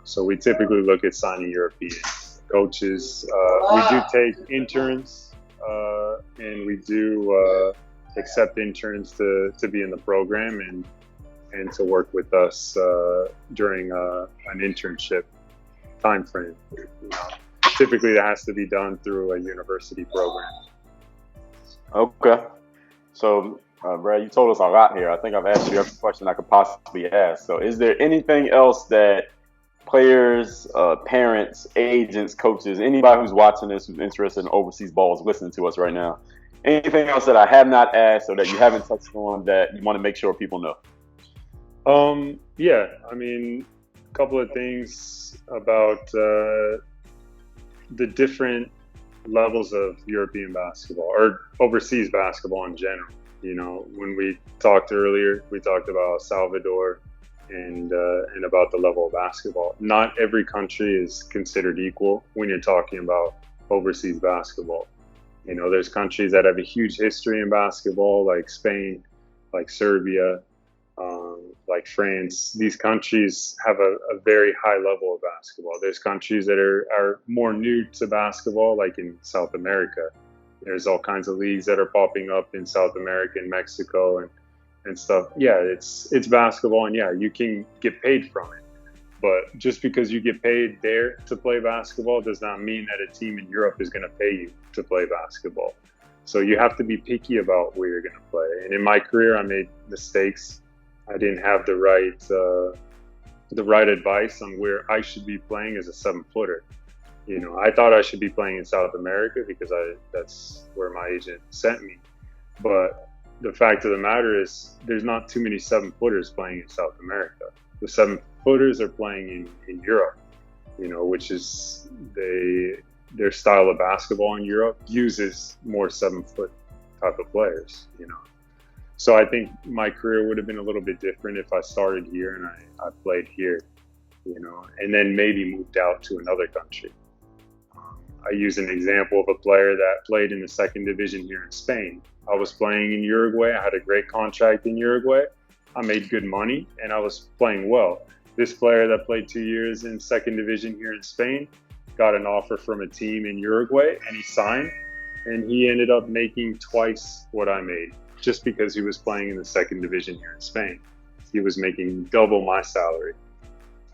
So we typically look at signing European coaches. We do take interns, and we do accept interns to be in the program and to work with us during an internship time frame. Typically, that has to be done through a university program. Okay. So, Brad, you told us a lot here. I think I've asked you every question I could possibly ask. So is there anything else that players, parents, agents, coaches, anybody who's watching this, who's interested in overseas ball is listening to us right now, anything else that I have not asked or that you haven't touched on that you want to make sure people know? Yeah, a couple of things about the different levels of European basketball or overseas basketball in general. When we talked earlier, we talked about El Salvador and about the level of basketball. Not every country is considered equal when you're talking about overseas basketball. There's countries that have a huge history in basketball, like Spain, like Serbia, like France. These countries have a very high level of basketball. There's countries that are more new to basketball, like in South America. There's all kinds of leagues that are popping up in South America and Mexico and stuff. Yeah, it's basketball, and yeah, you can get paid from it. But just because you get paid there to play basketball does not mean that a team in Europe is going to pay you to play basketball. So you have to be picky about where you're going to play. And in my career, I made mistakes. I didn't have the right the right advice on where I should be playing as a 7-footer. I thought I should be playing in South America because that's where my agent sent me. But the fact of the matter is there's not too many 7-footers playing in South America. The 7-footers are playing in Europe, which is their style of basketball in Europe uses more 7-foot type of players, So I think my career would have been a little bit different if I started here and I played here, and then maybe moved out to another country. I use an example of a player that played in the 2nd division here in Spain. I was playing in Uruguay. I had a great contract in Uruguay. I made good money and I was playing well. This player that played 2 years in 2nd division here in Spain got an offer from a team in Uruguay and he signed, and he ended up making twice what I made just because he was playing in the 2nd division here in Spain. He was making double my salary.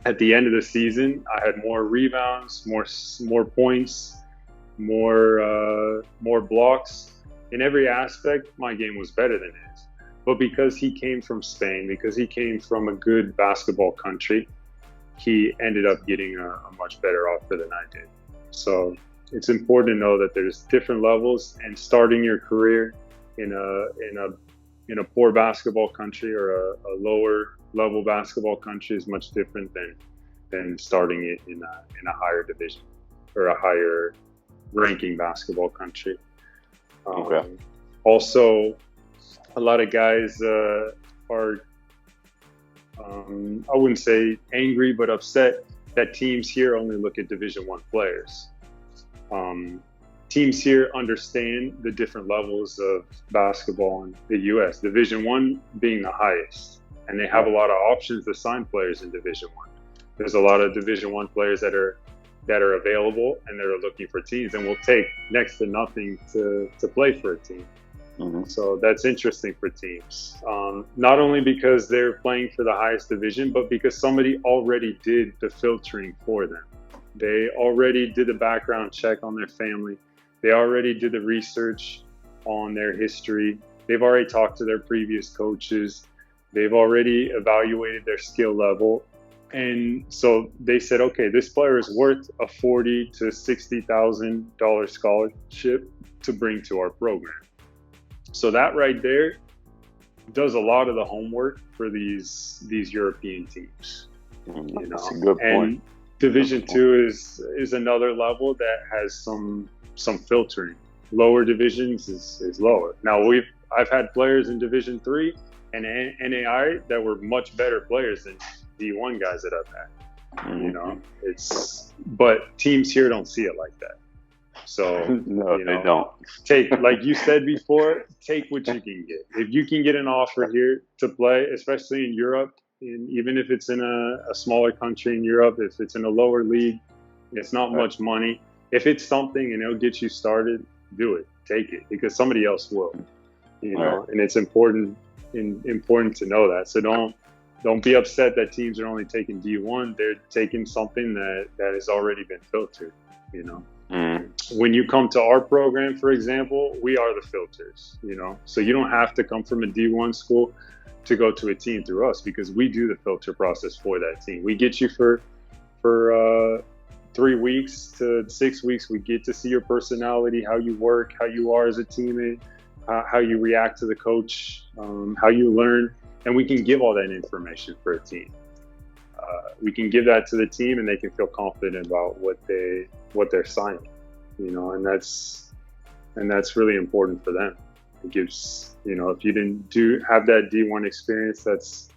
At the end of the season, I had more rebounds, more points, more blocks. In every aspect, my game was better than his. But because he came from Spain, because he came from a good basketball country, he ended up getting a much better offer than I did. So it's important to know that there's different levels, and starting your career in a poor basketball country or a lower level basketball country is much different than starting it in a higher division or a higher ranking basketball country. Okay. Also, a lot of guys are, I wouldn't say angry, but upset that teams here only look at Division I players. Teams here understand the different levels of basketball in the U.S., Division I being the highest, and they have a lot of options to sign players in Division I. There's a lot of Division I players that are available and that are looking for teams and will take next to nothing to play for a team. Mm-hmm. So that's interesting for teams, not only because they're playing for the highest division, but because somebody already did the filtering for them. They already did the background check on their family. They already did the research on their history. They've already talked to their previous coaches. They've already evaluated their skill level. And so they said, okay, this player is worth a $40,000 to $60,000 scholarship to bring to our program. So that right there does a lot of the homework for these European teams. That's a good point. And Division II is another level that has some filtering. Lower divisions is lower. Now I've had players in Division III and NAI that were much better players than D1 guys that I've had. But teams here don't see it like that. So no, they don't. Take, like you said before, take what you can get. If you can get an offer here to play, especially in Europe, and even if it's in a smaller country in Europe, if it's in a lower league, it's not much money. If it's something and it'll get you started, do it. Take it, because somebody else will. And it's important to know that. So don't be upset that teams are only taking D1. They're taking something that has already been filtered. When you come to our program, for example, we are the filters. So you don't have to come from a D1 school to go to a team through us, because we do the filter process for that team. We get you for 3 weeks to 6 weeks. We get to see your personality, how you work, how you are as a teammate, how you react to the coach, how you learn, and we can give all that information for a team. We can give that to the team, and they can feel confident about what they're signing, and that's really important for them. It gives, if you didn't have that D1 experience, that's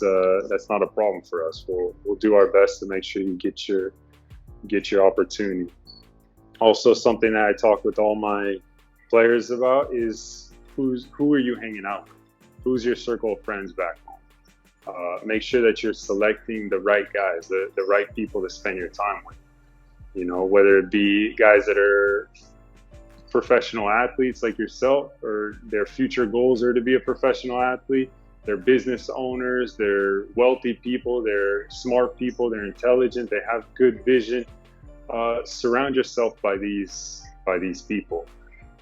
not a problem for us. We'll do our best to make sure you get your opportunity. Also, something that I talk with all my players about is who are you hanging out with? Who's your circle of friends back home? Make sure that you're selecting the right guys, the right people to spend your time with. Whether it be guys that are professional athletes like yourself, or their future goals are to be a professional athlete. They're business owners, they're wealthy people, they're smart people, they're intelligent, they have good vision. Surround yourself by these people.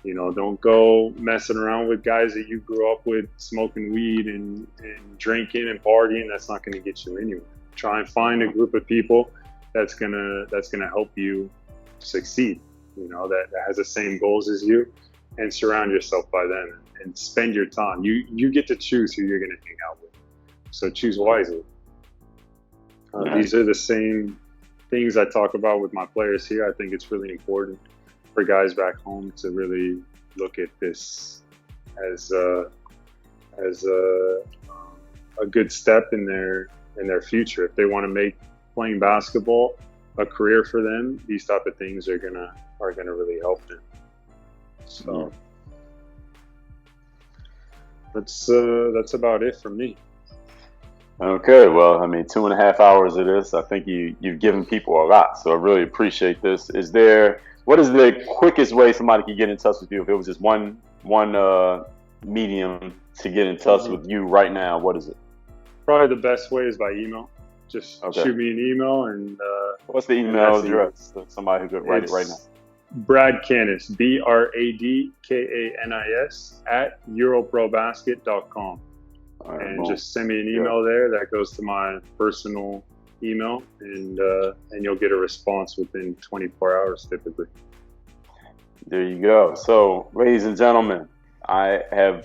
You know, don't go messing around with guys that you grew up with smoking weed and drinking and partying. That's not going to get you anywhere. Try and find a group of people that's gonna help you succeed. You know, that has the same goals as you, and surround yourself by them and spend your time. You get to choose who you're going to hang out with, so choose wisely. These are the same things I talk about with my players here. I think it's really important for guys back home to really look at this as a good step in their future. If they want to make playing basketball a career for them, these type of things are gonna really help them. So that's about it for me. Okay, well, I mean, 2.5 hours of this, I think you've given people a lot, so I really appreciate this. What is the quickest way somebody can get in touch with you? If it was just one medium to get in touch with you right now, what is it? Probably the best way is by email. Just shoot me an email and. What's the email address? Somebody who could write it right now. Brad Canis, BradKanis at EuroProBasket.com. Right, and just send me an email there that goes to my personal email, and you'll get a response within 24 hours typically. There you go. So, ladies and gentlemen, I've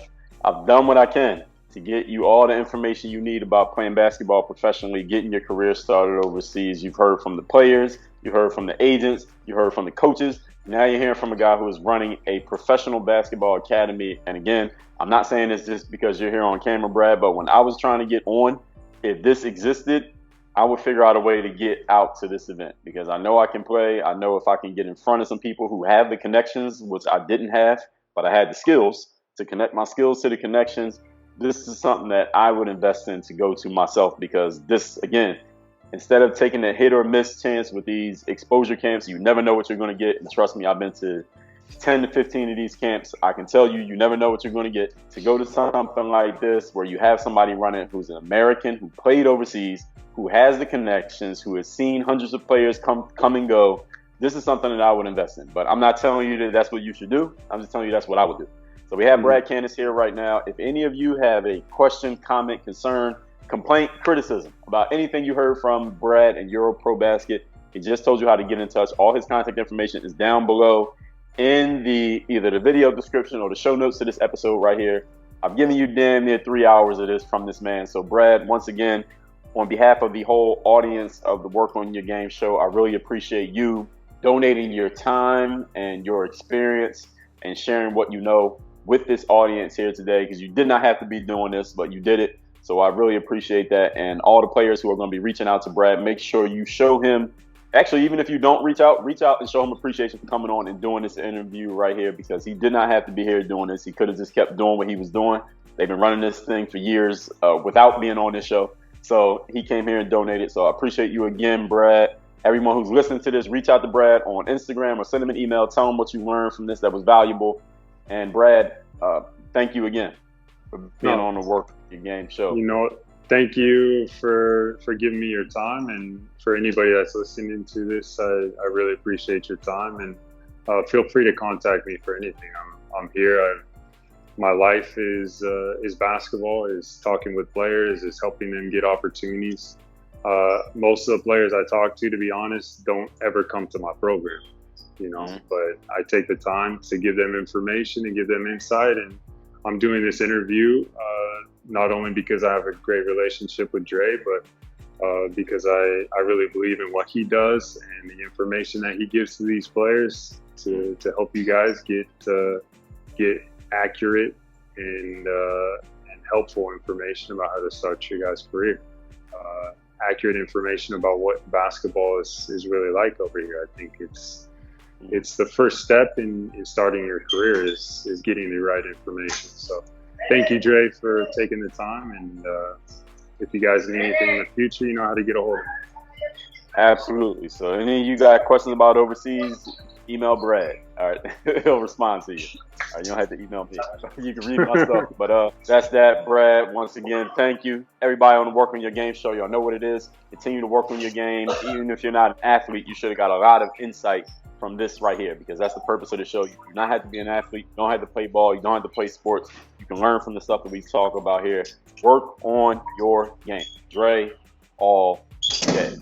done what I can to get you all the information you need about playing basketball professionally, getting your career started overseas. You've heard from the players, you heard from the agents, you heard from the coaches. Now you're hearing from a guy who is running a professional basketball academy. And again, I'm not saying this just because you're here on camera, Brad, but when I was trying to get on, if this existed, I would figure out a way to get out to this event, because I know I can play. I know if I can get in front of some people who have the connections, which I didn't have, but I had the skills to connect my skills to the connections. This is something that I would invest in to go to myself, because this, again, instead of taking a hit or miss chance with these exposure camps, you never know what you're going to get. And trust me, I've been to 10 to 15 of these camps. I can tell you, you never know what you're going to get. To go to something like this where you have somebody running who's an American, who played overseas, who has the connections, who has seen hundreds of players come and go, this is something that I would invest in. But I'm not telling you that that's what you should do. I'm just telling you that's what I would do. So we have Brad Canis here right now. If any of you have a question, comment, concern, complaint, criticism about anything you heard from Brad and EuroProBasket, he just told you how to get in touch. All his contact information is down below in either the video description or the show notes to this episode right here. I've given you damn near 3 hours of this from this man. So Brad, once again, on behalf of the whole audience of the Work on Your Game show, I really appreciate you donating your time and your experience and sharing what you know with this audience here today, because you did not have to be doing this, but you did it. So I really appreciate that. And all the players who are going to be reaching out to Brad, make sure you show him, actually, even if you don't reach out and show him appreciation for coming on and doing this interview right here, because he did not have to be here doing this. He could have just kept doing what he was doing. They've been running this thing for years without being on this show. So he came here and donated. So I appreciate you again, Brad. Everyone who's listening to this, reach out to Brad on Instagram or send him an email. Tell him what you learned from this that was valuable. And Brad, thank you again for being on the Work Your Game show. You know, thank you for giving me your time, and for anybody that's listening to this, I really appreciate your time, and feel free to contact me for anything. I'm here. My life is basketball, is talking with players, is helping them get opportunities. Most of the players I talk to be honest, don't ever come to my program, you know, but I take the time to give them information and give them insight. And I'm doing this interview not only because I have a great relationship with Dre, but because I really believe in what he does and the information that he gives to these players to help you guys get accurate and helpful information about how to start your guys' career. Accurate information about what basketball is really like over here. I think it's the first step in starting your career is getting the right information. So thank you, Dre, for taking the time. And if you guys need anything in the future, you know how to get a hold of me. Absolutely. So any of you got questions about overseas, email Brad. All right. He'll respond to you. All right, you don't have to email me. You can read my stuff. But that's that, Brad. Once again, thank you. Everybody on the Work on Your Game show, y'all know what it is. Continue to work on your game. Even if you're not an athlete, you should have got a lot of insight from this right here, because that's the purpose of the show. You do not have to be an athlete. You don't have to play ball. You don't have to play sports. You can learn from the stuff that we talk about here. Work on your game. Dre all day.